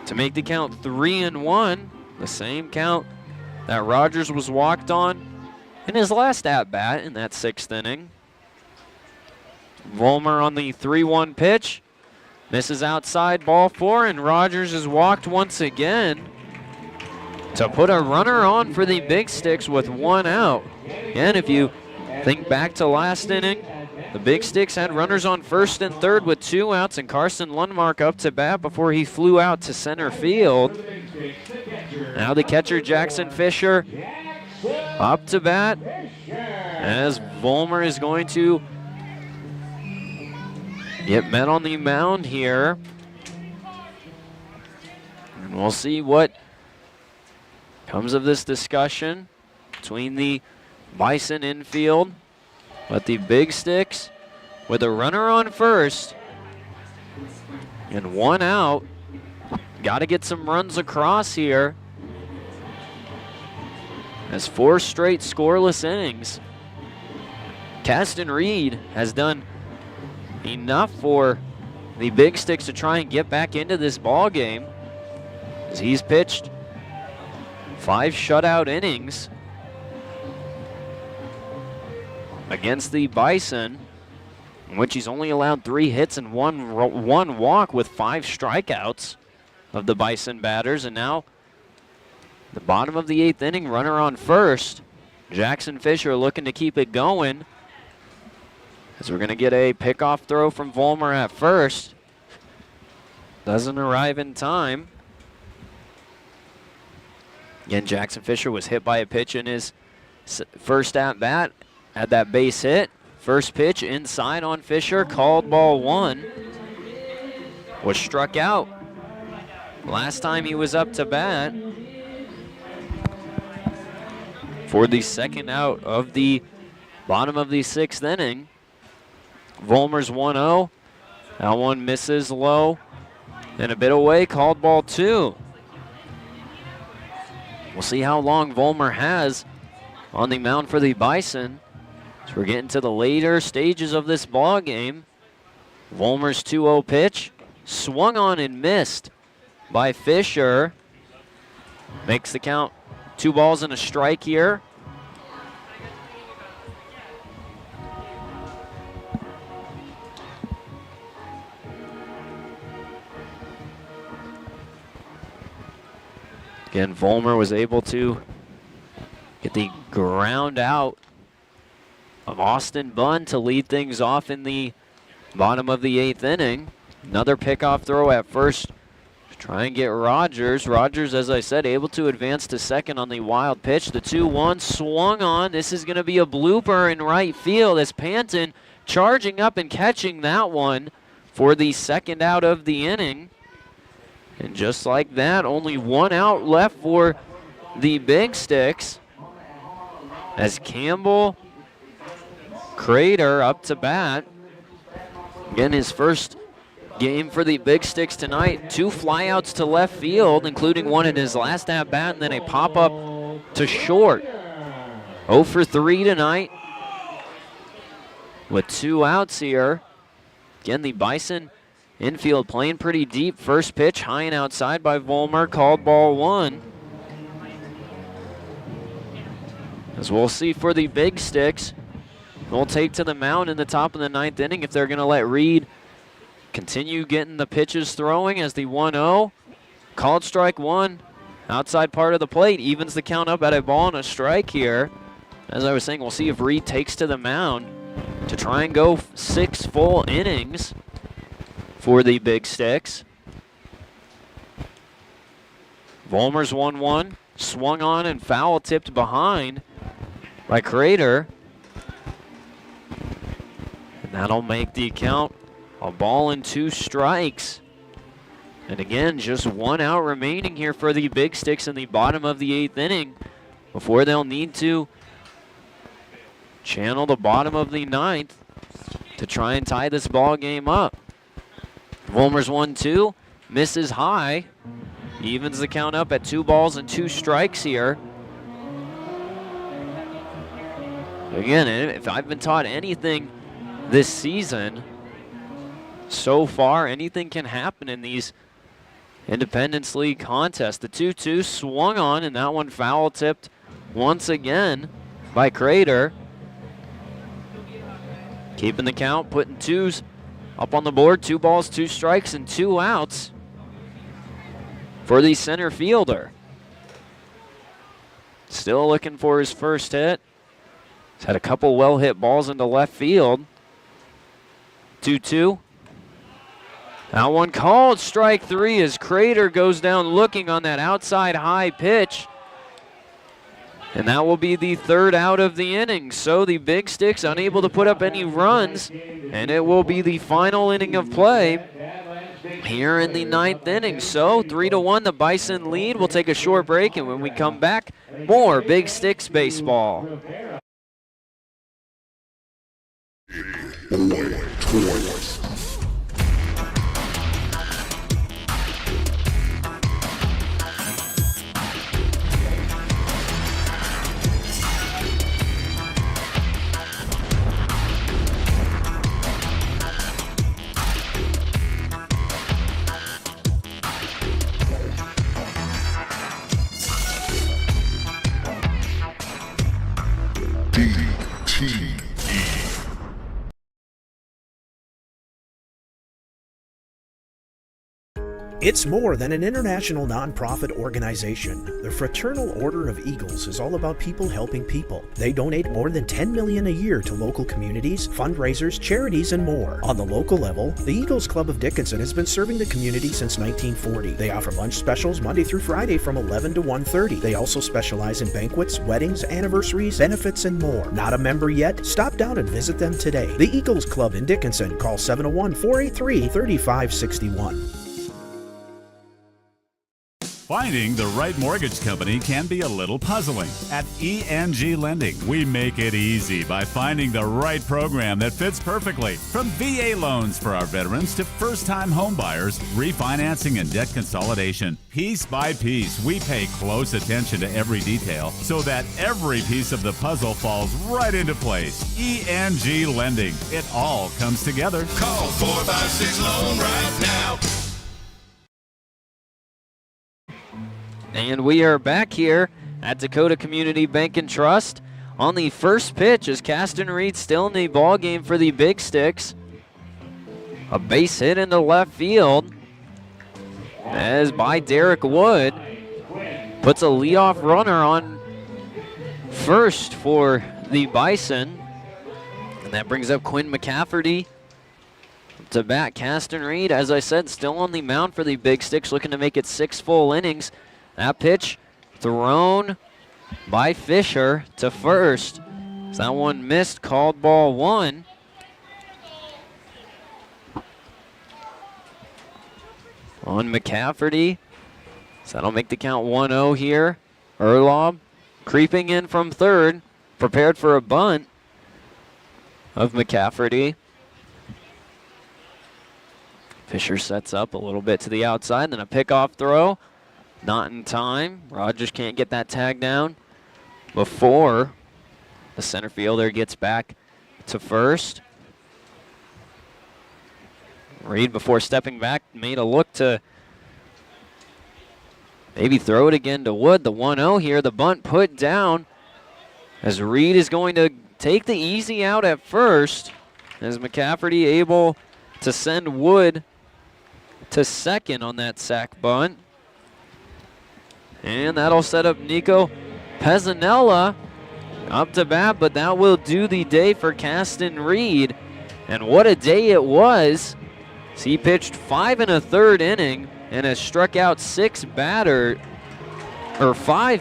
to make the count 3-1. The same count that Rogers was walked on in his last at-bat in that 6th inning. Vollmer on the 3-1 pitch. Misses outside, ball 4, and Rogers is walked once again to put a runner on for the Big Sticks with 1 out. And if you think back to last inning, the Big Sticks had runners on first and third with 2 outs, and Carson Lundmark up to bat before he flew out to center field. Now the catcher, Jackson Fisher, up to bat as Vollmer is going to get met on the mound here. And we'll see what comes of this discussion between the Bison infield. But the Big Sticks with a runner on first and 1 out. Got to get some runs across here as 4 straight scoreless innings. Caston Reed has done enough for the Big Sticks to try and get back into this ball game, as he's pitched 5 shutout innings against the Bison, in which he's only allowed 3 hits and one walk with 5 strikeouts of the Bison batters. And now the bottom of the 8th inning, runner on first. Jackson Fisher looking to keep it going, as we're going to get a pickoff throw from Vollmer at first. Doesn't arrive in time. Again, Jackson Fisher was hit by a pitch in his first at-bat. Had that base hit. First pitch inside on Fisher, called ball 1. Was struck out last time he was up to bat for the second out of the bottom of the 6th inning. Vollmer's 1-0. That one misses low and a bit away, called ball 2. We'll see how long Vollmer has on the mound for the Bison. So we're getting to the later stages of this ball game. Vollmer's 2-0 pitch, swung on and missed by Fisher. Makes the count 2 balls and a strike here. Again, Vollmer was able to get the ground out of Austin Bunn to lead things off in the bottom of the 8th inning. Another pickoff throw at first to try and get Rogers. Rogers, as I said, able to advance to second on the wild pitch. The 2-1 swung on. This is going to be a blooper in right field as Panton charging up and catching that one for the second out of the inning. And just like that, only 1 out left for the Big Sticks as Campbell Crater up to bat. Again, his first game for the Big Sticks tonight. 2 flyouts to left field, including one in his last at-bat, and then a pop-up to short. 0 for 3 tonight with 2 outs here. Again, the Bison infield playing pretty deep. First pitch high and outside by Vollmer, called ball 1. As we'll see for the Big Sticks, they'll take to the mound in the top of the 9th inning if they're going to let Reed continue getting the pitches throwing as the 1-0. Called strike 1, outside part of the plate, evens the count up at a ball and a strike here. As I was saying, we'll see if Reed takes to the mound to try and go 6 full innings for the Big Sticks. Vollmer's 1-1, swung on and foul tipped behind by Crater. And that'll make the count a ball and 2 strikes. And again, just 1 out remaining here for the Big Sticks in the bottom of the 8th inning before they'll need to channel the bottom of the 9th to try and tie this ball game up. Vollmer's 1-2, misses high, evens the count up at 2 balls and 2 strikes here. Again, if I've been taught anything this season, so far, anything can happen in these Independence League contests. The 2-2 swung on, and that one foul tipped once again by Crater. Keeping the count, putting 2s up on the board. 2 balls, 2 strikes, and 2 outs for the center fielder. Still looking for his first hit. He's had a couple well-hit balls into left field. 2-2. That one called strike 3 as Crater goes down looking on that outside high pitch. And that will be the 3rd out of the inning. So the Big Sticks unable to put up any runs, and it will be the final inning of play here in the 9th inning. So 3-1, the Bison lead. We'll take a short break, and when we come back, more Big Sticks baseball. It's more than an international nonprofit organization. The Fraternal Order of Eagles is all about people helping people. They donate more than $10 million a year to local communities, fundraisers, charities, and more. On the local level, the Eagles Club of Dickinson has been serving the community since 1940. They offer lunch specials Monday through Friday from 11 to 1:30. They also specialize in banquets, weddings, anniversaries, benefits, and more. Not a member yet? Stop down and visit them today. The Eagles Club in Dickinson. Call 701-483-3561. Finding the right mortgage company can be a little puzzling. At ENG Lending, we make it easy by finding the right program that fits perfectly. From VA loans for our veterans to first-time home buyers, refinancing and debt consolidation. Piece by piece, we pay close attention to every detail so that every piece of the puzzle falls right into place. ENG Lending. It all comes together. Call 456-LOAN right now. And we are back here at Dakota Community Bank and Trust on the first pitch as Caston Reed still in the ball game for the Big Sticks. A base hit into left field as by Derek Wood. Puts a leadoff runner on first for the Bison. And that brings up Quinn McCafferty to bat. Caston Reed, as I said, still on the mound for the Big Sticks, looking to make it 6 full innings. That pitch thrown by Fisher to first. That one missed, called ball 1. On McCafferty. So that'll make the count 1-0 here. Erlob creeping in from third, prepared for a bunt of McCafferty. Fisher sets up a little bit to the outside, then a pickoff throw. Not in time. Rogers can't get that tag down before the center fielder gets back to first. Reed, before stepping back, made a look to maybe throw it again to Wood. The 1-0 here, the bunt put down as Reed is going to take the easy out at first, as McCafferty able to send Wood to second on that sac bunt. And that'll set up Nico Pezzanella up to bat, but that will do the day for Caston Reed. And what a day it was. He pitched 5 1/3 inning and has struck out 5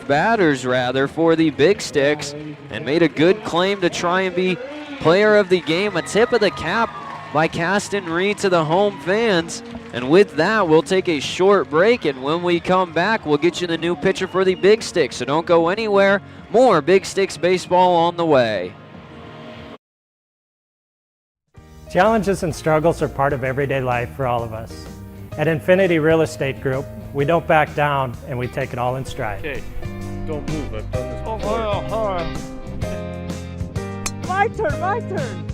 batters rather, for the Big Sticks, and made a good claim to try and be player of the game. A tip of the cap by Caston Reed to the home fans. And with that, we'll take a short break, and when we come back, we'll get you the new pitcher for the Big Sticks. So don't go anywhere. More Big Sticks baseball on the way. Challenges and struggles are part of everyday life for all of us. At Infinity Real Estate Group, we don't back down, and we take it all in stride. Okay, don't move. I've done this before. My turn.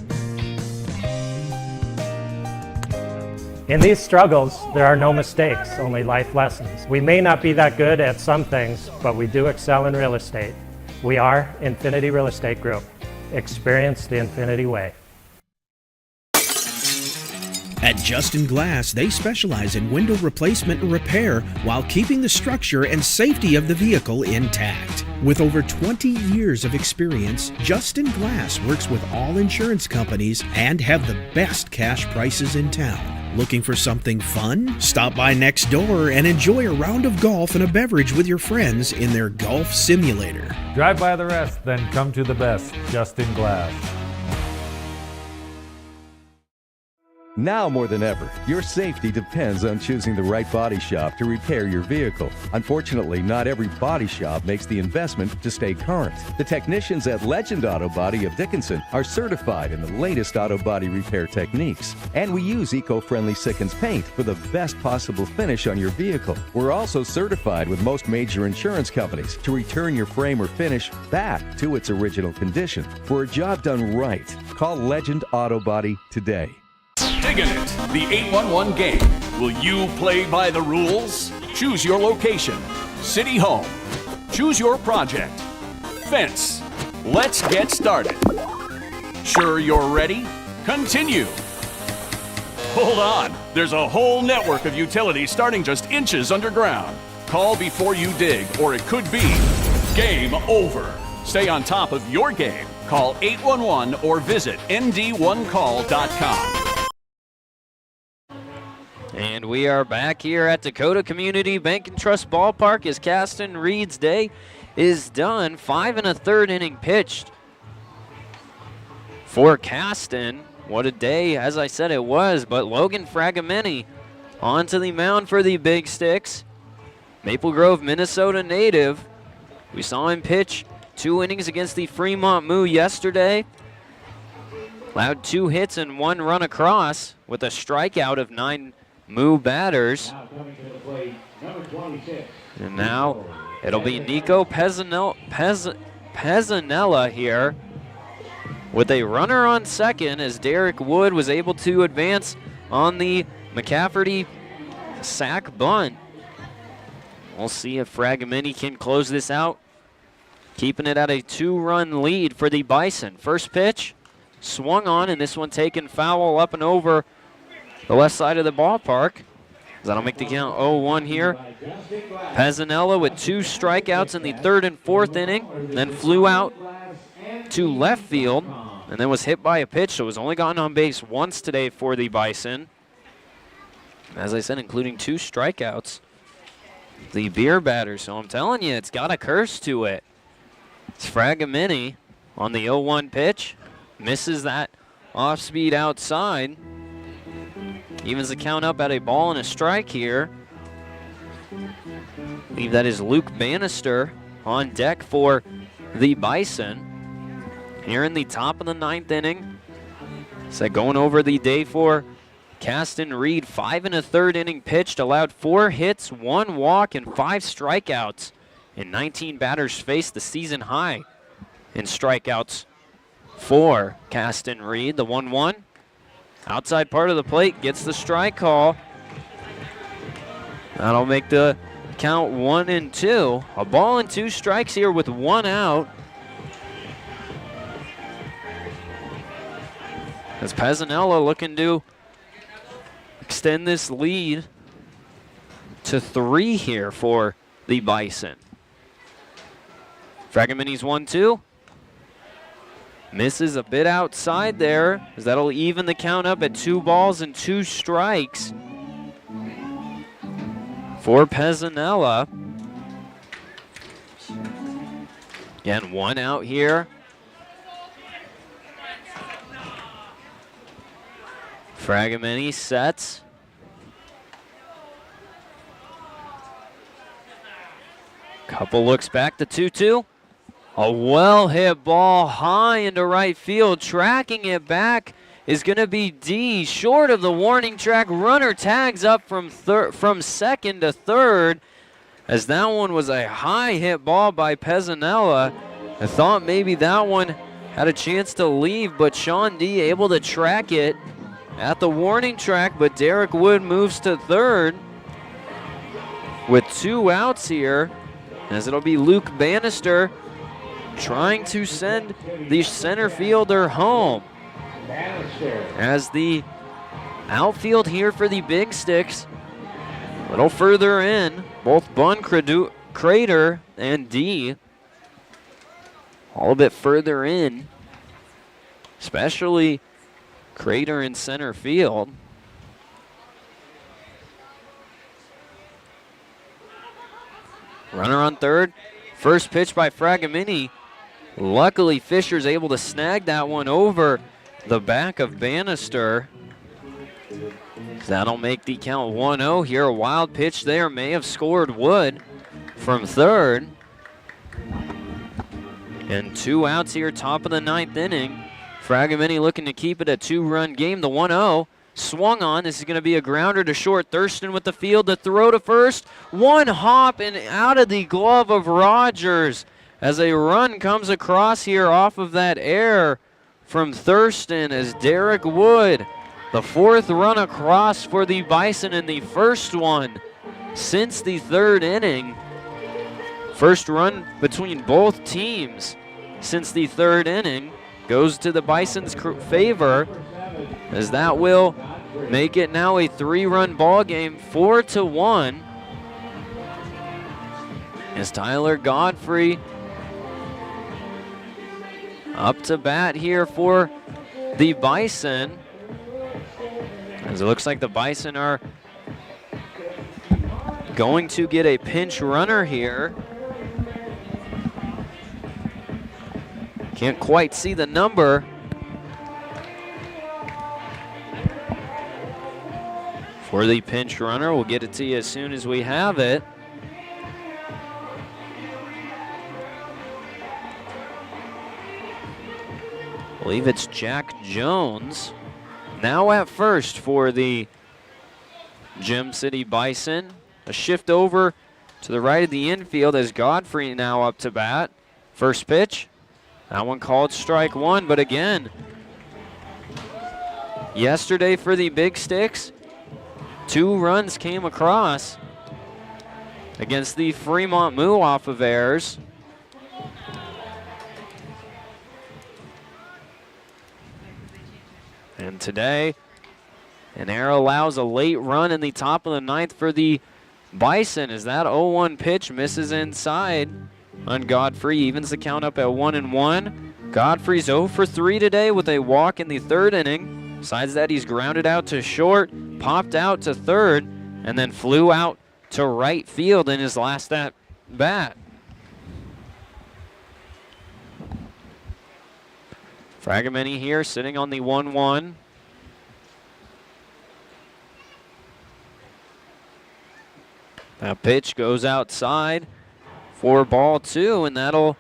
In these struggles, there are no mistakes, only life lessons. We may not be that good at some things, but we do excel in real estate. We are Infinity Real Estate Group. Experience the Infinity way. At Justin Glass, they specialize in window replacement and repair while keeping the structure and safety of the vehicle intact. With over 20 years of experience, Justin Glass works with all insurance companies and have the best cash prices in town. Looking for something fun? Stop by next door and enjoy a round of golf and a beverage with your friends in their golf simulator. Drive by the rest, then come to the best, Justin Glass. Now more than ever, your safety depends on choosing the right body shop to repair your vehicle. Unfortunately, not every body shop makes the investment to stay current. The technicians at Legend Auto Body of Dickinson are certified in the latest auto body repair techniques. And we use eco-friendly Sikkens paint for the best possible finish on your vehicle. We're also certified with most major insurance companies to return your frame or finish back to its original condition. For a job done right, call Legend Auto Body today. Digging it, the 811 game. Will you play by the rules? Choose your location. City home. Choose your project. Fence. Let's get started. Sure you're ready? Continue. Hold on. There's a whole network of utilities starting just inches underground. Call before you dig, or it could be game over. Stay on top of your game. Call 811 or visit nd1call.com. And we are back here at Dakota Community Bank and Trust Ballpark as Caston Reed's day is done. 5 1/3 inning pitched for Caston. What a day, as I said it was, but Logan Fragomeni onto the mound for the Big Sticks. Maple Grove, Minnesota native. We saw him pitch 2 innings against the Fremont Moo yesterday. Allowed 2 hits and 1 run across with a strikeout of 9 Moo batters. And now it'll be Nico Pezzanella here with a runner on second, as Derek Wood was able to advance on the McCafferty sac bunt. We'll see if Fragomeni can close this out, keeping it at a 2-run lead for the Bison. First pitch swung on, and this one taken foul up and over the left side of the ballpark. That'll make the count 0-1 here. Pezzanella with 2 strikeouts in the 3rd and 4th inning, then flew out to left field and then was hit by a pitch, so was only gotten on base once today for the Bison. As I said, including 2 strikeouts. The beer batter, so I'm telling you, it's got a curse to it. It's Fragomeni on the 0-1 pitch. Misses that off-speed outside. Evens the count up at a ball and a strike here. I believe that is Luke Bannister on deck for the Bison. Here in the top of the 9th inning. So going over the day for Caston Reed. 5 1/3 inning pitched, allowed 4 hits, 1 walk, and 5 strikeouts. And 19 batters faced, the season high in strikeouts for Caston Reed. The 1-1. outside part of the plate, gets the strike call. That'll make the count 1-2. A ball and 2 strikes here with 1 out. As Pezzanella looking to extend this lead to 3 here for the Bison. Fragomeni's 1-2. Misses a bit outside there, as that'll even the count up at 2 balls and 2 strikes for Pezzanella. Again, 1 out here. Fragomeni sets. Couple looks back to 2-2. A well-hit ball high into right field. Tracking it back is going to be D, short of the warning track. Runner tags up from second to third, as that one was a high hit ball by Pezzanella. I thought maybe that one had a chance to leave, but Sean D able to track it at the warning track, but Derek Wood moves to third with 2 outs here, as it'll be Luke Bannister trying to send the center fielder home. As the outfield here for the Big Sticks, a little further in, both Bun Crater and D, all a bit further in, especially Crater in center field. Runner on third. First pitch by Fragomeni. Luckily, Fisher's able to snag that one over the back of Bannister. That'll make the count 1-0 here. A wild pitch there may have scored Wood from third. And 2 outs here, top of the 9th inning. Fragomeni looking to keep it a 2-run game. The 1-0 swung on. This is going to be a grounder to short. Thurston with the field to throw to first. 1 hop and out of the glove of Rogers, as a run comes across here off of that error from Thurston, as Derek Wood, the 4th run across for the Bison, and the first one since the 3rd inning. First run between both teams since the 3rd inning goes to the Bison's favor, as that will make it now a 3-run ball game, 4-1. As Tyler Godfrey up to bat here for the Bison, as it looks like the Bison are going to get a pinch runner here. Can't quite see the number. For the pinch runner, we'll get it to you as soon as we have it. I believe it's Jack Jones now at first for the Gem City Bison. A shift over to the right of the infield as Godfrey now up to bat. First pitch, that one called strike 1, but again, yesterday for the Big Sticks, 2 runs came across against the Fremont Moo off of errors. And today, an error allows a late run in the top of the 9th for the Bison, as that 0-1 pitch misses inside on Godfrey, evens the count up at 1-1. Godfrey's 0 for 3 today with a walk in the 3rd inning. Besides that, he's grounded out to short, popped out to 3rd, and then flew out to right field in his last at bat. Fragomeni here sitting on the 1-1. That pitch goes outside for ball 2, and that'll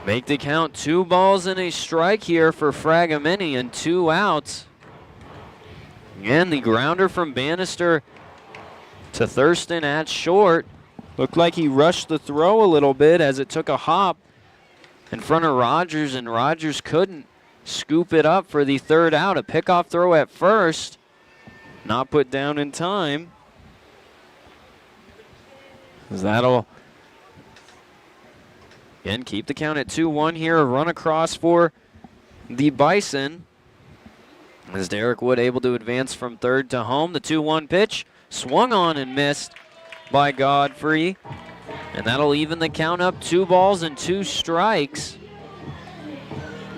make the count 2 balls and a strike here for Fragomeni, and 2 outs. Again, the grounder from Bannister to Thurston at short. Looked like he rushed the throw a little bit as it took a hop in front of Rogers, and Rogers couldn't scoop it up for the third out. A pickoff throw at first, not put down in time. As that'll, again, keep the count at 2-1 here. A run across for the Bison. As Derek Wood able to advance from third to home. The 2-1 pitch swung on and missed by Godfrey. And that'll even the count up. 2 balls and 2 strikes.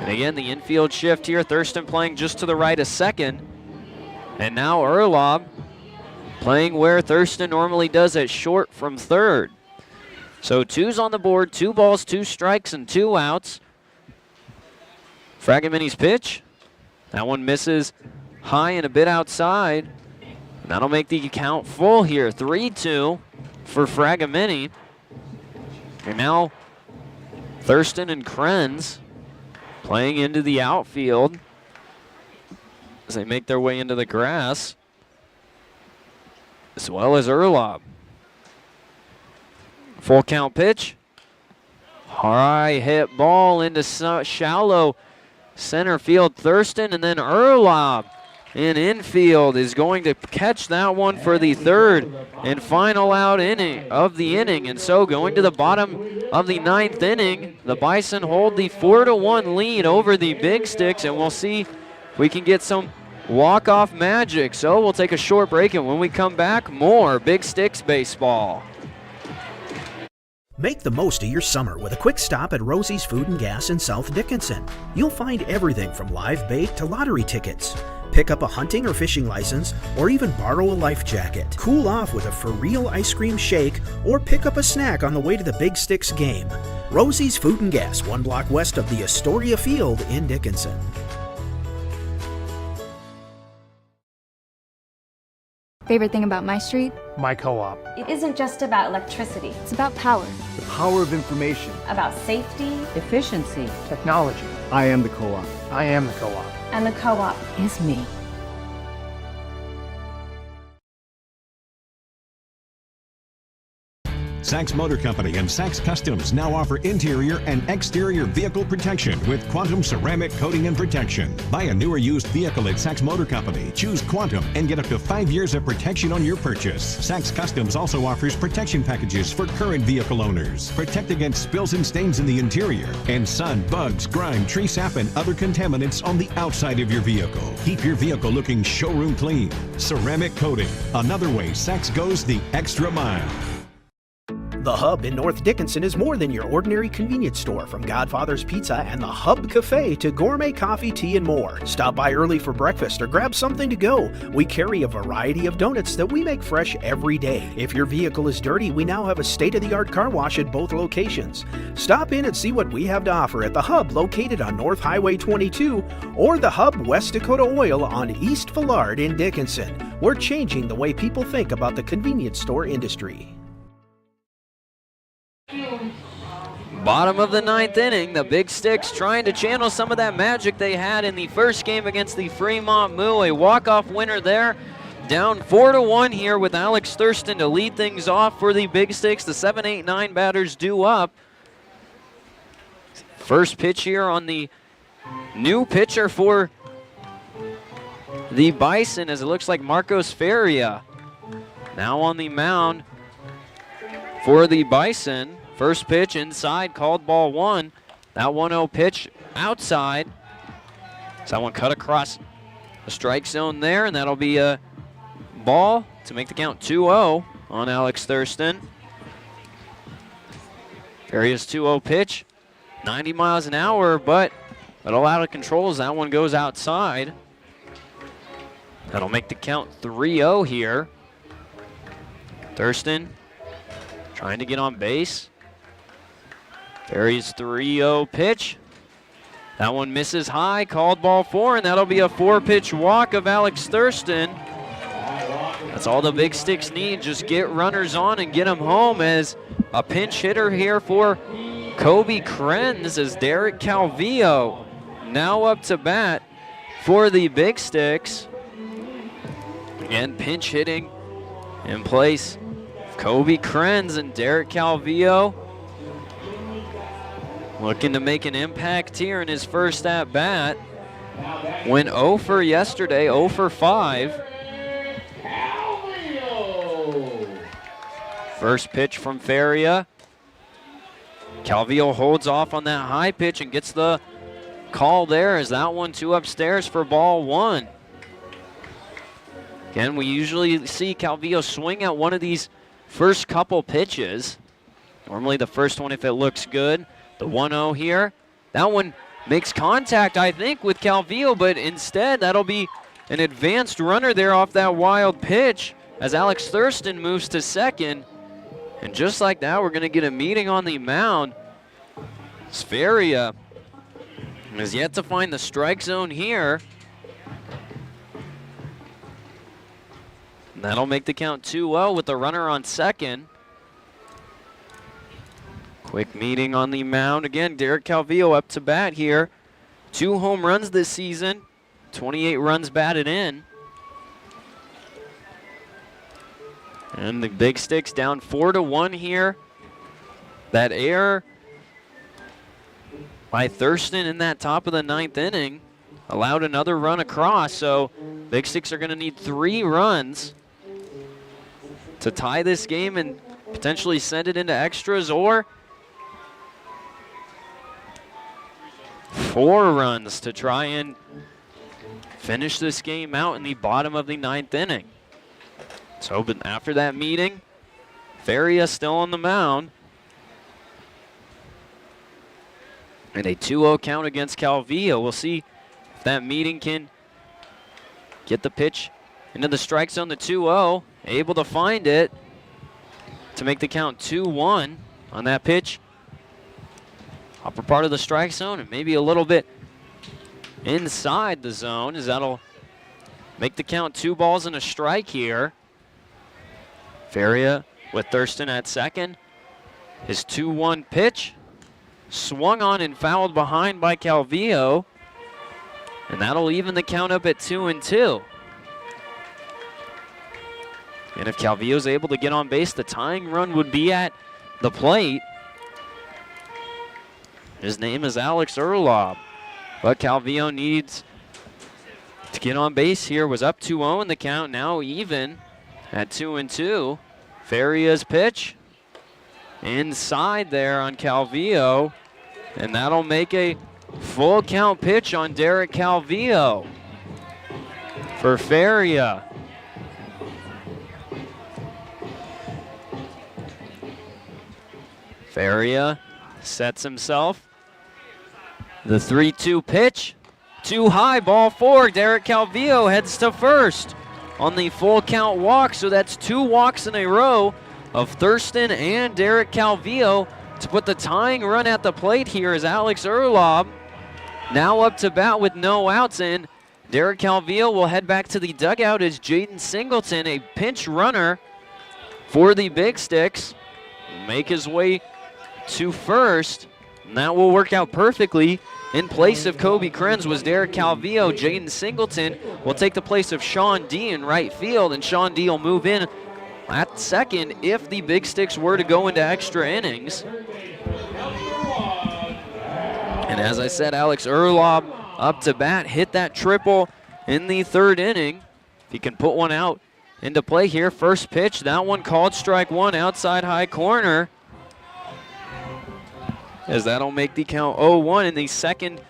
And again, the infield shift here. Thurston playing just to the right of second. And now Erlob playing where Thurston normally does at short from third. So 2's on the board, 2 balls, 2 strikes, and 2 outs. Fragomeni's pitch. That one misses high and a bit outside. And that'll make the count full here. 3-2 for Fragomeni. And now Thurston and Krenz playing into the outfield as they make their way into the grass, as well as Erlob. Full count pitch. High hit ball into shallow center field. Thurston, and then Erlob in infield is going to catch that one for the third and final out inning of the inning. And so going to the bottom of the 9th inning, the Bison hold the 4-1 lead over the Big Sticks, and we'll see if we can get some walk-off magic. So we'll take a short break, and when we come back, more Big Sticks baseball. Make the most of your summer with a quick stop at Rosie's Food and Gas in South Dickinson. You'll find everything from live bait to lottery tickets. Pick up a hunting or fishing license, or even borrow a life jacket. Cool off with a for real ice cream shake, or pick up a snack on the way to the Big Sticks game. Rosie's Food and Gas, 1 block west of the Astoria Field in Dickinson. Favorite thing about my street? My co-op. It isn't just about electricity. It's about power. The power of information. About safety. Efficiency. Technology. I am the co-op. I am the co-op. And the co-op is me. Sachs Motor Company and Sachs Customs now offer interior and exterior vehicle protection with Quantum ceramic coating and protection. Buy a new or used vehicle at Sachs Motor Company, choose Quantum, and get up to 5 years of protection on your purchase. Sachs Customs also offers protection packages for current vehicle owners. Protect against spills and stains in the interior, and sun, bugs, grime, tree sap, and other contaminants on the outside of your vehicle. Keep your vehicle looking showroom clean. Ceramic coating, another way Sachs goes the extra mile. The Hub in North Dickinson is more than your ordinary convenience store. From Godfather's Pizza and the Hub Cafe to gourmet coffee, tea, and more. Stop by early for breakfast or grab something to go. We carry a variety of donuts that we make fresh every day. If your vehicle is dirty, we now have a state-of-the-art car wash at both locations. Stop in and see what we have to offer at the Hub located on North Highway 22 or the Hub West Dakota Oil on East Villard in Dickinson. We're changing the way people think about the convenience store industry. Bottom of the 9th inning, the Big Sticks trying to channel some of that magic they had in the first game against the Fremont Moo. A walk-off winner there. Down 4-1 here with Alex Thurston to lead things off for the Big Sticks. The 7, 8, 9 batters due up. First pitch here on the new pitcher for the Bison, as it looks like Marcos Feria now on the mound for the Bison. First pitch inside, called ball 1. That 1-0 pitch outside. So that one cut across the strike zone there, and that'll be a ball to make the count 2-0 on Alex Thurston. Faria's 2-0 pitch, 90 miles an hour, but a little out of control as that one goes outside. That'll make the count 3-0 here. Thurston trying to get on base. Faria's 3-0 pitch. That one misses high, called ball 4, and that'll be a 4-pitch walk of Alex Thurston. That's all the Big Sticks need, just get runners on and get them home, as a pinch hitter here for Kobe Krenz as Derek Calvillo now up to bat for the Big Sticks. Again, pinch hitting in place of Kobe Krenz, and Derek Calvillo looking to make an impact here in his first at-bat. went 0 for yesterday, 0 for 5. First pitch from Feria. Calvillo holds off on that high pitch and gets the call there. Is that one 2 upstairs for ball 1? Again, we usually see Calvillo swing at one of these first couple pitches. Normally the first one if it looks good. The 1-0 here. That one makes contact, I think, with Calvillo, but instead that'll be an advanced runner there off that wild pitch as Alex Thurston moves to second. And just like that, we're going to get a meeting on the mound. Feria has yet to find the strike zone here. And that'll make the count 2-0 with the runner on second. Quick meeting on the mound. Again, Derek Calvillo up to bat here. 2 home runs this season, 28 runs batted in. And the Big Sticks down 4-1 here. That error by Thurston in that top of the 9th inning allowed another run across. So Big Sticks are going to need 3 runs to tie this game and potentially send it into extras, or 4 runs to try and finish this game out in the bottom of the 9th inning. So but after that meeting, Feria still on the mound. And a 2-0 count against Calvillo. We'll see if that meeting can get the pitch into the strike zone, the 2-0. Able to find it to make the count 2-1 on that pitch. Upper part of the strike zone and maybe a little bit inside the zone, as that'll make the count 2 balls and a strike here. Feria with Thurston at second. His 2-1 pitch swung on and fouled behind by Calvillo. And that'll even the count up at 2-2. And if Calvillo's able to get on base, the tying run would be at the plate. His name is Alex Erlob. But Calvillo needs to get on base here. Was up 2-0 in the count, now even at 2-2. Feria's pitch inside there on Calvillo. And that'll make a full count pitch on Derek Calvillo for Feria. Feria sets himself. The 3-2 pitch, too high, ball 4. Derek Calvillo heads to first on the full count walk. So that's 2 walks in a row of Thurston and Derek Calvillo to put the tying run at the plate here as Alex Erlob now up to bat with no outs, and Derek Calvillo will head back to the dugout as Jaden Singleton, a pinch runner for the Big Sticks, will make his way to first, and that will work out perfectly. In place of Kobe Krenz was Derek Calvillo. Jaden Singleton will take the place of Sean D in right field, and Sean D will move in at second if the Big Sticks were to go into extra innings. And as I said, Alex Erlob up to bat, hit that triple in the 3rd inning. If he can put one out into play here, first pitch, that one called strike 1 outside high corner, as that'll make the count 0-1 in the second,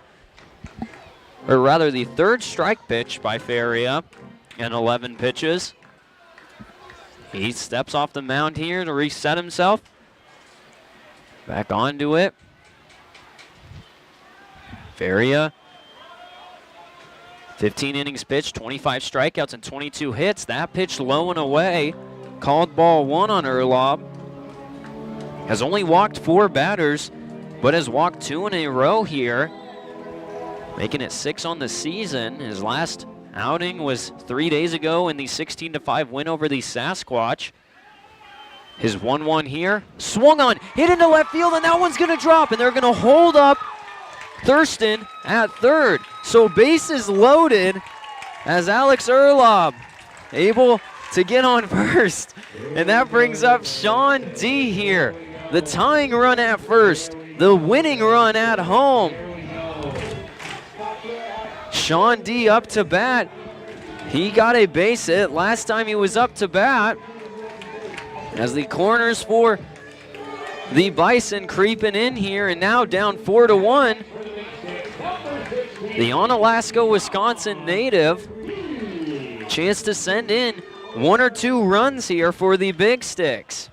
or rather the 3rd strike pitch by Feria in 11 pitches. He steps off the mound here to reset himself. Back onto it. Feria, 15 innings pitched, 25 strikeouts and 22 hits. That pitch low and away. Called ball 1 on Erlob. Has only walked 4 batters, but has walked 2 in a row here, making it 6 on the season. His last outing was 3 days ago in the 16-5 win over the Sasquatch. His 1-1 here, swung on, hit into left field, and that one's gonna drop, and they're gonna hold up Thurston at third. So bases loaded as Alex Erlob able to get on first. And that brings up Sean D here. The tying run at first, the winning run at home. Sean D up to bat. He got a base hit last time he was up to bat. As the corners for the Bison creeping in here, and now down 4-1. The Onalaska, Wisconsin native. Chance to send in 1 or 2 runs here for the Big Sticks.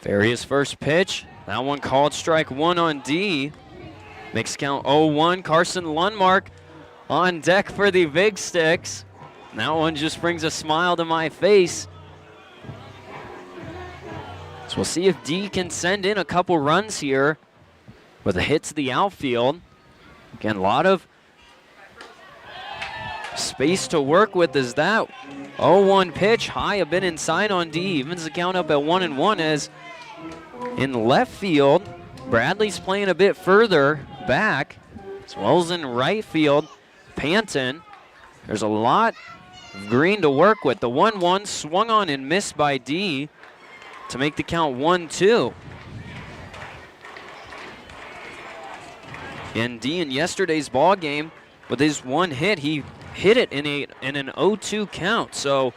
Faria's first pitch. That one called strike 1 on D. Makes count 0-1. Carson Lundmark on deck for the Big Sticks. That one just brings a smile to my face. So we'll see if D can send in a couple runs here with a hit to the outfield. Again, a lot of space to work with as that 0-1 pitch high a bit inside on D. Evens the count up at 1-1 as in left field, Bradley's playing a bit further back, as well as in right field, Panton. There's a lot of green to work with. The 1-1 swung on and missed by D to make the count 1-2. And D in yesterday's ball game, with his one hit, he hit it in an 0-2 count. So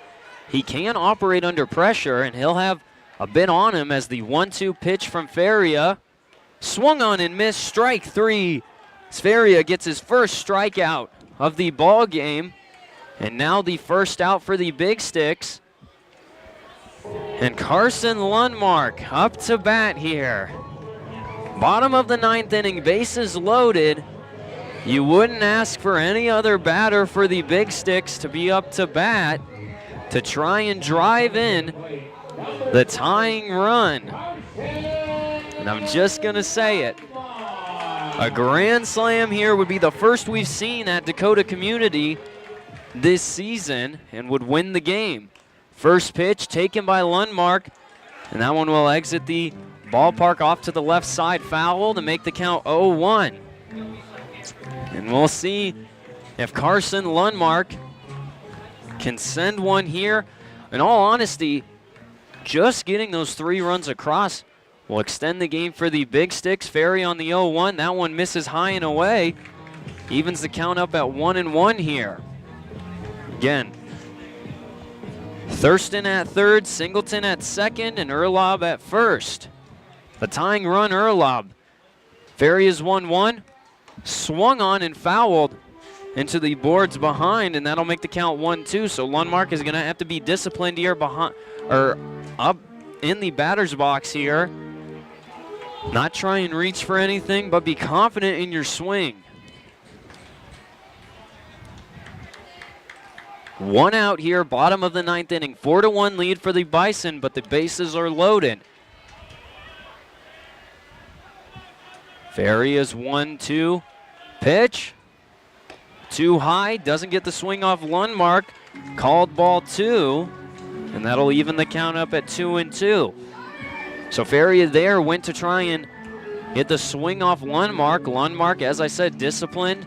he can operate under pressure, and he'll have a bit on him as the 1-2 pitch from Faria. Swung on and missed, strike 3. Faria gets his first strikeout of the ball game. And now the first out for the Big Sticks. And Carson Lundmark up to bat here. Bottom of the 9th inning, bases loaded. You wouldn't ask for any other batter for the Big Sticks to be up to bat to try and drive in the tying run. And I'm just going to say it. A grand slam here would be the first we've seen at Dakota Community this season and would win the game. First pitch taken by Lundmark, and that one will exit the ballpark off to the left side, foul to make the count 0-1. And we'll see if Carson Lundmark can send one here. In all honesty, just getting those 3 runs across will extend the game for the Big Sticks. Ferry on the 0-1. That one misses high and away. Evens the count up at 1-1 here. Again, Thurston at third, Singleton at second, and Erlob at first. The tying run, Erlob. Ferry is 1-1. Swung on and fouled into the boards behind, and that'll make the count 1-2. So Lundmark is going to have to be disciplined here behind, or up in the batter's box here. Not try and reach for anything, but be confident in your swing. 1 out here, bottom of the 9th inning. 4-1 lead for the Bison, but the bases are loaded. Faria's 1-2 pitch. Too high, doesn't get the swing off Lundmark. Called ball 2, and that'll even the count up at 2-2. So Faria there went to try and hit the swing off Lundmark. Lundmark, as I said, disciplined.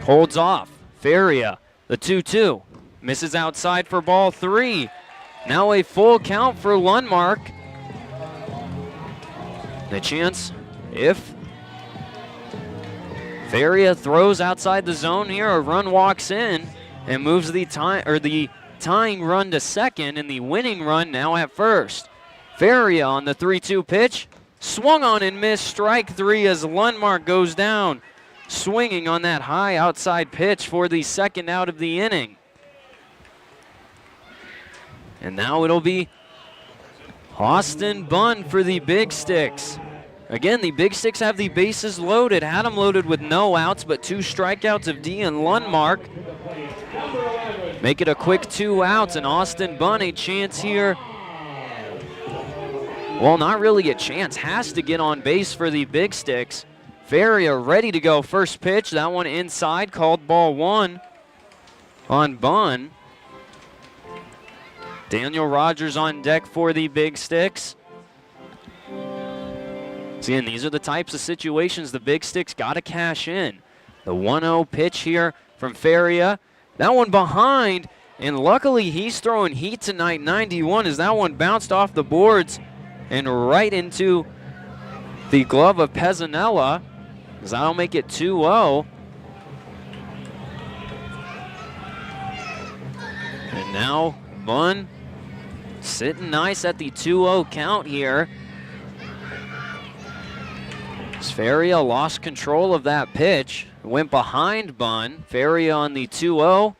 Holds off. Faria, the 2-2. Misses outside for ball 3. Now a full count for Lundmark. The chance, if Faria throws outside the zone here, a run walks in and moves the tying run to second, and the winning run now at first. Faria on the 3-2 pitch. Swung on and missed, strike 3 as Lundmark goes down, swinging on that high outside pitch for the second out of the inning. And now it'll be Austin Bunn for the Big Sticks. Again, the Big Sticks have the bases loaded, had them loaded with no outs, but 2 strikeouts of D and Lundmark. Make it a quick 2 outs, and Austin Bunn a chance here. Well, not really a chance, has to get on base for the Big Sticks. Faria ready to go, first pitch, that one inside, called ball 1 on Bunn. Daniel Rogers on deck for the Big Sticks. So again, these are the types of situations the Big Sticks got to cash in. The 1-0 pitch here from Faria. That one behind, and luckily he's throwing heat tonight, 91, as that one bounced off the boards and right into the glove of Pezzanella. as that'll make it 2-0. And now Bunn sitting nice at the 2-0 count here. Feria lost control of that pitch, went behind Bunn. Feria on the 2-0.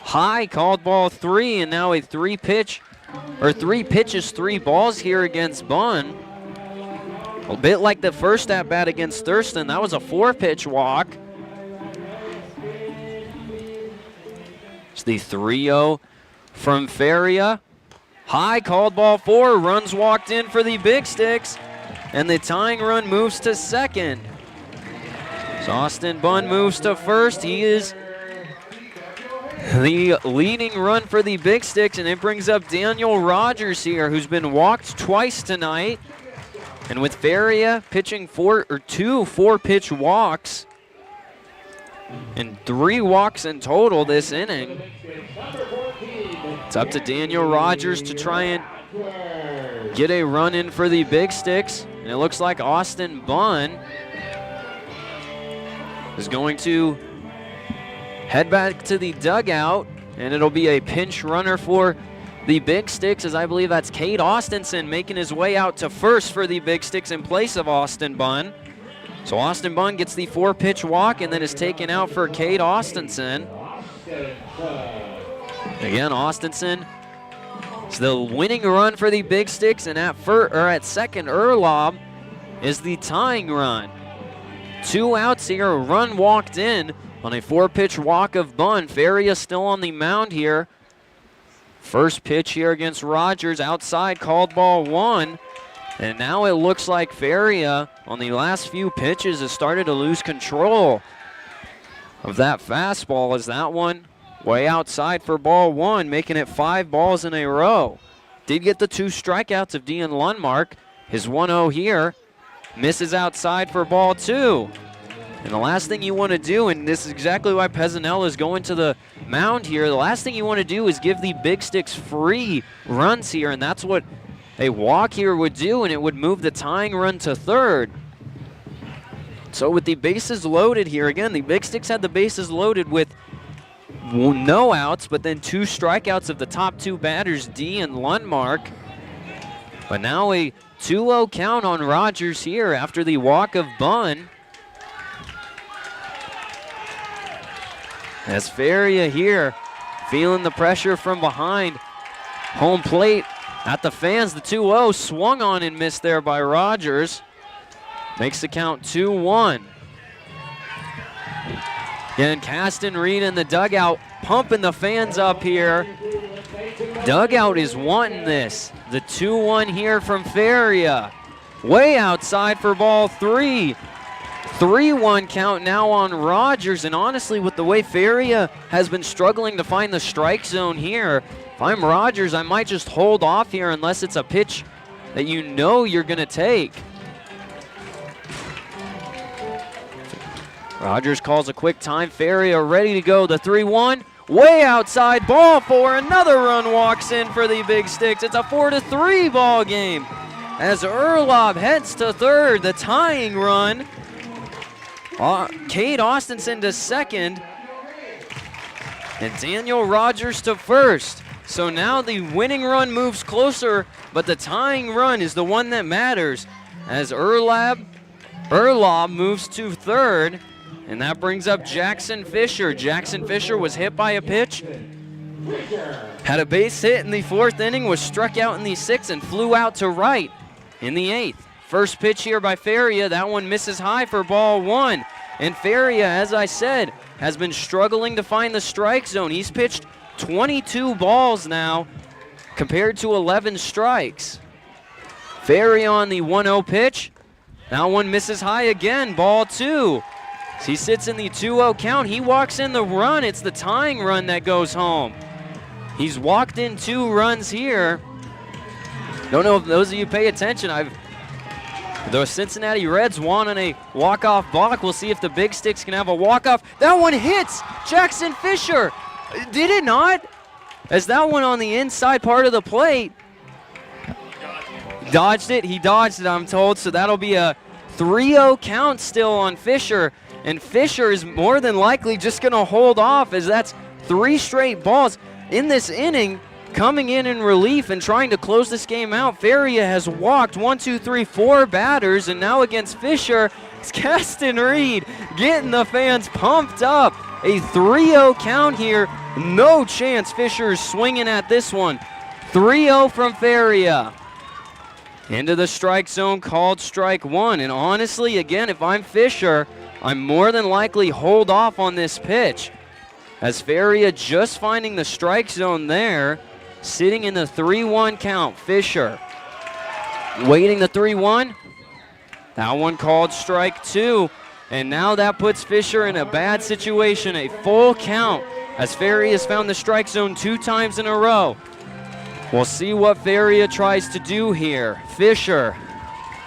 High, called ball 3, and now a 3 pitches, 3 balls here against Bunn. A bit like the first at bat against Thurston. That was a 4-pitch walk. It's the 3-0 from Feria. High, called ball 4, runs walked in for the Big Sticks. And the tying run moves to second. So Austin Bunn moves to first. He is the leading run for the Big Sticks, and it brings up Daniel Rogers here, who's been walked twice tonight. And with Feria pitching 2 4-pitch walks and 3 walks in total this inning, it's up to Daniel Rogers to try and get a run in for the Big Sticks. And it looks like Austin Bunn is going to head back to the dugout, and it'll be a pinch runner for the Big Sticks, as I believe that's Cade Austinson making his way out to first for the Big Sticks in place of Austin Bunn. So Austin Bunn gets the 4-pitch walk and then is taken out for Cade Austinson. Again, Austinson, it's the winning run for the Big Sticks, and at second, Erlob is the tying run. 2 outs here, a run walked in on a 4-pitch walk of Bunn. Feria still on the mound here. First pitch here against Rogers, outside, called ball 1. And now it looks like Feria on the last few pitches has started to lose control of that fastball, as that one way outside for ball 1, making it 5 balls in a row. Did get the 2 strikeouts of Dean Lundmark. His 1-0 here misses outside for ball 2. And the last thing you want to do, and this is exactly why Pezzanella is going to the mound here, the last thing you want to do is give the Big Sticks free runs here, and that's what a walk here would do, and it would move the tying run to third. So with the bases loaded here, again, the Big Sticks had the bases loaded with no outs, but then 2 strikeouts of the top 2 batters, D and Lundmark. But now a 2-0 count on Rogers here after the walk of Bunn. As Feria here feeling the pressure from behind home plate at the fans. The 2-0 swung on and missed there by Rogers. Makes the count 2-1. Again, Caston Reed in the dugout pumping the fans up here. Dugout is wanting this. The 2-1 here from Feria. Way outside for ball 3. 3-1 count now on Rogers, and honestly, with the way Feria has been struggling to find the strike zone here, if I'm Rogers, I might just hold off here unless it's a pitch that you know you're going to take. Rogers calls a quick time. Feria ready to go. The 3-1, way outside, ball 4. Another run walks in for the Big Sticks. It's a 4-3 ball game as Erlob heads to third. The tying run. Cade Austinson to second, and Daniel Rogers to first. So now the winning run moves closer, but the tying run is the one that matters as Erlob moves to third, and that brings up Jackson Fisher. Jackson Fisher was hit by a pitch, had a base hit in the 4th inning, was struck out in the 6th, and flew out to right in the 8th. First pitch here by Feria, that one misses high for ball 1. And Feria, as I said, has been struggling to find the strike zone. He's pitched 22 balls now compared to 11 strikes. Feria on the 1-0 pitch. That one misses high again, ball 2. So he sits in the 2-0 count. He walks in the run. It's the tying run that goes home. He's walked in 2 runs here. Don't know if those of you pay attention. The Cincinnati Reds won on a walk-off block. We'll see if the Big Sticks can have a walk-off. That one hits Jackson Fisher. Did it not? As that one on the inside part of the plate. Dodged it. He dodged it, I'm told. So that'll be a 3-0 count still on Fisher, and Fisher is more than likely just going to hold off, as that's 3 straight balls in this inning. Coming in relief and trying to close this game out, Feria has walked 4 batters, and now against Fisher, it's Keston Reed getting the fans pumped up. A 3-0 count here. No chance Fisher is swinging at this one. 3-0 from Feria. Into the strike zone, called strike 1. And honestly, again, if I'm Fisher, I'm more than likely hold off on this pitch, as Feria just finding the strike zone there, sitting in the 3-1 count. Fisher waiting the 3-1. That one called strike 2. And now that puts Fisher in a bad situation, a full count, as Feria has found the strike zone 2 times in a row. We'll see what Feria tries to do here. Fisher,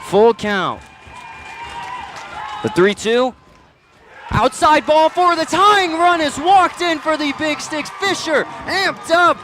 full count. The 3-2. Outside ball for the tying run is walked in for the Big Sticks. Fisher amped up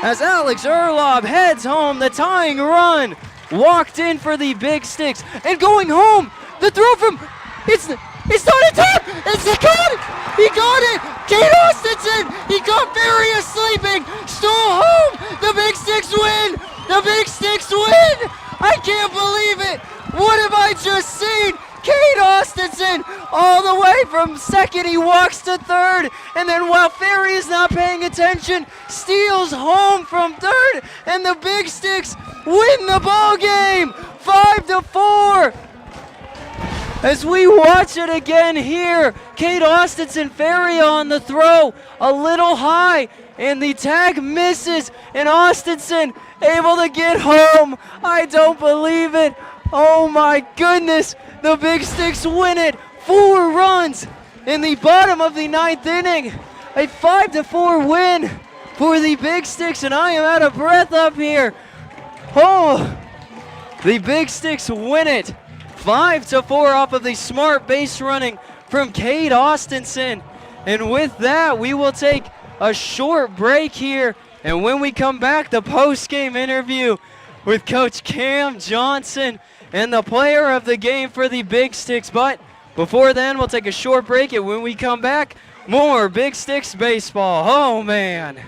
as Alex Erlob heads home. The tying run walked in for the Big Sticks. And going home, the throw from, it's not a tap, it's got it, he got it, Kate Austinson, he got Feria sleeping, stole home, the Big Sticks win, the Big Sticks win, I can't believe it, what have I just seen? Kate Austinson all the way from second, he walks to third, and then while Feria's not paying attention, steals home from third, and the Big Sticks win the ball game, 5-4. As we watch it again here, Kate Austinson, Feria on the throw, a little high, and the tag misses, and Austinson able to get home. I don't believe it. Oh my goodness, the Big Sticks win it. 4 runs in the bottom of the 9th inning. A 5-4 win for the Big Sticks, and I am out of breath up here. Oh, the Big Sticks win it. 5-4 off of the smart base running from Kate Austinson. And with that, we will take a short break here. And when we come back, the post-game interview with Coach Cam Johnson and the player of the game for the Big Sticks. But before then, we'll take a short break. And when we come back, more Big Sticks baseball. Oh, man.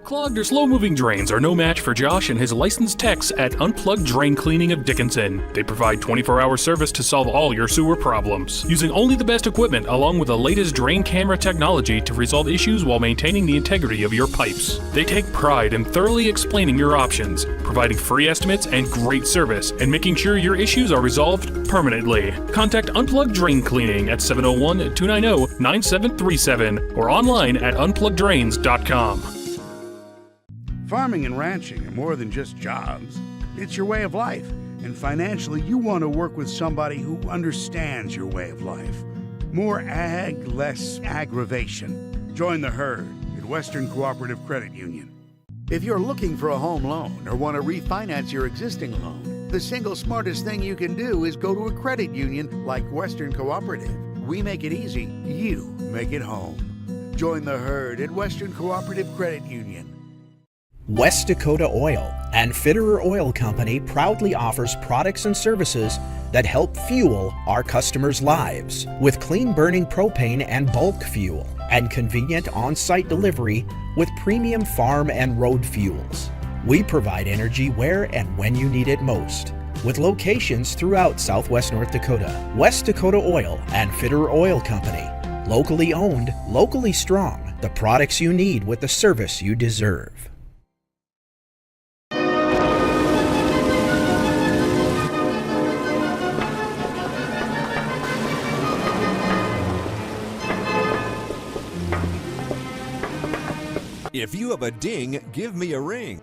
Clogged or slow-moving drains are no match for Josh and his licensed techs at Unplugged Drain Cleaning of Dickinson. They provide 24-hour service to solve all your sewer problems, using only the best equipment along with the latest drain camera technology to resolve issues while maintaining the integrity of your pipes. They take pride in thoroughly explaining your options, providing free estimates and great service, and making sure your issues are resolved permanently. Contact Unplugged Drain Cleaning at 701-290-9737 or online at unpluggeddrains.com. Farming and ranching are more than just jobs. It's your way of life. And financially, you want to work with somebody who understands your way of life. More ag, less aggravation. Join the herd at Western Cooperative Credit Union. If you're looking for a home loan or want to refinance your existing loan, the single smartest thing you can do is go to a credit union like Western Cooperative. We make it easy, you make it home. Join the herd at Western Cooperative Credit Union. West Dakota Oil and Fitterer Oil Company proudly offers products and services that help fuel our customers' lives with clean-burning propane and bulk fuel and convenient on-site delivery with premium farm and road fuels. We provide energy where and when you need it most, with locations throughout Southwest North Dakota. West Dakota Oil and Fitterer Oil Company. Locally owned, locally strong. The products you need with the service you deserve. If you have a ding, give me a ring.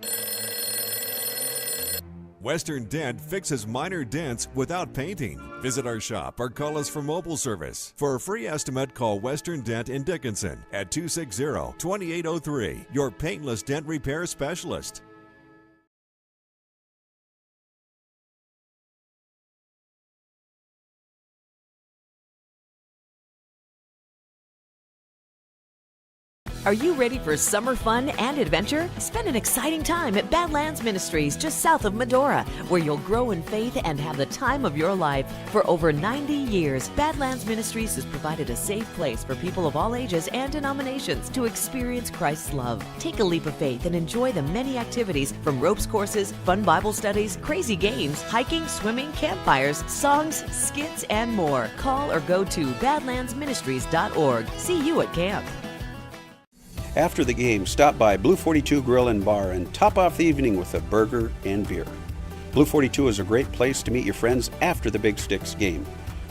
Western Dent fixes minor dents without painting. Visit our shop or call us for mobile service. For a free estimate, call Western Dent in Dickinson at 260-2803, your paintless dent repair specialist. Are you ready for summer fun and adventure? Spend an exciting time at Badlands Ministries just south of Medora, where you'll grow in faith and have the time of your life. For over 90 years, Badlands Ministries has provided a safe place for people of all ages and denominations to experience Christ's love. Take a leap of faith and enjoy the many activities from ropes courses, fun Bible studies, crazy games, hiking, swimming, campfires, songs, skits, and more. Call or go to badlandsministries.org. See you at camp. After the game, stop by Blue 42 Grill and Bar and top off the evening with a burger and beer. Blue 42 is a great place to meet your friends after the Big Sticks game.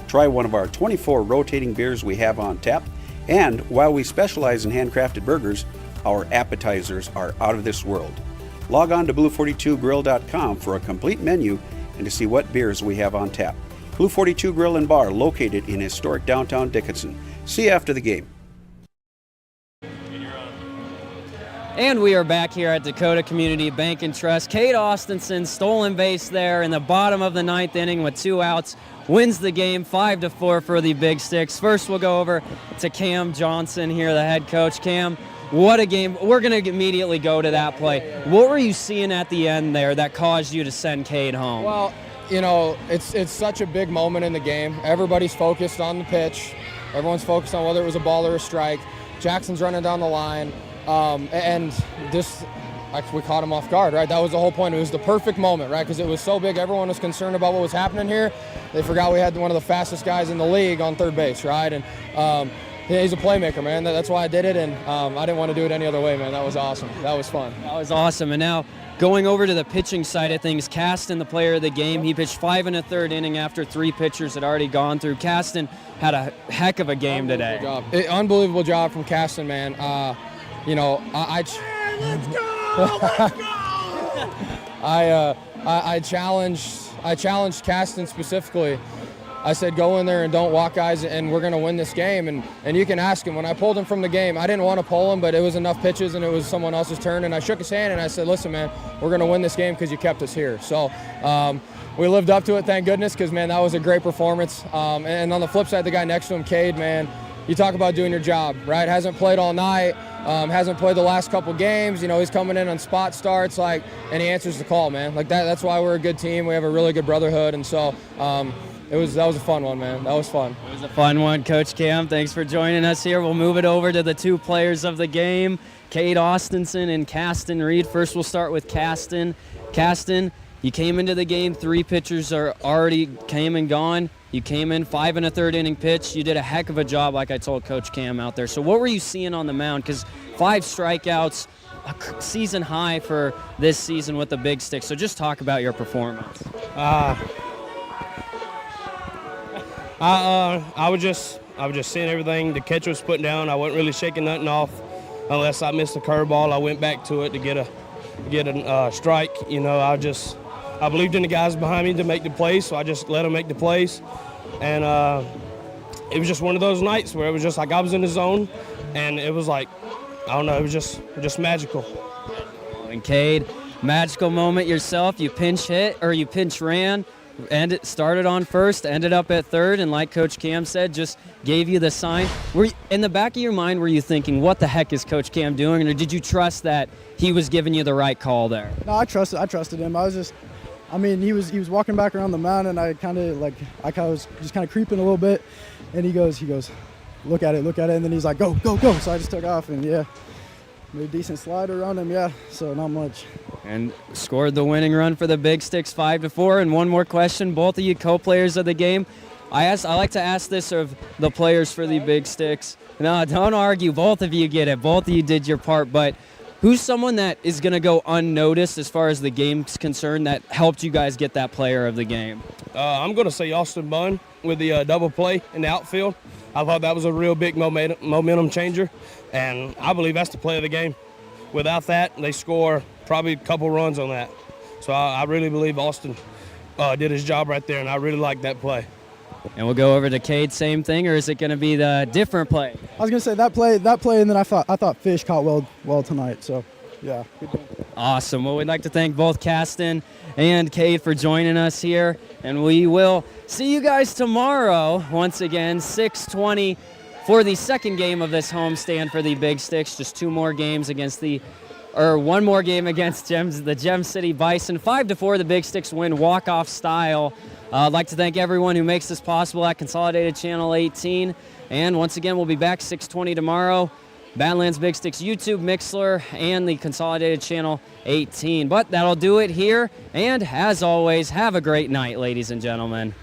Try one of our 24 rotating beers we have on tap, and while we specialize in handcrafted burgers, our appetizers are out of this world. Log on to blue42grill.com for a complete menu and to see what beers we have on tap. Blue 42 Grill and Bar, located in historic downtown Dickinson. See you after the game. And we are back here at Dakota Community Bank and Trust. Cade Austinson, stolen base there in the bottom of the ninth inning with 2 outs, wins the game 5-4 for the Big Sticks. First, we'll go over to Cam Johnson here, the head coach. Cam, what a game. We're going to immediately go to that play. What were you seeing at the end there that caused you to send Cade home? Well, you know, it's such a big moment in the game. Everybody's focused on the pitch. Everyone's focused on whether it was a ball or a strike. Jackson's running down the line. And this, we caught him off guard, right? That was the whole point. It was the perfect moment, right? Because it was so big. Everyone was concerned about what was happening here. They forgot we had one of the fastest guys in the league on third base, right? And he's a playmaker, man. That's why I did it, and I didn't want to do it any other way, man. That was awesome. That was fun. That was awesome. And now going over to the pitching side of things, Caston, the player of the game, he pitched 5 1/3 inning after 3 pitchers had already gone through. Caston had a heck of a game today. Unbelievable job from Caston, man. You know, let's go! I challenged Caston specifically. I said, go in there and don't walk guys, and we're going to win this game. And you can ask him. When I pulled him from the game, I didn't want to pull him, but it was enough pitches, and it was someone else's turn. And I shook his hand, and I said, listen, man, we're going to win this game because you kept us here. So we lived up to it, thank goodness, because, man, that was a great performance. And on the flip side, the guy next to him, Cade, man, you talk about doing your job, right? Hasn't played all night. Hasn't played the last couple games. You know, he's coming in on spot starts, and he answers the call, man. Like that's why we're a good team. We have a really good brotherhood, and so that was a fun one, man. That was fun. It was a fun one, Coach Cam. Thanks for joining us here. We'll move it over to the 2 players of the game, Cade Austinson and Caston Reed. First, we'll start with Caston. Caston, you came into the game. 3 pitchers are already came and gone. You came in 5 1/3 inning pitch. You did a heck of a job, like I told Coach Cam out there. So what were you seeing on the mound? Because 5 strikeouts, a season high for this season with the Big Sticks. So just talk about your performance. I was just seeing everything the catcher was putting down. I wasn't really shaking nothing off unless I missed a curveball. I went back to it to get a strike. You know, I believed in the guys behind me to make the plays, so I just let them make the plays. And it was just one of those nights where it was just like I was in the zone, and it was like, I don't know, it was just magical. And Cade, magical moment yourself. You pinch hit, or you pinch ran, and it started on first, ended up at third, and like Coach Cam said, just gave you the sign. Were you, in the back of your mind, were you thinking, what the heck is Coach Cam doing, or did you trust that he was giving you the right call there? No, I trusted him. He was walking back around the mound, and I was just kind of creeping a little bit, and he goes, look at it, and then he's like, go. So I just took off, and yeah, made a decent slide around him, yeah, so not much. And scored the winning run for the Big Sticks 5-4. And one more question, both of you co-players of the game. I like to ask this of the players for the Big Sticks. No, don't argue, both of you get it, both of you did your part, but who's someone that is going to go unnoticed as far as the game's concerned that helped you guys get that player of the game? I'm going to say Austin Bunn with the double play in the outfield. I thought that was a real big momentum changer, and I believe that's the play of the game. Without that, they score probably a couple runs on that. So I really believe Austin did his job right there, and I really like that play. And we'll go over to Cade, same thing, or is it going to be the different play? I was going to say that play, and then I thought Fish caught well tonight. So, yeah. Awesome. Well, we'd like to thank both Caston and Cade for joining us here, and we will see you guys tomorrow once again, 6:20 for the second game of this homestand for the Big Sticks. Just one more game against the Gem City Bison. 5-4, the Big Sticks win walk-off style. I'd like to thank everyone who makes this possible at Consolidated Channel 18. And once again, we'll be back 6:20 tomorrow. Badlands Big Sticks YouTube, Mixler, and the Consolidated Channel 18. But that'll do it here. And as always, have a great night, ladies and gentlemen.